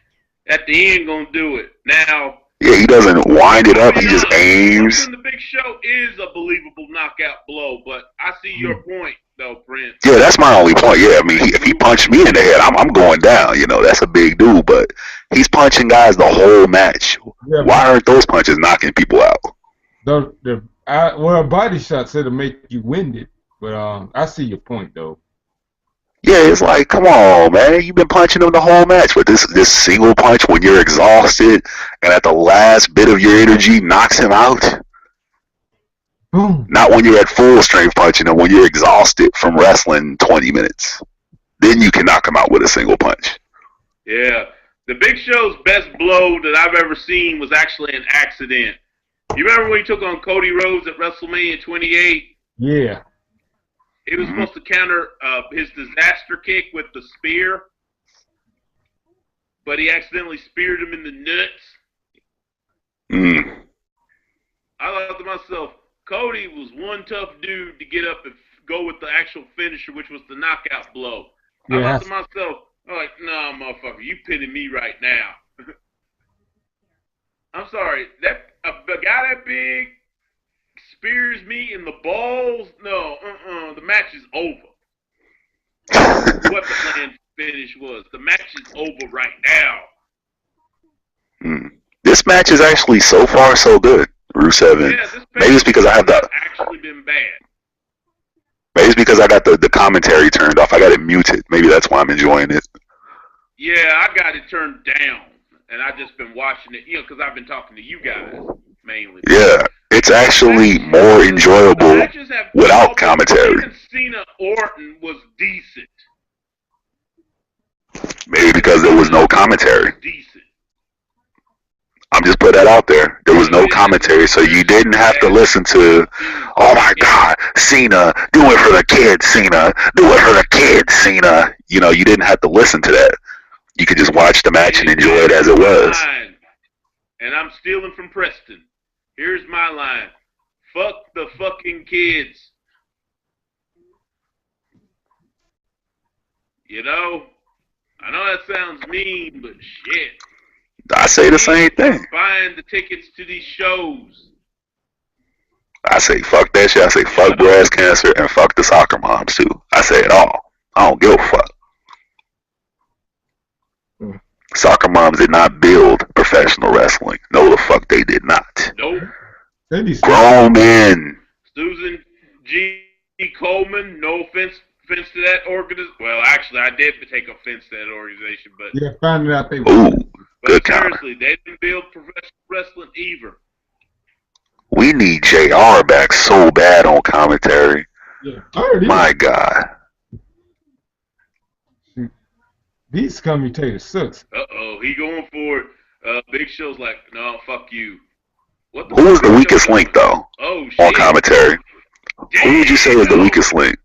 at the end gonna do it? Now. Yeah, he doesn't wind it up. He just aims. The Big Show is a believable knockout blow, but I see your point though, Prince. Yeah, that's my only point. Yeah, I mean, if he punched me in the head, I'm going down. That's a big dude. But he's punching guys the whole match. Yeah, why aren't those punches knocking people out? Well, body shots that'll make you winded. But I see your point though. Yeah, it's like, come on, man. You've been punching him the whole match, but this single punch when you're exhausted and at the last bit of your energy knocks him out. Boom. Not when you're at full strength punching him, when you're exhausted from wrestling 20 minutes. Then you can knock him out with a single punch. Yeah. The Big Show's best blow that I've ever seen was actually an accident. You remember when he took on Cody Rhodes at WrestleMania 28? Yeah. He was supposed to counter his disaster kick with the spear, but he accidentally speared him in the nuts. I thought to myself, Cody was one tough dude to get up and go with the actual finisher, which was the knockout blow. Yeah. I thought to myself, I'm like, nah, motherfucker, you pinning me right now. I'm sorry, a guy that big spears me in the balls, no, the match is over. What the planned finish was. The match is over right now. This match is actually so far so good, Rusev. Yeah, maybe it's because I have actually been bad. Maybe it's because I got the commentary turned off. I got it muted. Maybe that's why I'm enjoying it. Yeah, I got it turned down, and I just been watching it, because I've been talking to you guys mainly. Yeah. It's actually more enjoyable without commentary. Even Cena Orton was decent. Maybe because there was no commentary. Decent. I'm just putting that out there. There was no commentary, so you didn't have to listen to, oh my God, Cena, do it for the kids, Cena, do it for the kids, Cena. You didn't have to listen to that. You could just watch the match and enjoy it as it was. And I'm stealing from Preston. Here's my line. Fuck the fucking kids. I know that sounds mean, but shit. I say the same thing. Buying the tickets to these shows. I say fuck that shit. I say fuck breast cancer and fuck the soccer moms too. I say it all. I don't give a fuck. Soccer moms did not build professional wrestling. No, the fuck they did not. Nope. Grown men. Susan G. Coleman, no offense to that organization. Well, actually, I did take offense to that organization, but yeah, finding out they ooh, good seriously, they didn't build professional wrestling either. We need JR back so bad on commentary. Yeah, my God. These commentators sucks. He going for it. Big Show's like, no, fuck you. Who was the weakest link though? Oh shit. On commentary. Damn, who would you say was the weakest link?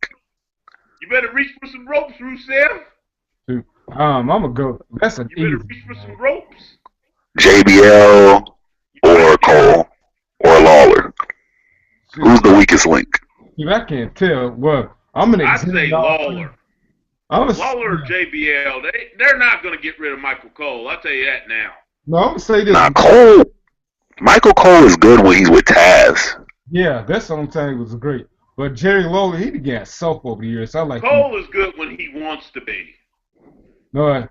You better reach for some ropes, Rusev. I'm gonna go. That's an You better reach for some ropes. JBL or Cole or Lawler. Who's the weakest link? I can't tell. Well, I'm gonna. I'd say Lawler. Lawler or JBL, they're not going to get rid of Michael Cole. I'll tell you that now. No, I'm going to say this. Nah, Cole. Michael Cole is good when he's with Taz. Yeah, that's the only time he was great. But Jerry Lawler, he got soft over the years. I like Cole is good when he wants to be. No,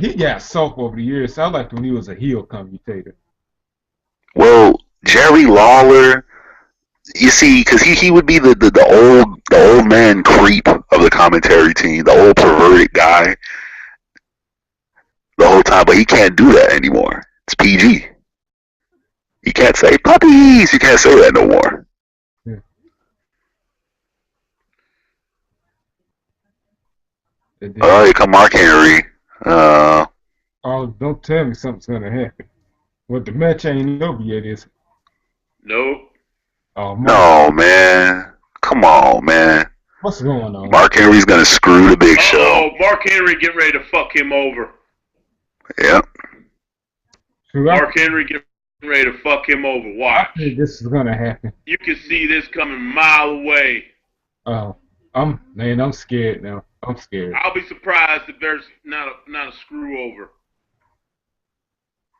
he got soft over the years. I liked when he was a heel commentator. Well, Jerry Lawler, you see, because he would be the old man creep of the commentary team, the old perverted guy the whole time, but he can't do that anymore. It's PG. You can't say puppies. You can't say that no more. Yeah. Oh, here come Mark Henry. Oh, don't tell me something's gonna happen. Well, the match ain't over yet, is it? Nope. Oh, no, man. Come on, man. What's going on? Mark Henry's gonna screw the Big Show. Oh, Mark Henry getting ready to fuck him over. Yep. Mark Henry getting ready to fuck him over. Watch. I think this is gonna happen. You can see this coming a mile away. Oh, I'm scared now. I'm scared. I'll be surprised if there's not a screw over.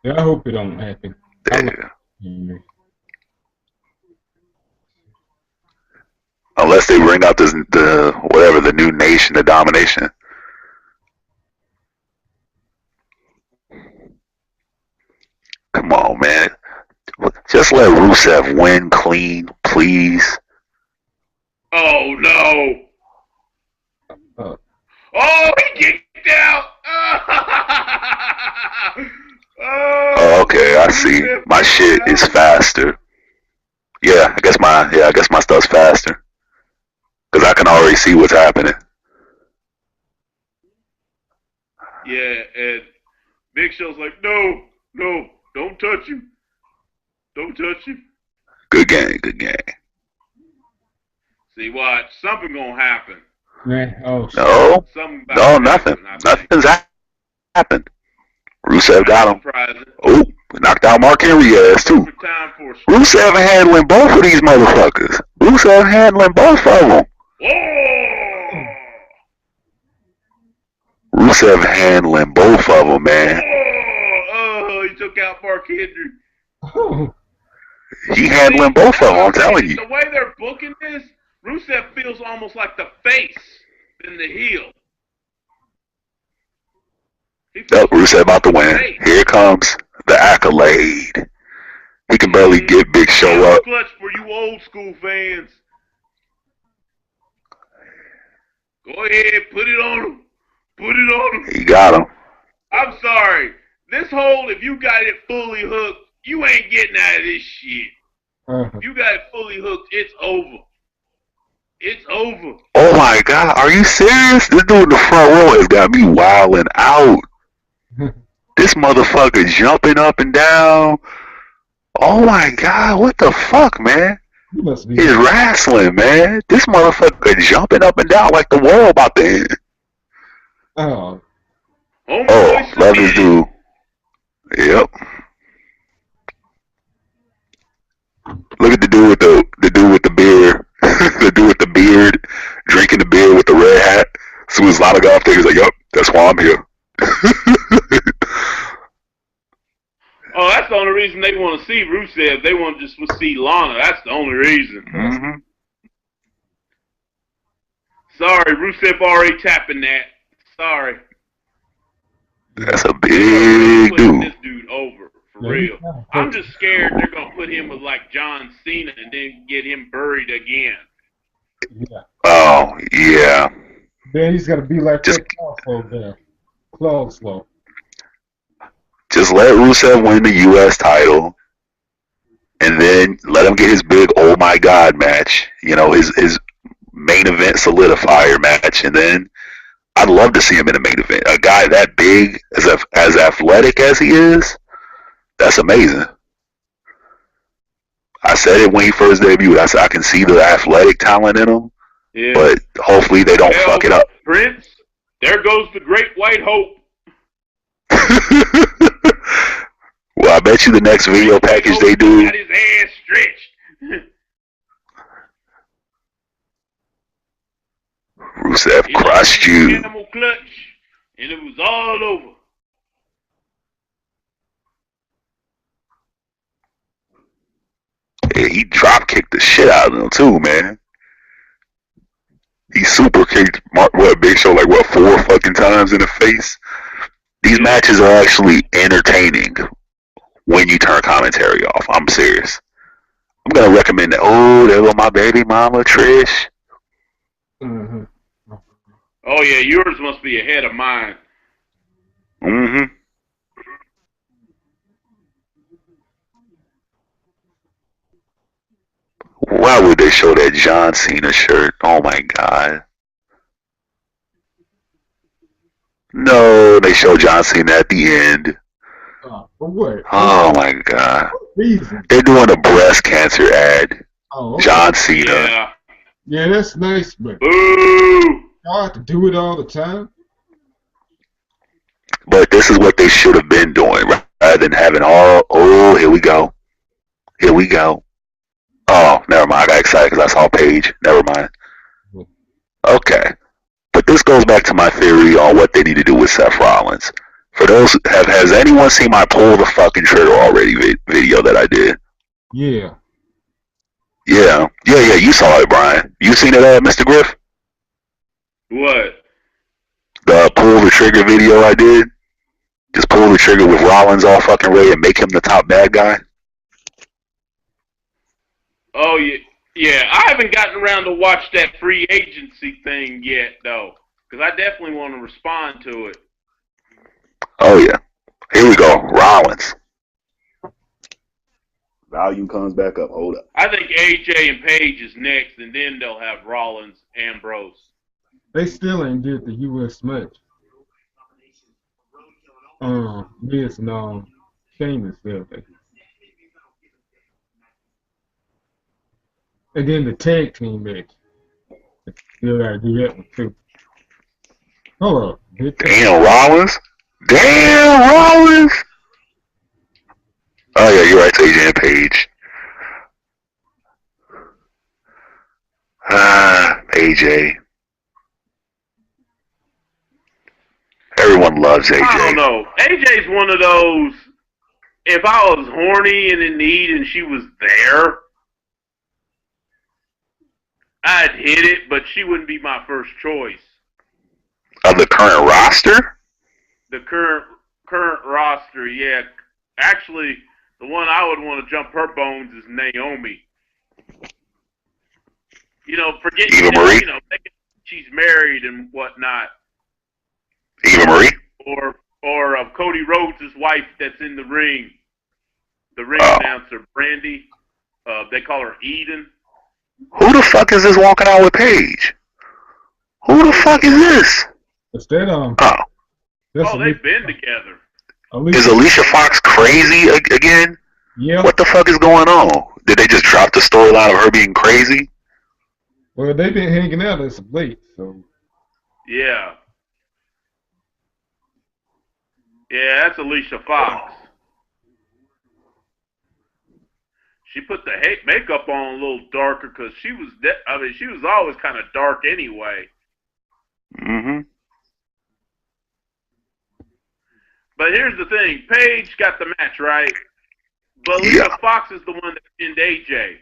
Yeah, I hope it don't happen. Yeah. Unless they bring out the new nation, the domination. Come on, man. Just let Rusev win clean, please. Oh, no. Oh, he kicked out. Oh, okay, I see. My shit is faster. Yeah, I guess my stuff's faster. Because I can already see what's happening. Yeah, and Big Show's like, no, don't touch him. Don't touch him. Good game. See, watch. Something gonna happen. Man, oh, no, nothing. Nothing's happened. Rusev got him. Oh, knocked out Mark Henry ass too. Rusev handling both of these motherfuckers. Rusev handling both of them. Oh! Rusev handling both of them, man. Oh, he took out Mark Henry. Oh. He handling both of them, I'm telling you. The way they're booking this, Rusev feels almost like the face than the heel. Yep, Rusev about to win. Here comes the accolade. He can barely get Big Show up. Clutch for you old school fans. Go ahead, put it on him. Put it on him. He got him. I'm sorry. This hold, if you got it fully hooked, you ain't getting out of this shit. If you got it fully hooked, it's over. It's over. Oh my God, are you serious? This dude in the front row has got me wilding out. This motherfucker jumping up and down. Oh my God, what the fuck, man? He's wrestling, man. This motherfucker jumping up and down like the world about to end. Oh, love this dude. Yep. Look at the dude with the beard. The dude with the beard, drinking the beer with the red hat. As soon as Lana got off there, he's like, "Yup, that's why I'm here." Oh, that's the only reason they want to see Rusev. They want to just see Lana. That's the only reason. Mm-hmm. Sorry, Rusev already tapping that. Sorry. That's a big dude. This dude over, for real. I'm just scared they're going to put him with like John Cena and then get him buried again. Yeah. Oh, yeah. Then he's got to be like that Clawflow there. Clawflow. Just let Rusev win the U.S. title, and then let him get his big oh my god match. You know, his main event solidifier match, and then I'd love to see him in a main event. A guy that big, as athletic as he is, that's amazing. I said it when he first debuted. I said I can see the athletic talent in him, but hopefully they don't fuck it up. Prince, there goes the Great White Hope. Well, I bet you the next video package they do. Got his ass stretched. Rusev crushed you. Camel clutch, and it was all over. Yeah, he drop kicked the shit out of him too, man. He super kicked Big Show like 4 fucking times in the face. These matches are actually entertaining when you turn commentary off. I'm serious. I'm gonna recommend that. Oh, there go my baby mama Trish. Mm-hmm. Oh yeah, yours must be ahead of mine. Mm-hmm. Why would they show that John Cena shirt? Oh my god. No, they show John Cena at the end. For what? Oh my god. Reason. They're doing a breast cancer ad. Oh, okay. John Cena. Yeah, that's nice, but Boo! y'all have to do it all the time. But this is what they should have been doing, rather than having all. Oh, here we go. Here we go. Oh, never mind. I got excited because I saw Paige. Never mind. Okay. But this goes back to my theory on what they need to do with Seth Rollins. For those, has anyone seen my pull the fucking trigger already video that I did? Yeah. Yeah. You saw it, Brian. You seen it, Mr. Griff? What? The pull the trigger video I did. Just pull the trigger with Rollins all fucking ready and make him the top bad guy. Oh yeah. Yeah, I haven't gotten around to watch that free agency thing yet, though, because I definitely want to respond to it. Oh, yeah. Here we go. Rollins. Volume comes back up. Hold up. I think AJ and Paige is next, and then they'll have Rollins, Ambrose. They still ain't did the U.S. match. Miz and Sheamus there. And then the tag team match. Still gotta do that one too. Hold up. Damn, Rollins. Damn, Rollins. Oh, yeah, you're right, AJ and Paige. AJ. Everyone loves AJ. I don't know. AJ's one of those, if I was horny and in need and she was there, I'd hit it, but she wouldn't be my first choice. Of the current roster? The current roster, yeah. Actually, the one I would want to jump her bones is Naomi. You know, forget Eva Marie? You know, she's married and whatnot. Eva Marie? Or of Cody Rhodes' wife that's in the ring. The ring announcer, Brandy. They call her Eden. Who the fuck is this walking out with Paige? Who the fuck is this? Is that they've been together. Is Alicia Fox crazy again? Yeah. What the fuck is going on? Did they just drop the storyline of her being crazy? Well, they've been hanging out as of late, so. Yeah. Yeah, that's Alicia Fox. She put the makeup on a little darker because she was always kind of dark anyway. Mm-hmm. But here's the thing. Paige got the match, right? But Alicia Fox is the one that pinned AJ.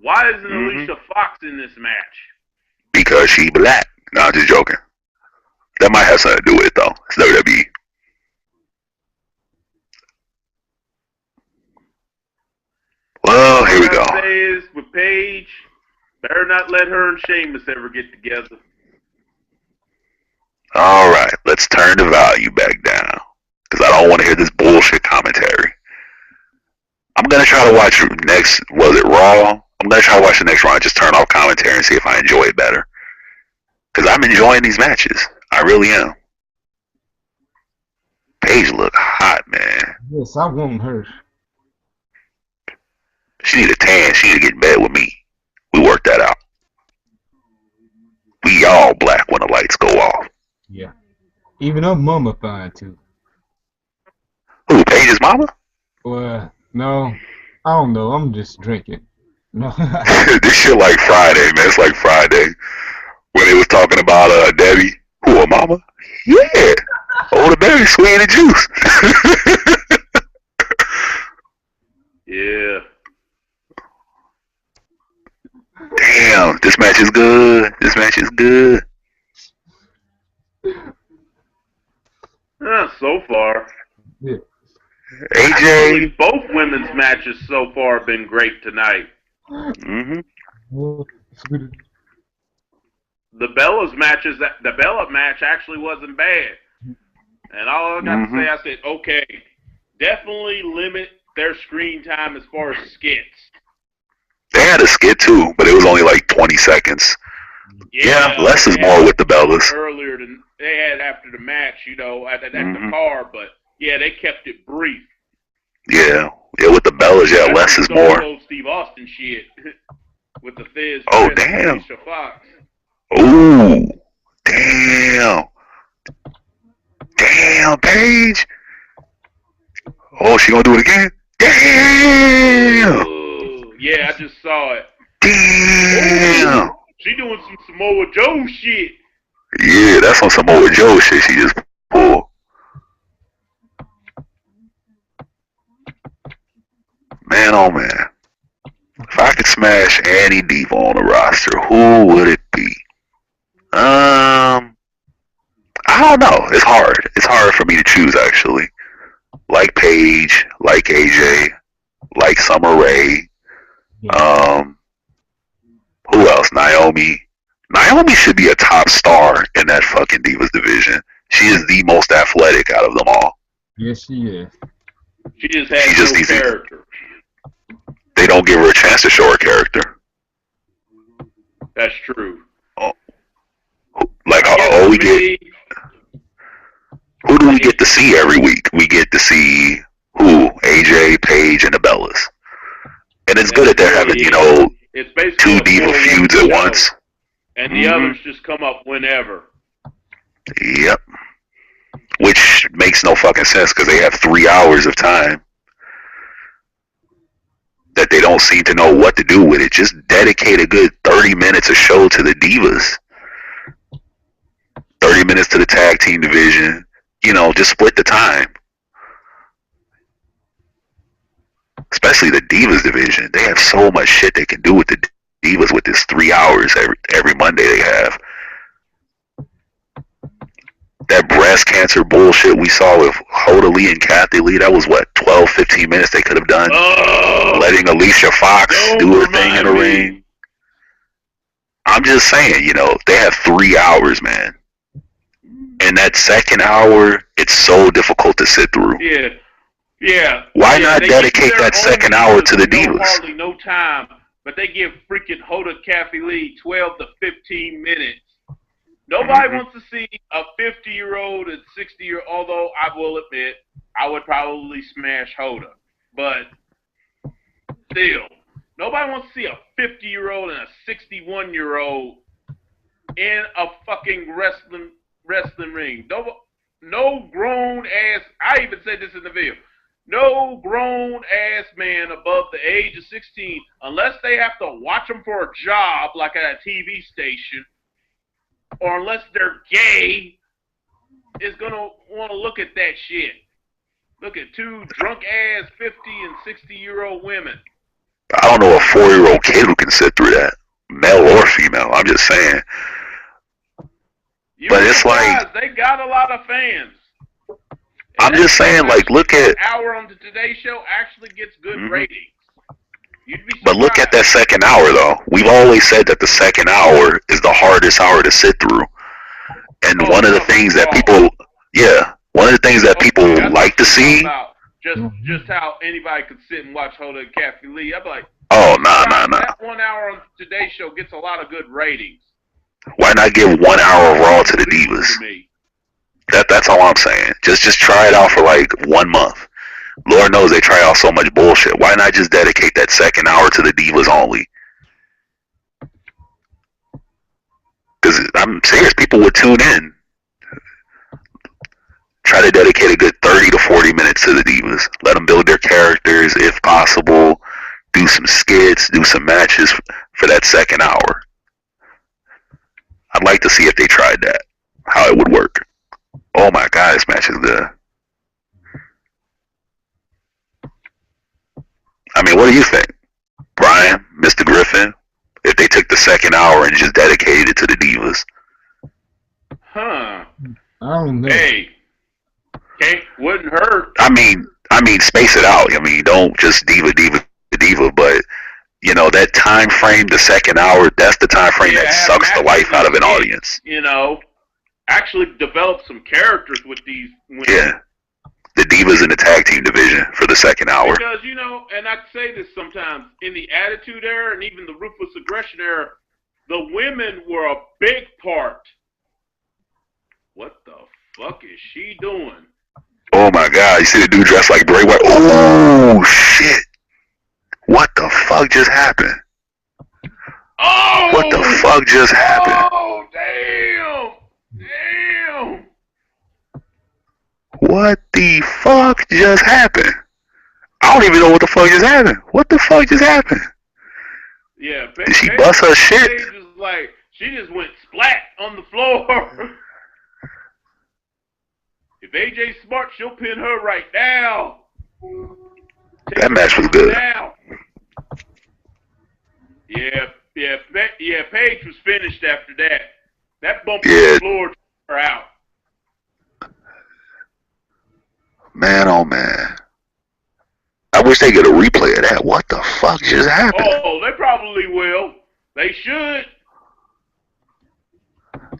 Why isn't Alicia Fox in this match? Because she black. No, I'm just joking. That might have something to do with it, though. It's WWE. Well, here we go. All I say is, with Paige, better not let her and Sheamus ever get together. All right, let's turn the volume back down. Because I don't want to hear this bullshit commentary. I'm going to try to watch next, was it Raw? I'm going to try to watch the next Raw and just turn off commentary and see if I enjoy it better. Because I'm enjoying these matches. I really am. Paige look hot, man. Yes, I want her. She need a tan. She need to get in bed with me. We work that out. We all black when the lights go off. Yeah. Even her mama fine, too. Who, Paige's mama? Well, no. I don't know. I'm just drinking. No. This shit like Friday, man. It's like Friday. When they was talking about Debbie. Who, her mama? Yeah. Oh, the berry sweet in the juice. Yeah. Damn, this match is good. This match is good. So far. Yeah. AJ. Actually, both women's matches so far have been great tonight. Well, The Bella match actually wasn't bad. And all I got to say, I said, okay, definitely limit their screen time as far as skits. They had a skit too, but it was only like 20 seconds. Yeah, less is more with the Bellas. Earlier than they had after the match, you know, at the car, but yeah, they kept it brief. Yeah, with the Bellas, yeah, less is more. Steve Austin shit with the Fizz. Oh damn! Fox. Ooh, damn! Damn, Paige! Oh, she gonna do it again? Damn! Ooh, yeah, I just saw it. Damn! Ooh, she doing some Samoa Joe shit. Yeah, that's on Samoa Joe shit she just pulled. Man, oh man. If I could smash any diva on the roster, who would it be? I don't know. It's hard. It's hard for me to choose, actually. Like Paige, like AJ, like Summer Rae. Who else? Naomi. Naomi should be a top star in that fucking Divas division. She is the most athletic out of them all. Yes, she is. She just has no character. They don't give her a chance to show her character. That's true. Oh. Like, we get... Who do we get to see every week? We get to see who? AJ, Paige, and the Bellas. And it's good that they're having, you know, two diva feuds at once. And the others just come up whenever. Yep. Which makes no fucking sense because they have 3 hours of time that they don't seem to know what to do with it. Just dedicate a good 30 minutes of show to the divas. 30 minutes to the tag team division. You know, just split the time. Especially the divas division. They have so much shit they can do with the divas with this 3 hours every Monday they have. That breast cancer bullshit we saw with Hoda Lee and Kathy Lee, that was what, 12, 15 minutes they could have done? Letting Alicia Fox do her thing in the ring. I'm just saying, you know, they have 3 hours, man. And that second hour, it's so difficult to sit through. Yeah. Why not dedicate that second hour to the divas? Hardly no time, but they give freaking Hoda Kathy Lee 12 to 15 minutes. Nobody wants to see a 50-year-old and 60-year-old, although I will admit, I would probably smash Hoda. But still, nobody wants to see a 50-year-old and a 61-year-old in a fucking wrestling ring. No grown-ass, I even said this in the video, no grown-ass man above the age of 16, unless they have to watch them for a job, like at a TV station, or unless they're gay, is going to want to look at that shit. Look at two drunk-ass 50 and 60-year-old women. I don't know a 4-year-old kid who can sit through that, male or female. I'm just saying. But it's like they got a lot of fans. I'm just saying, like, look at hour on the Today Show actually gets good ratings. But look at that second hour, though. We've always said that the second hour is the hardest hour to sit through. And one of the things that people, one of the things that people like to see. Just how anybody could sit and watch Hoda and Kathy Lee. I'd be like, oh, nah. That 1 hour on the Today Show gets a lot of good ratings. Why not give 1 hour of Raw to the Divas? That's all I'm saying. Just try it out for like 1 month. Lord knows they try out so much bullshit. Why not just dedicate that second hour to the Divas only? Because I'm serious, people would tune in. Try to dedicate a good 30 to 40 minutes to the Divas. Let them build their characters if possible. Do some skits, do some matches for that second hour. I'd like to see if they tried that, how it would work. Oh my God, this match is good. I mean, what do you think, Brian, Mr. Griffin, if they took the second hour and just dedicated it to the Divas? Huh. I don't know. Hey, wouldn't hurt. I mean, space it out. I mean, don't just diva, but, you know, that time frame, the second hour, that's the time frame that sucks the life out of an audience. You know, actually develop some characters with these women. Yeah. The Divas in the tag team division for the second hour. Because, you know, and I say this sometimes, in the Attitude Era and even the Ruthless Aggression Era, the women were a big part. What the fuck is she doing? Oh my God, you see the dude dressed like Bray Wyatt? Oh shit. What the fuck just happened? Oh! What the fuck just happened? Oh, damn! What the fuck just happened? I don't even know what the fuck just happened. What the fuck just happened? Yeah, did she bust her shit? Like, she just went splat on the floor. If AJ's smart, she'll pin her right now. That match was good. Yeah, Paige was finished after that. That bump on the floor took her out. Man, oh man. I wish they get a replay of that. What the fuck just happened? Oh, they probably will. They should.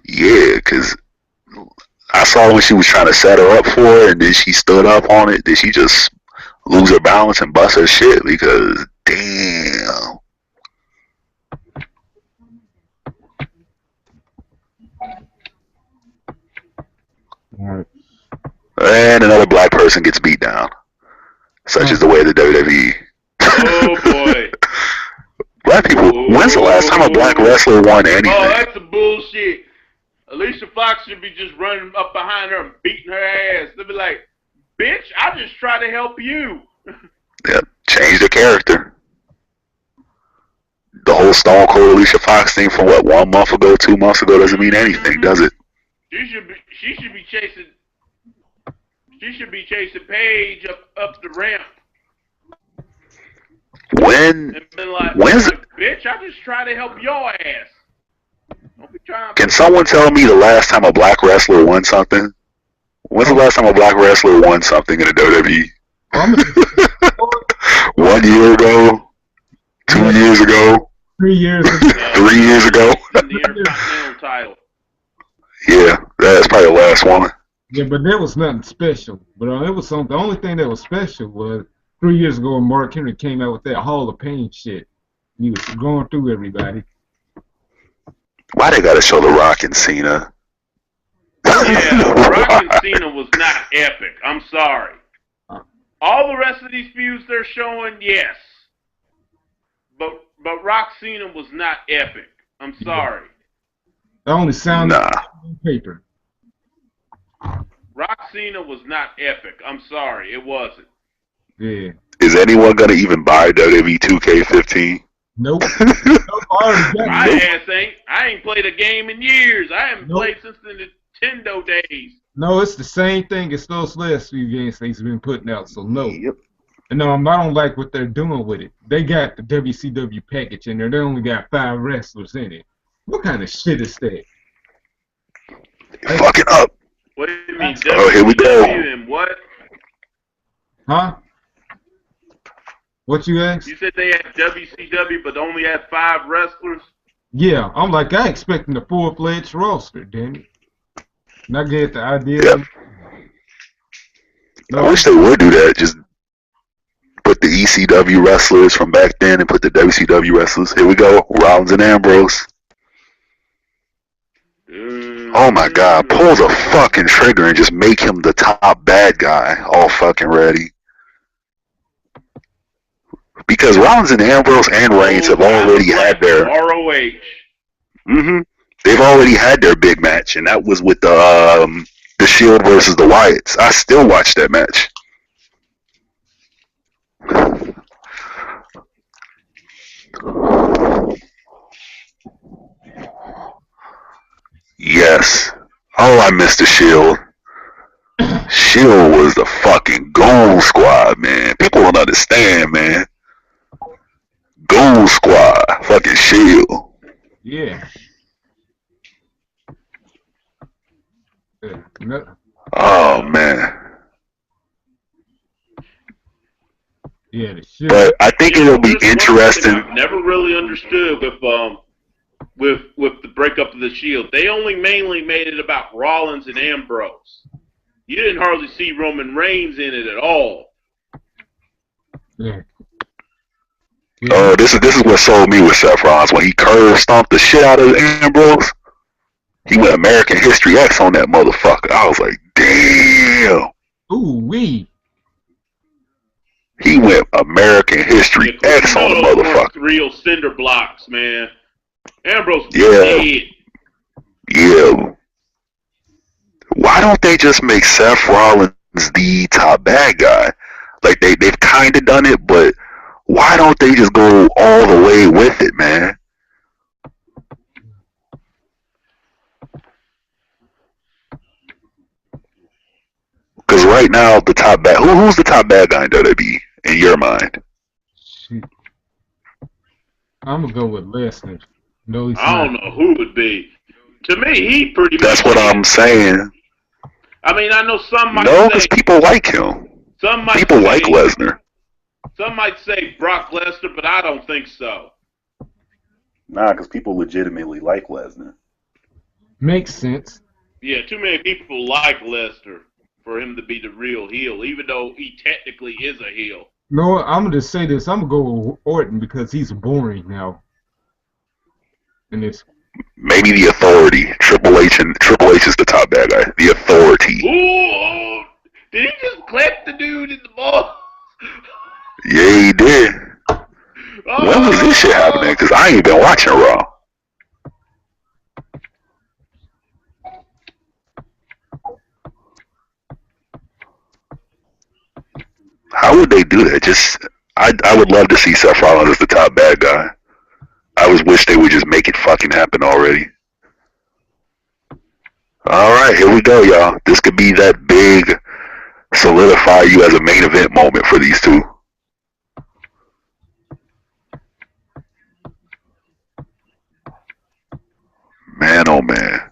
Yeah, because I saw when she was trying to set her up for it, and then she stood up on it. Did she just lose her balance and bust her shit? Because, damn. All right. And another black person gets beat down. Such is the way of the WWE. Oh, boy. Black people, when's the last time a black wrestler won anything? Oh, that's some bullshit. Alicia Fox should be just running up behind her and beating her ass. They'll be like, bitch, I just try to help you. Yep, change the character. The whole Stone Cold Alicia Fox thing from what, 1 month ago, 2 months ago doesn't mean anything, does it? She should be chasing Paige up the ramp. When's it? Bitch, I just try to help your ass. Don't be trying. Can someone tell me the last time a black wrestler won something? When's the last time a black wrestler won something in the WWE? 1 year ago? 2 years ago? 3 years ago. 3 years ago? The Intercontinental title. Yeah, that's probably the last one. Yeah, but there was nothing special. But it was something. The only thing that was special was 3 years ago when Mark Henry came out with that Hall of Pain shit. He was going through everybody. Why they gotta show The Rock and Cena? Yeah, Rock and Cena was not epic. I'm sorry. All the rest of these feuds they're showing, yes. But Rock Cena was not epic. I'm sorry. That only sounded on paper. Rock Cena was not epic. I'm sorry, it wasn't. Yeah. Is anyone gonna even buy WWE 2K15? Nope. My ass ain't. I ain't played a game in years. I haven't played since the Nintendo days. No, it's the same thing as those last few games he's been putting out. So no. Yep. And I don't like what they're doing with it. They got the WCW package in there. They only got 5 wrestlers in it. What kind of shit is that? Fucking up. What do you mean? Oh, here we go. And what? Huh? What you asked? You said they had WCW, but only had 5 wrestlers? Yeah, I'm like, I expecting a full-fledged roster, damn it. And I get the idea. Yep. I wish they would do that. Just put the ECW wrestlers from back then and put the WCW wrestlers. Here we go. Rollins and Ambrose. Oh my God. Pull the fucking trigger and just make him the top bad guy. All fucking ready. Because Rollins and Ambrose and Reigns have already had their ROH. They've already had their big match, and that was with the Shield versus the Wyatts. I still watch that match. Yes. Oh, I missed the Shield. Shield was the fucking gold squad, man. People don't understand, man. Gold squad, fucking Shield. Yeah. Oh man. Yeah, the shit. But I think it'll be interesting. I've never really understood with the breakup of the Shield. They only mainly made it about Rollins and Ambrose. You didn't hardly see Roman Reigns in it at all. Yeah. Oh, this is what sold me with Seth Rollins when he curve stomped the shit out of Ambrose. He went American History X on that motherfucker. I was like, damn. Ooh wee. He went American History X on the motherfucker. Real cinder blocks, man. Ambrose was dead. Yeah. Why don't they just make Seth Rollins the top bad guy? Like they've kind of done it, but why don't they just go all the way with it, man? Because right now, the top bad who's the top bad guy in WWE in your mind? I'm gonna go with Lesnar. No, I don't know who it would be. To me, he pretty much. That's what I'm saying. I mean, I know some might no, because people like him. Some might people like Lesnar. Some might say Brock Lesnar, but I don't think so. Nah, because people legitimately like Lesnar. Makes sense. Yeah, too many people like Lesnar for him to be the real heel, even though he technically is a heel. No, I'm gonna just say this. I'm gonna go with Orton because he's boring now. And it's maybe the Authority. Triple H is the top bad guy. The Authority. Ooh, did he just clap the dude in the ball? Yeah, he did. Oh. When was this shit happening? Because I ain't been watching Raw. How would they do that? I would love to see Seth Rollins as the top bad guy. I just wish they would just make it fucking happen already. Alright, here we go, y'all. This could be that big solidify you as a main event moment for these two. Man, oh man.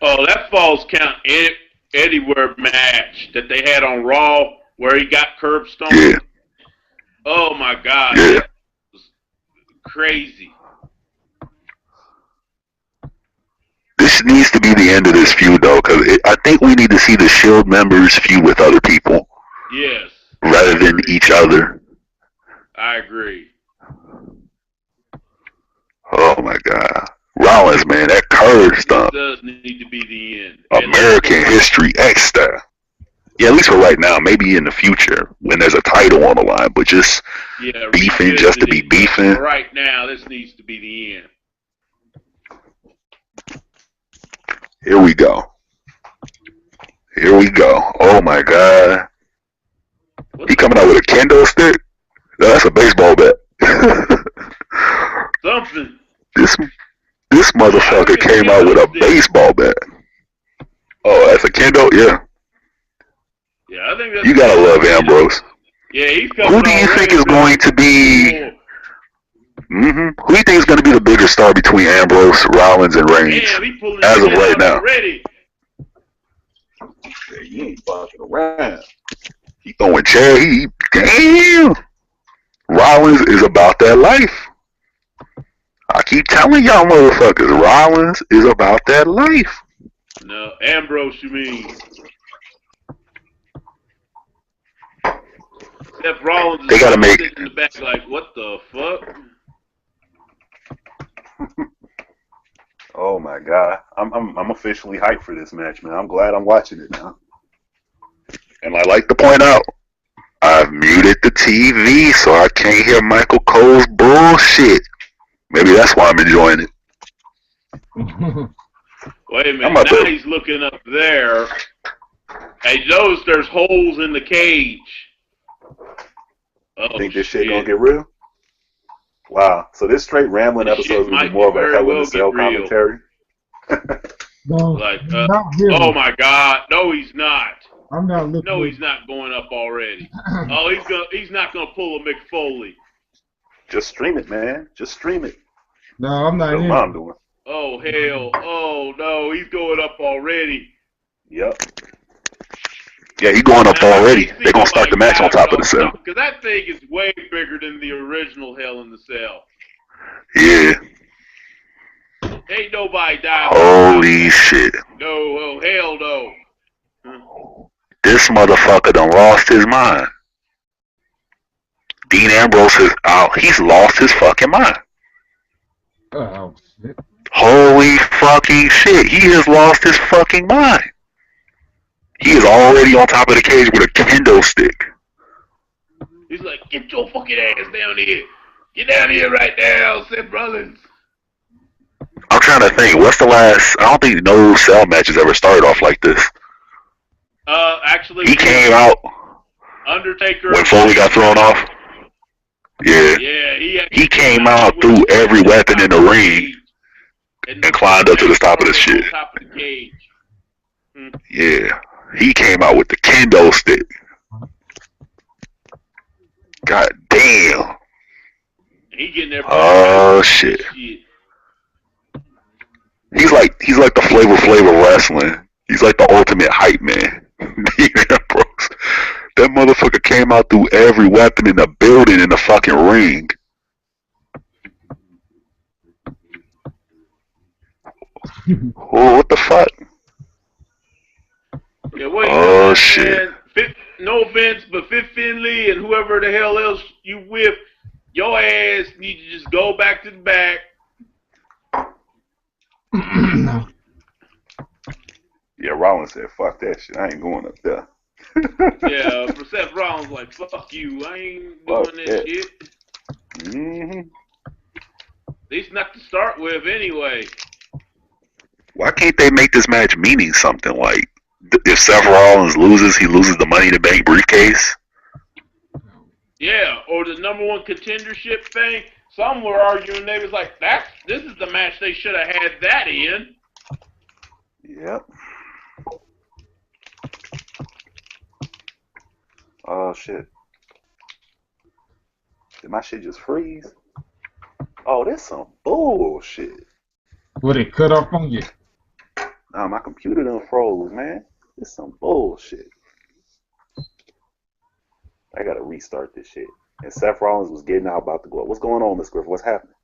Oh, that Falls Count Anywhere match that they had on Raw where he got curb stomped. Yeah. Oh my God. Yeah. That was crazy. This needs to be the end of this feud, though, because I think we need to see the Shield members feud with other people. Yes. Rather than each other. I agree. Oh my God. Rollins, man, that curve stomp. This does need to be the end. American History X style. Yeah, at least for right now. Maybe in the future when there's a title on the line, but just beefing just to be beefing. Right now, this needs to be the end. Here we go. Here we go. Oh my God. He coming out with a kendo stick? No, that's a baseball bat. Something. This motherfucker came out with a baseball bat. Oh, that's a kendo? Yeah. Yeah, I think that's. You gotta love Ambrose. Yeah, he's coming. Who do you think is going to be? Who do you think is going to be the bigger star between Ambrose, Rollins, and Reigns as of right now? Yeah, he ain't fucking around. He throwing chair. Damn. Rollins is about that life. I keep telling y'all motherfuckers, Rollins is about that life. No, Ambrose, you mean? Seth Rollins they gotta make in the back like, what the fuck? Oh my god, I'm officially hyped for this match, man. I'm glad I'm watching it now. And I like to point out, I've muted the TV so I can't hear Michael Cole's bullshit. Maybe that's why I'm enjoying it. Wait a minute, now he's looking up there. Hey, notice there's holes in the cage. Oh, think this shit gonna get real? Wow. So this Straight Ramblin' episode is gonna be more of a Hell in a Cell commentary. Like, oh my God, no, he's not. I'm not looking. No, he's not going up already. Oh, he's not gonna pull a Mick Foley. Just stream it, man. Just stream it. No, I'm not. That's what I'm doing. Oh hell! Oh no, he's going up already. Yep. Yeah, he's going up already. They're gonna start the match on top of the cell. Because that thing is way bigger than the original Hell in the Cell. Yeah. Ain't nobody died. Holy shit. No, oh hell no. This motherfucker done lost his mind. Dean Ambrose is out. He's lost his fucking mind. Oh shit. Holy fucking shit. He has lost his fucking mind. He is already on top of the cage with a kendo stick. He's like, get your fucking ass down here. Get down here right now, Seth Rollins. I'm trying to think. What's the last? I don't think no cell matches ever started off like this. Actually, he came out. Undertaker. When Foley got thrown off. Yeah. Yeah. He came out, threw every weapon in the ring, and climbed up to the top of the shit. Top of the cage. Yeah. He came out with the kendo stick. God damn. He getting there. Oh shit. He's like the Flavor wrestling. He's like the ultimate hype man. That motherfucker came out through every weapon in the building in the fucking ring. Oh, what the fuck? Yeah, wait, oh shit. Man. No offense, but Fit Finley and whoever the hell else you with, your ass need to just go back to the back. Yeah, Rollins said, fuck that shit. I ain't going up there. Yeah, but Seth Rollins like, fuck you. I ain't doing that shit. At least not to start with anyway. Why can't they make this match meaning something? Like, if Seth Rollins loses, he loses the Money in the Bank briefcase? Yeah, or the #1 contendership thing. Some were arguing, they was like, this is the match they should have had that in. Yep. Oh shit. Did my shit just freeze? Oh, that's some bullshit. Would it cut off on you? Nah, my computer done froze, man. It's some bullshit. I gotta restart this shit. And Seth Rollins was getting out about to go. What's going on, MrGriffiev? What's happening?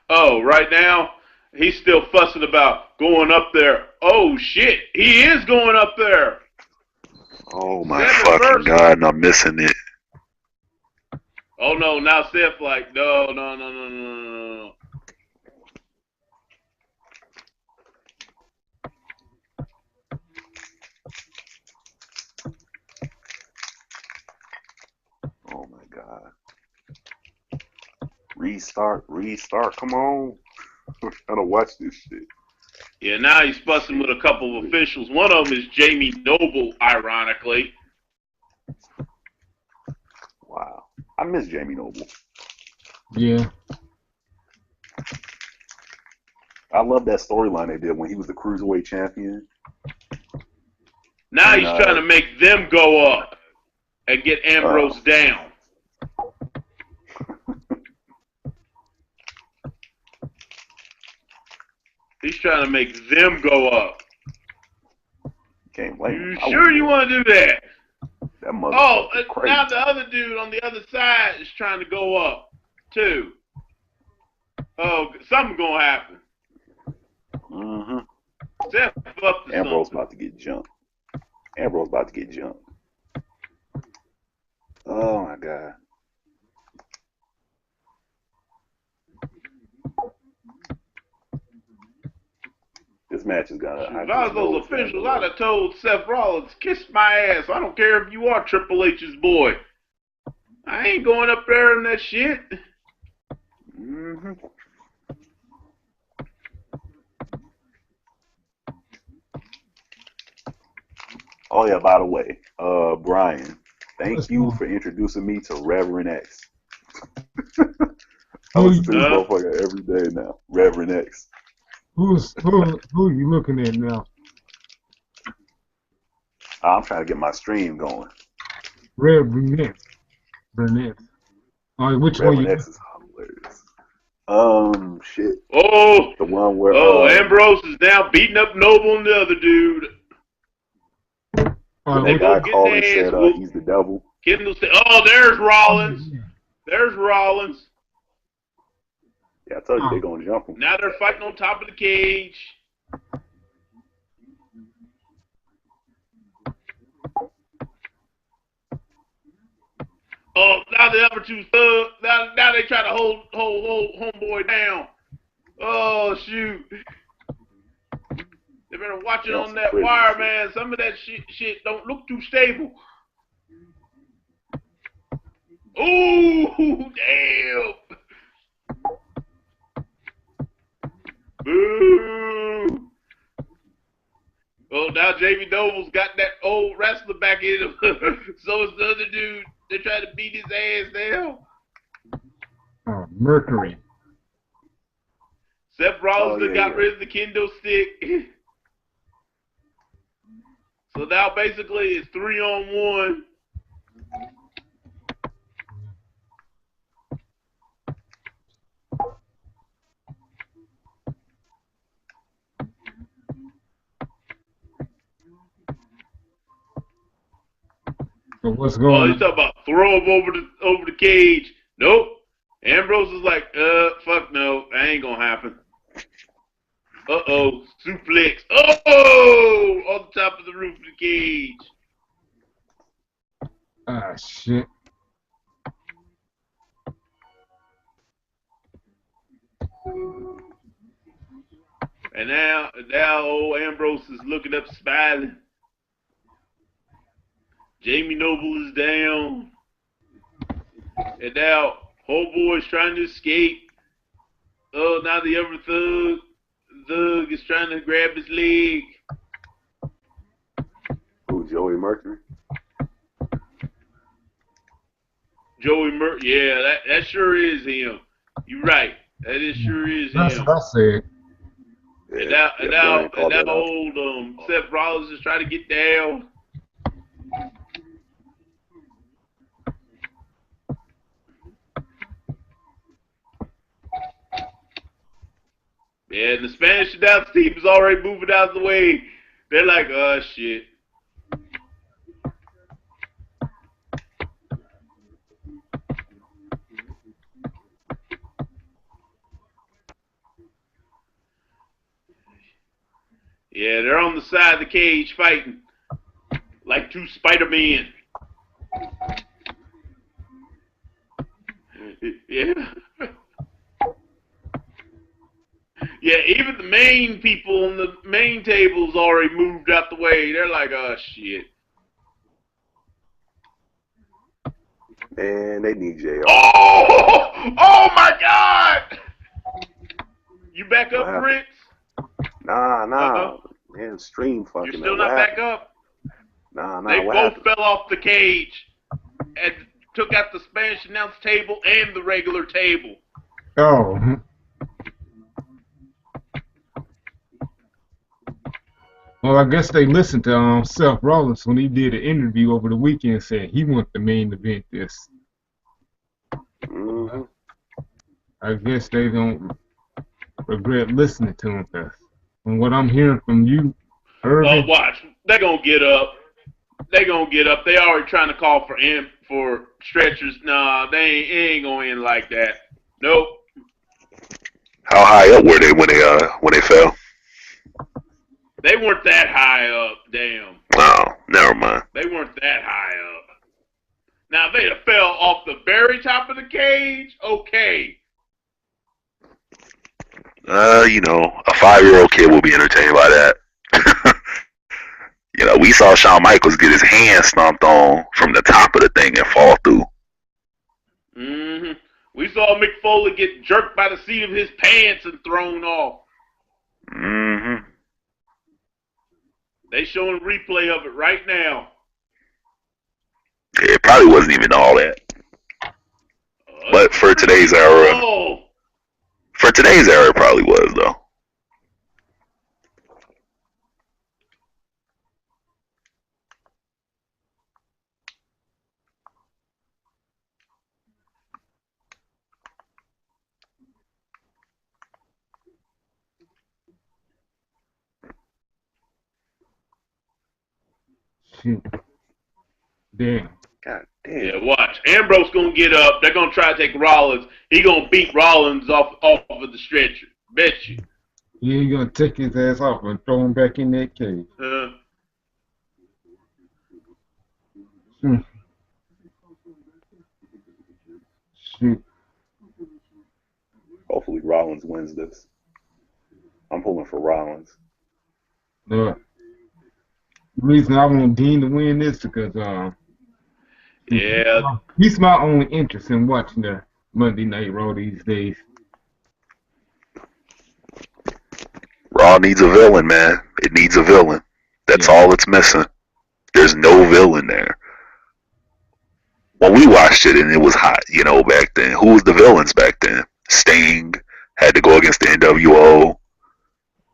Oh, right now, he's still fussing about going up there. Oh, shit. He is going up there. Oh, my fucking God, and I'm missing it. Oh, no. Now Seth like, no. Oh, my God. Restart. Come on. I'm trying to watch this shit. Yeah, now he's fussing with a couple of officials. One of them is Jamie Noble, ironically. Wow. I miss Jamie Noble. Yeah. I love that storyline they did when he was the cruiserweight champion. Now he's trying to make them go up and get Ambrose down. He's trying to make them go up. Can't blame him. You sure you want to do that? That motherfucker crazy. Now the other dude on the other side is trying to go up too. Oh, something's gonna happen. Step up to Ambrose something. about to get jumped. Ambrose about to get jumped. Oh my god. This match is gonna. If I was those officials, I'd have told Seth Rollins, "Kiss my ass. I don't care if you are Triple H's boy. I ain't going up there in that shit." Oh yeah, by the way, Brian, thank you for introducing me to Reverend X. I listen to this motherfucker every day now. Reverend X. Who are you looking at now? I'm trying to get my stream going. Reverend X. All right, which one? Reverend X is hilarious. Shit. Oh, the one where Ambrose is now beating up Noble and the other dude. That guy called and said he's the devil. Kendall said, "Oh, there's Rollins. There's Rollins." Yeah, I told you they're gonna jump him. Now they're fighting on top of the cage. Oh, now the other two thugs. Now they try to hold homeboy down. Oh shoot! They better watch it on that wire, man. Some of that shit don't look too stable. Ooh, damn! Boo! Oh, now Jamie Noble's got that old wrestler back in him. So is the other dude. They try to beat his ass down. Mercury. Seth Rollins got rid of the kendo stick. So now basically it's 3-on-1. So what's going on? He's talking about throw him over the cage. Nope. Ambrose is like, fuck no, that ain't gonna happen. Uh-oh, suplex. Oh, on the top of the roof of the cage. Ah, shit. And now old Ambrose is looking up, smiling. Jamie Noble is down. And now homeboy's trying to escape. Oh, now the other thug is trying to grab his leg. Who, Joey Mercury? Joey Mercury, yeah, that sure is him. You're right. That sure is That's him. what I said. And now old Seth Rollins is trying to get down. Yeah, and the Spanish announce team is already moving out of the way. They're like, oh, shit. Yeah, they're on the side of the cage fighting like two Spider-Men. Yeah. Yeah, even the main people on the main tables already moved out the way. They're like, oh, shit. Man, they need JR. Oh my God! You back up, Prince? Nah. Man, stream fucking. You're still not back up? Nah. They both fell off the cage and took out the Spanish announce table and the regular table. Oh. Well, I guess they listened to Seth Rollins when he did an interview over the weekend, saying he wanted the main event this. Mm-hmm. I guess they don't regret listening to him. Cause from what I'm hearing from you, Oh, Irvin, watch. They're going to get up. They gonna get up. They already trying to call for stretchers. Nah, it ain't gonna end like that. Nope. How high up were they when they fell? They weren't that high up. Damn. Oh, never mind. They weren't that high up. Now if they'd have fell off the very top of the cage. Okay. You know, a 5-year-old kid will be entertained by that. You know, we saw Shawn Michaels get his hand stomped on from the top of the thing and fall through. Mm-hmm. We saw Mick Foley get jerked by the seat of his pants and thrown off. Mm-hmm. They showing a replay of it right now. It probably wasn't even all that. But for today's era, it probably was, though. shoot, damn. God damn. Yeah, watch. Ambrose gonna get up. They're gonna try to take Rollins. He gonna beat Rollins off of the stretcher. Bet you. Yeah, you gonna take his ass off and throw him back in that cage. Shoot. Hopefully Rollins wins this. I'm pulling for Rollins. The reason I want Dean to win this because Yeah. he's my only interest in watching the Monday Night Raw these days. Raw needs a villain, man. It needs a villain. That's all it's missing. There's no villain there. When we watched it and it was hot, you know, back then, who was the villains back then? Sting had to go against the NWO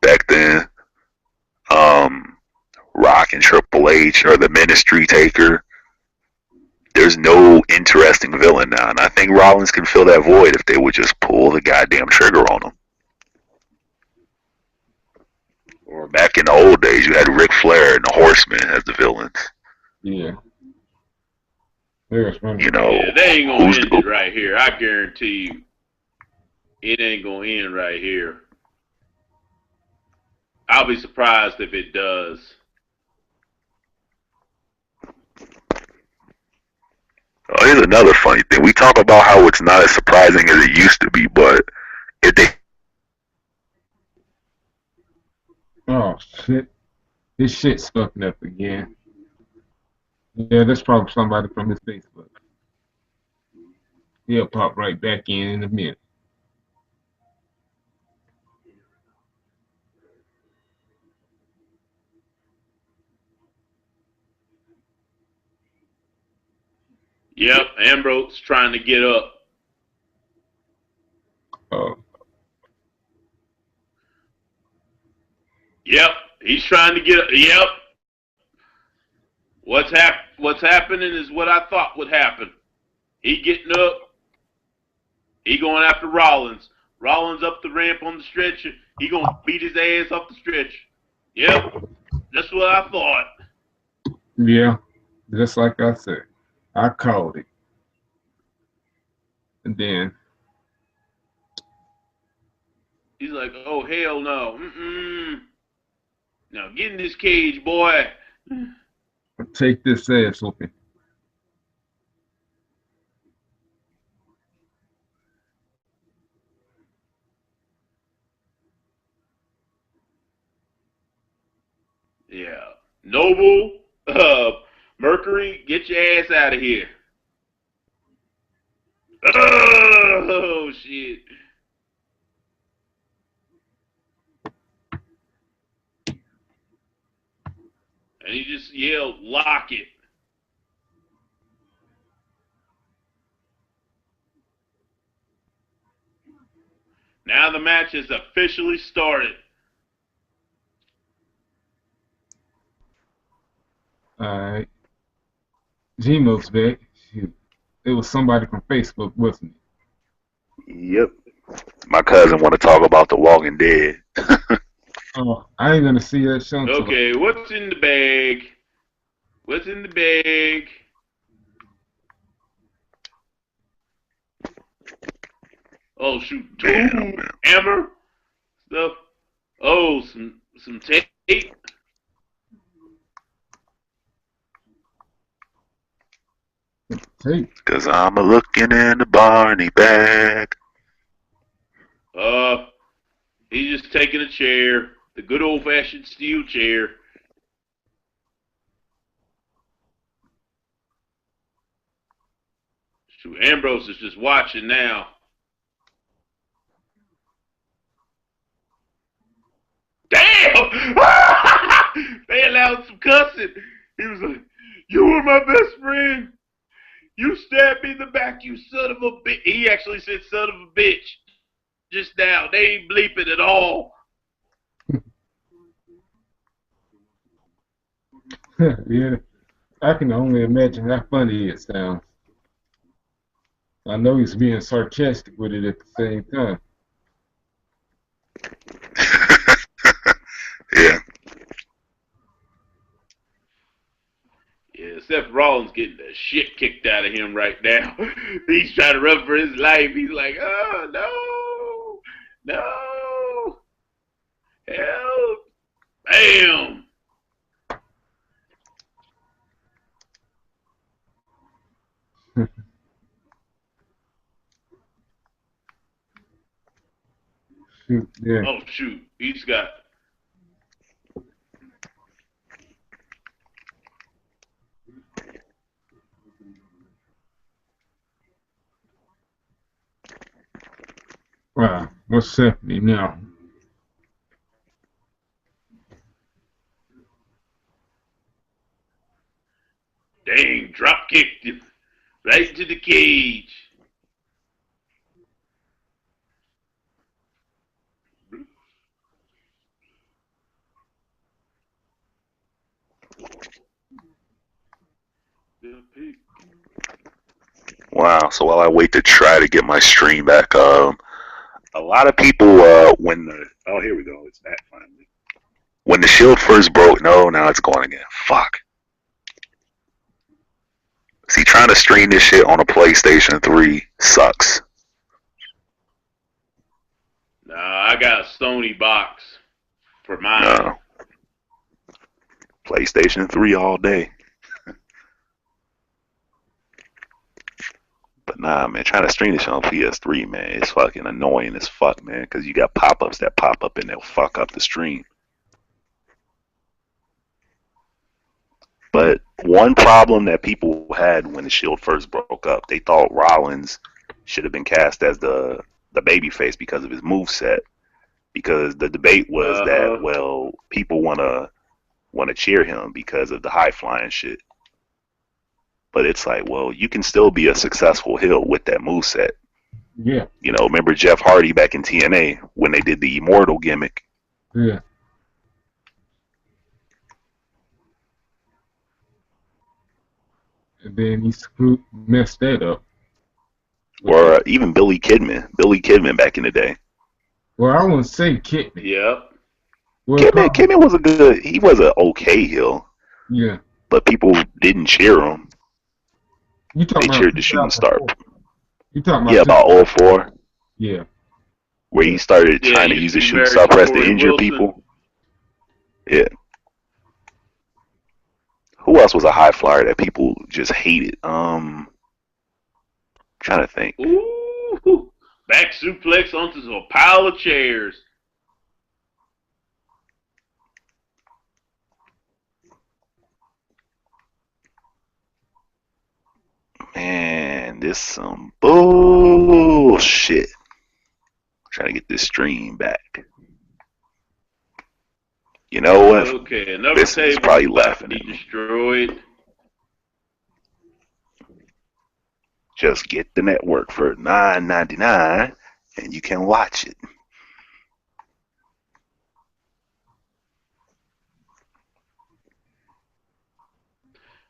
back then. Rock and Triple H or the Ministry Taker. There's no interesting villain now, and I think Rollins can fill that void if they would just pull the goddamn trigger on him. Or back in the old days, you had Ric Flair and the Horsemen as the villains. Yeah. You know, yeah, they ain't gonna end it right here. I guarantee you, it ain't gonna end right here. I'll be surprised if it does. Oh, here's another funny thing. We talk about how it's not as surprising as it used to be, but if they... Oh, shit. This shit's fucking up again. Yeah, that's probably somebody from his Facebook. He'll pop right back in a minute. Yep, Ambrose trying to get up. Yep, he's trying to get up. Yep. What's happening is what I thought would happen. He getting up. He going after Rollins. Rollins up the ramp on the stretcher. He gonna beat his ass off the stretcher. Yep, that's what I thought. Yeah, just like I said. I called it. And then he's like, oh, hell no. Now get in this cage, boy. Take this ass whooping. Yeah. Noble, Mercury, get your ass out of here. Oh, shit. And he just yelled, lock it. Now the match has officially started. Alright. Gmo's back. Shoot. It was somebody from Facebook, wasn't it? Yep. My cousin want to talk about The Walking Dead. Oh, I ain't gonna see that show until Okay, what's in the bag? What's in the bag? Oh shoot, two hammer stuff. Oh, some tape. tape. Cause I'm a looking in the Barney bag. He's just taking a chair, the good old-fashioned steel chair. Shoot, Ambrose is just watching now. Damn! They allowed some cussing. He was like, "You were my best friend. You stabbed me in the back, you son of a bitch." He actually said "son of a bitch" just now. They ain't bleeping at all. Yeah, I can only imagine how funny it sounds. I know he's being sarcastic with it at the same time. Yeah. Yeah, Seth Rollins getting the shit kicked out of him right now. He's trying to run for his life. He's like, "Oh, no, no, help, bam." Shoot, yeah. Oh, shoot, he's got... Wow, what's happening now? Dang, drop kicked him right into the cage. Wow. So while I wait to try to get my stream back, a lot of people when the here we go, it's back finally. When the Shield first broke, no, now it's going again. Fuck. See, trying to stream this shit on a PlayStation 3 sucks. Nah, I got a Sony box for mine. No. PlayStation 3 all day. But nah, man, trying to stream this shit on PS3, man, it's fucking annoying as fuck, man, because you got pop-ups that pop up and they'll fuck up the stream. But one problem that people had when the Shield first broke up, they thought Rollins should have been cast as the babyface because of his moveset. Because the debate was that, well, people wanna cheer him because of the high flying shit. But it's like, well, you can still be a successful heel with that moveset. Yeah. You know, remember Jeff Hardy back in TNA when they did the Immortal gimmick? Yeah. And then he messed that up. Or even Billy Kidman. Billy Kidman back in the day. Well, I wouldn't say Kidman. Yep. Well, Kidman was he was an okay heel. Yeah. But people didn't cheer him. You talking they cheered the shooting star. You talking about about 04? Yeah. Where he started trying to use the shooting star press to injure people. Yeah. Who else was a high flyer that people just hated? Trying to think. Ooh, back suplex onto a pile of chairs. Man, this some bullshit. Trying to get this stream back. You know what? Okay, another this table is probably laughing be at me. destroyed. Just get the network for $9.99 and you can watch it.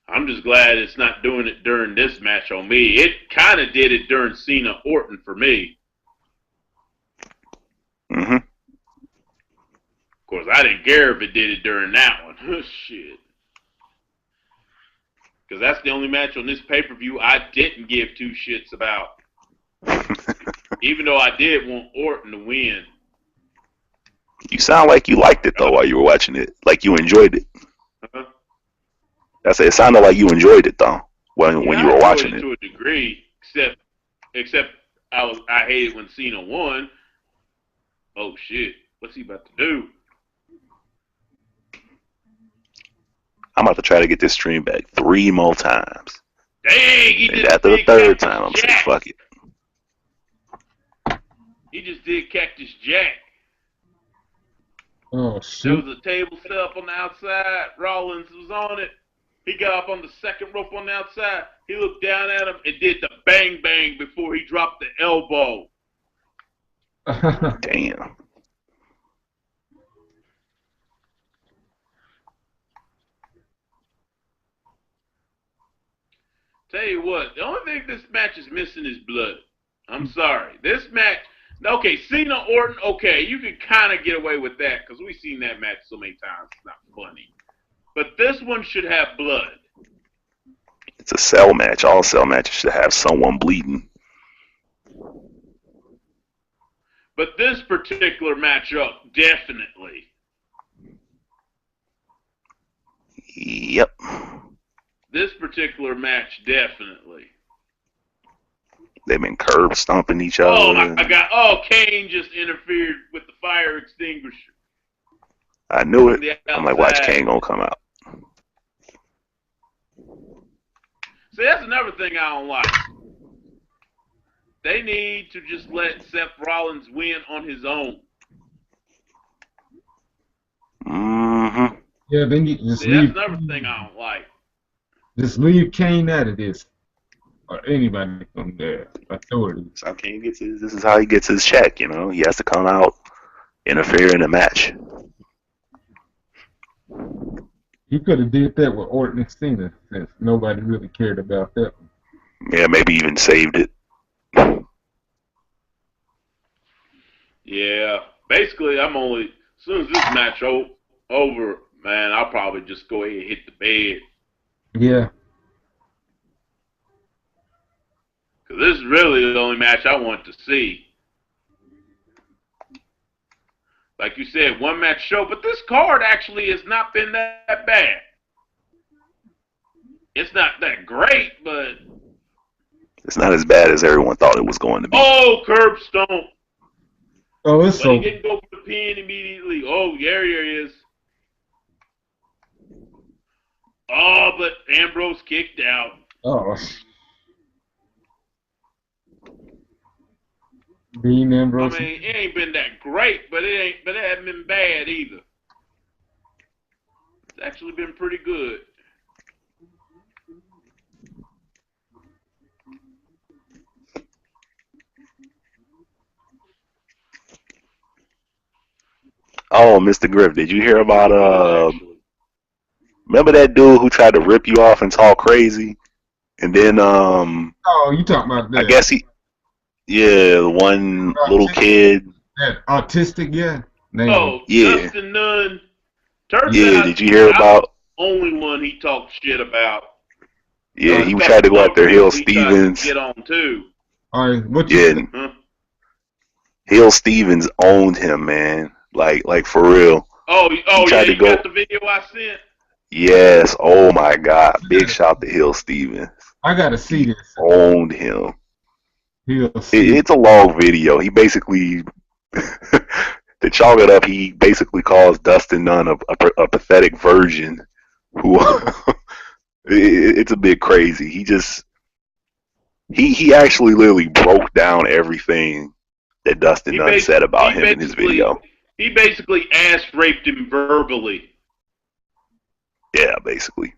I'm just glad it's not doing it during this match on me. It kind of did it during Cena Orton for me. Mm-hmm. Of course, I didn't care if it did it during that one. Shit. Because that's the only match on this pay-per-view I didn't give two shits about. Even though I did want Orton to win. You sound like you liked it, though, while you were watching it. Like you enjoyed it. Uh-huh. That's it. It sounded like you enjoyed it, though, when you were watching it. To a degree, except I hated when Cena won. Oh, shit. What's he about to do? I'm about to try to get this stream back 3 more times. Dang, he And just after the did 3rd Cactus time, I'm Jack. saying, fuck it. He just did Cactus Jack. Oh, There shit. was a table set up on the outside. Rollins was on it. He got up on the second rope on the outside. He looked down at him and did the bang bang before he dropped the elbow. Damn. Tell you what, the only thing this match is missing is blood. I'm sorry. This match, okay, Cena Orton, okay, you can kind of get away with that because we've seen that match so many times. It's not funny. But this one should have blood. It's a cell match. All cell matches should have someone bleeding. But this particular matchup, definitely. Yep. This particular match, definitely. They've been curb stomping each other. Oh, my God. Oh, Kane just interfered with the fire extinguisher. I knew it. I'm like, watch Kane gonna come out. See, that's another thing I don't like. They need to just let Seth Rollins win on his own. Mm-hmm. Yeah, they need to just See, that's leave. another thing I don't like. Just leave Kane out of this, or anybody from the authority. So Kane gets his. This is how he gets his check. You know, he has to come out, interfere in a match. He could have did that with Orton and Cena, since nobody really cared about that one. Yeah, maybe even saved it. Yeah, basically, I'm only, as soon as this match over, man, I'll probably just go ahead and hit the bed. Yeah. Because this is really the only match I want to see. Like you said, one match show, but this card actually has not been that bad. It's not that great, but... It's not as bad as everyone thought it was going to be. Oh, curb stomp. Oh, it's But so. he didn't go for the pin immediately. Oh, there he is. Oh, but Ambrose kicked out. Oh. Dean Ambrose. I mean, it ain't been that great, but it hasn't been bad either. It's actually been pretty good. Oh, Mr. Griff, did you hear about remember that dude who tried to rip you off and talk crazy? And then Oh, you talking about that? I guess the one little kid. That autistic, yeah. Oh, Yeah. Justin Nunn. Turns Yeah, out did you hear I about? was the only one he talked shit about. Yeah, he tried to go after Hill Stevens. Get on too. All right, what you? Yeah, Huh? Hill Stevens owned him, man. Like for real. Oh, yeah, tried to you go- got the video I sent? Yes. Oh my God. Big shout to Hill Stevens. I gotta see this. Owned him. He'll see. It's a long video. He basically, to chalk it up, he basically calls Dustin Nunn a pathetic virgin. Who it's a bit crazy. He actually literally broke down everything that Dustin Nunn said about him in his video. He basically ass raped him verbally. Yeah, basically.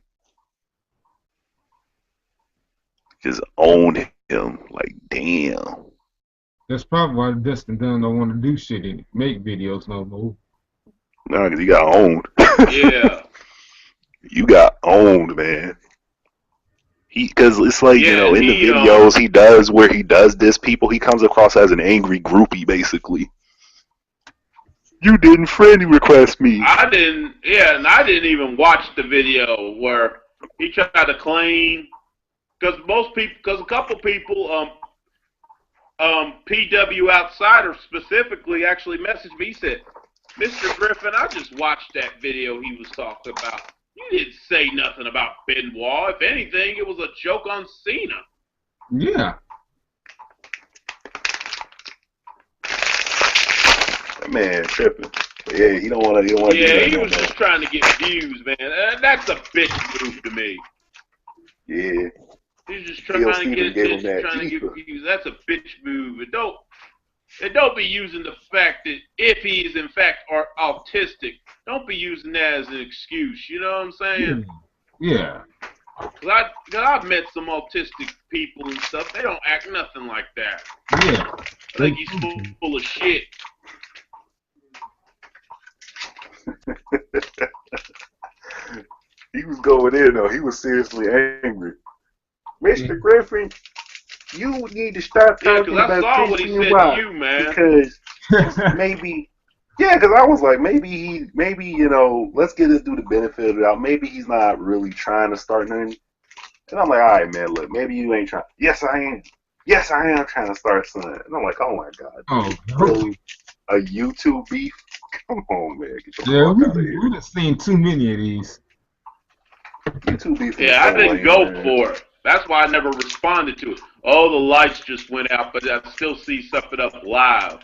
Just owned him. Like, damn. That's probably why Dustin Dunn don't want to do shit and make videos no more. No, because he got owned. Yeah. You got owned, man. Because it's like, Yeah, you know, in the he, videos he does where he does diss people, he comes across as an angry groupie, basically. You didn't friend request me. I didn't, yeah, and I didn't even watch the video where he tried to claim, because a couple people, PW Outsider specifically actually messaged me. He said, Mr. Griffin, I just watched that video he was talking about. You didn't say nothing about Benoit. If anything, it was a joke on Cena. Yeah. That man tripping. Yeah, he don't want to. Yeah, he was just trying to get views, man. That's a bitch move to me. Yeah. He's just trying to get attention, trying to get views. That's a bitch move. And don't be using the fact that if he is in fact autistic, don't be using that as an excuse. You know what I'm saying? Yeah. Cause I've met some autistic people and stuff. They don't act nothing like that. Yeah. I think he's full of shit. He was going in though. He was seriously angry. Mr. Griffin, you need to stop talking about Christian Rock you, man. because maybe, because I was like, maybe you know, let's get this dude the benefit of the doubt. Maybe he's not really trying to start nothing. And I'm like, all right, man, look, maybe you ain't trying. Yes, I am. Yes, I am trying to start something. And I'm like, oh my god, really? A YouTube beef? Come on, man. Get the fuck out of here. We've seen too many of these. YouTube beef. Yeah, I didn't go for it. That's why I never responded to it. Oh, the lights just went out, but I still see something up live.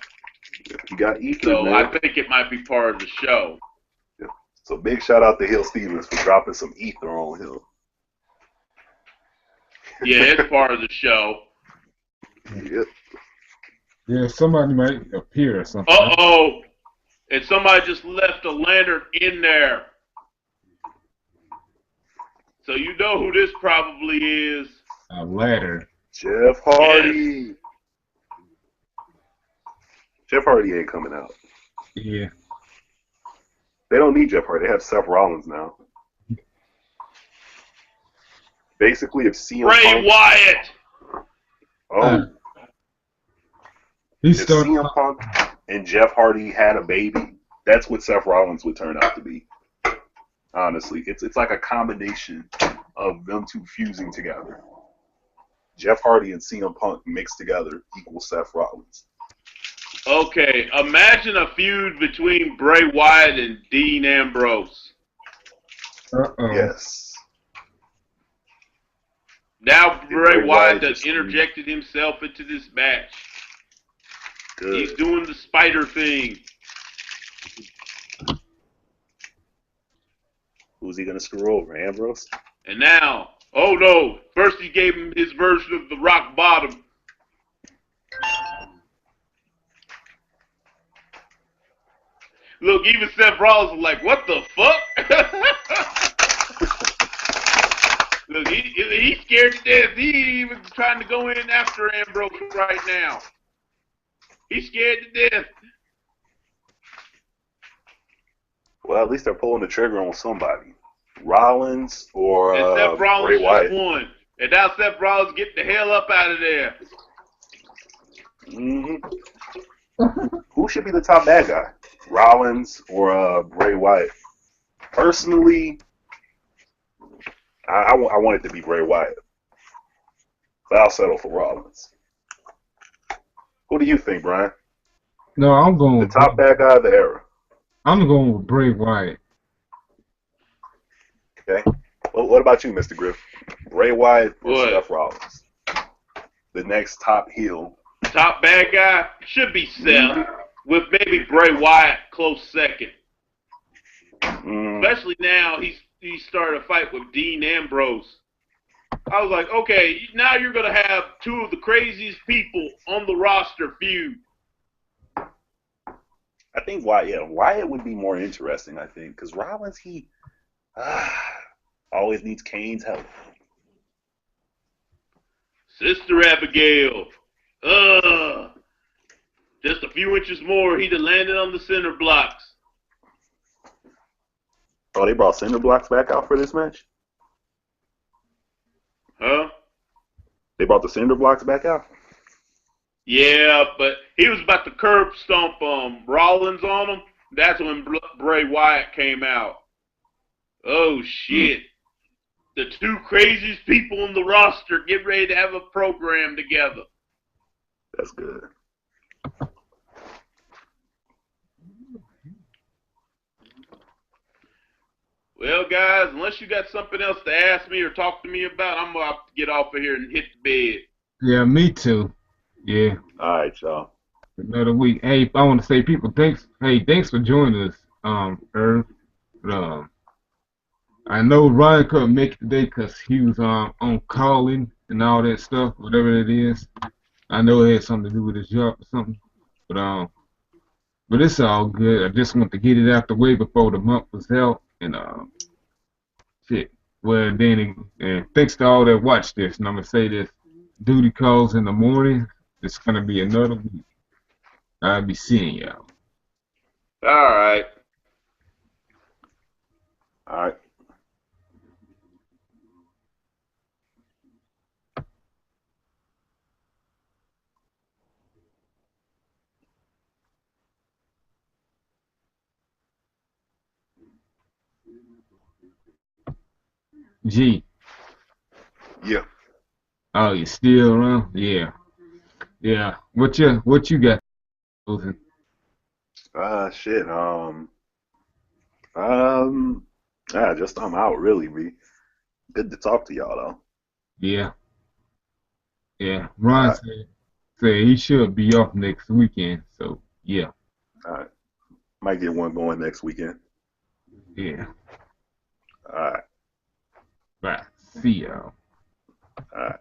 You got ether, so man. I think it might be part of the show. Yeah. So big shout out to Hill Stevens for dropping some ether on him. Yeah, it's part of the show. Yep. Yeah, somebody might appear or something. Uh-oh. And somebody just left a lantern in there. So you know who this probably is. A ladder. Jeff Hardy. Yes. Jeff Hardy ain't coming out. Yeah. They don't need Jeff Hardy. They have Seth Rollins now. Basically, if CM Bray Wyatt. Oh. If CM Punk and Jeff Hardy had a baby, that's what Seth Rollins would turn out to be. Honestly, it's like a combination of them two fusing together. Jeff Hardy and CM Punk mixed together equals Seth Rollins. Okay, imagine a feud between Bray Wyatt and Dean Ambrose. Uh-oh. Yes. Now Bray Wyatt has interjected himself into this match. Good. He's doing the spider thing. Who's he going to screw over, Ambrose? And now, oh no, first he gave him his version of the rock bottom. Look, even Seth Rollins was like, what the fuck? Look, he's scared to death. He ain't even trying to go in after Ambrose right now. He's scared to death. Well, at least they're pulling the trigger on somebody. Rollins or and Seth Rollins Bray Wyatt. just won. And now Seth Rollins get the hell up out of there. Mm-hmm. Who should be the top bad guy? Rollins or Bray Wyatt? Personally, I want it to be Bray Wyatt. But I'll settle for Rollins. Who do you think, Brian? No, I'm going the top bad guy of the era. I'm going with Bray Wyatt. Okay. Well, what about you, Mr. Griff? Bray Wyatt or Seth Rollins? The next top heel. Top bad guy should be Seth, with maybe Bray Wyatt close second. Especially now he started a fight with Dean Ambrose. I was like, okay, now you're going to have two of the craziest people on the roster feud. I think Wyatt would be more interesting, I think, because Rollins, he always needs Kane's help. Sister Abigail. Just a few inches more, he'd have landed on the center blocks. Oh, they brought center blocks back out for this match? Huh? They brought the cinder blocks back out. Yeah, but he was about to curb stomp Rollins on him. That's when Bray Wyatt came out. Oh shit! The two craziest people on the roster get ready to have a program together. That's good. Well, guys, unless you got something else to ask me or talk to me about, I'm gonna have to get off of here and hit the bed. Yeah, me too. Yeah. All right, y'all. Another week. Hey, I want to say, people, thanks. Hey, thanks for joining us, Irv. I know Ryan couldn't make it today because he was on calling and all that stuff, whatever it is. I know it had something to do with his job or something, but it's all good. I just want to get it out the way before the month was out, and shit. Well, then, and thanks to all that watch this, and I'm gonna say this: duty calls in the morning. It's gonna be another week. I'll be seeing y'all. All right. All right. G. Yeah. Oh, you still around? Yeah. Yeah. What you got? Shit. Just I'm out really, be good to talk to y'all though. Yeah. Yeah. Ron said he should be off next weekend, so yeah. All right. Might get one going next weekend. Yeah. All right. Bye. See y'all. All right.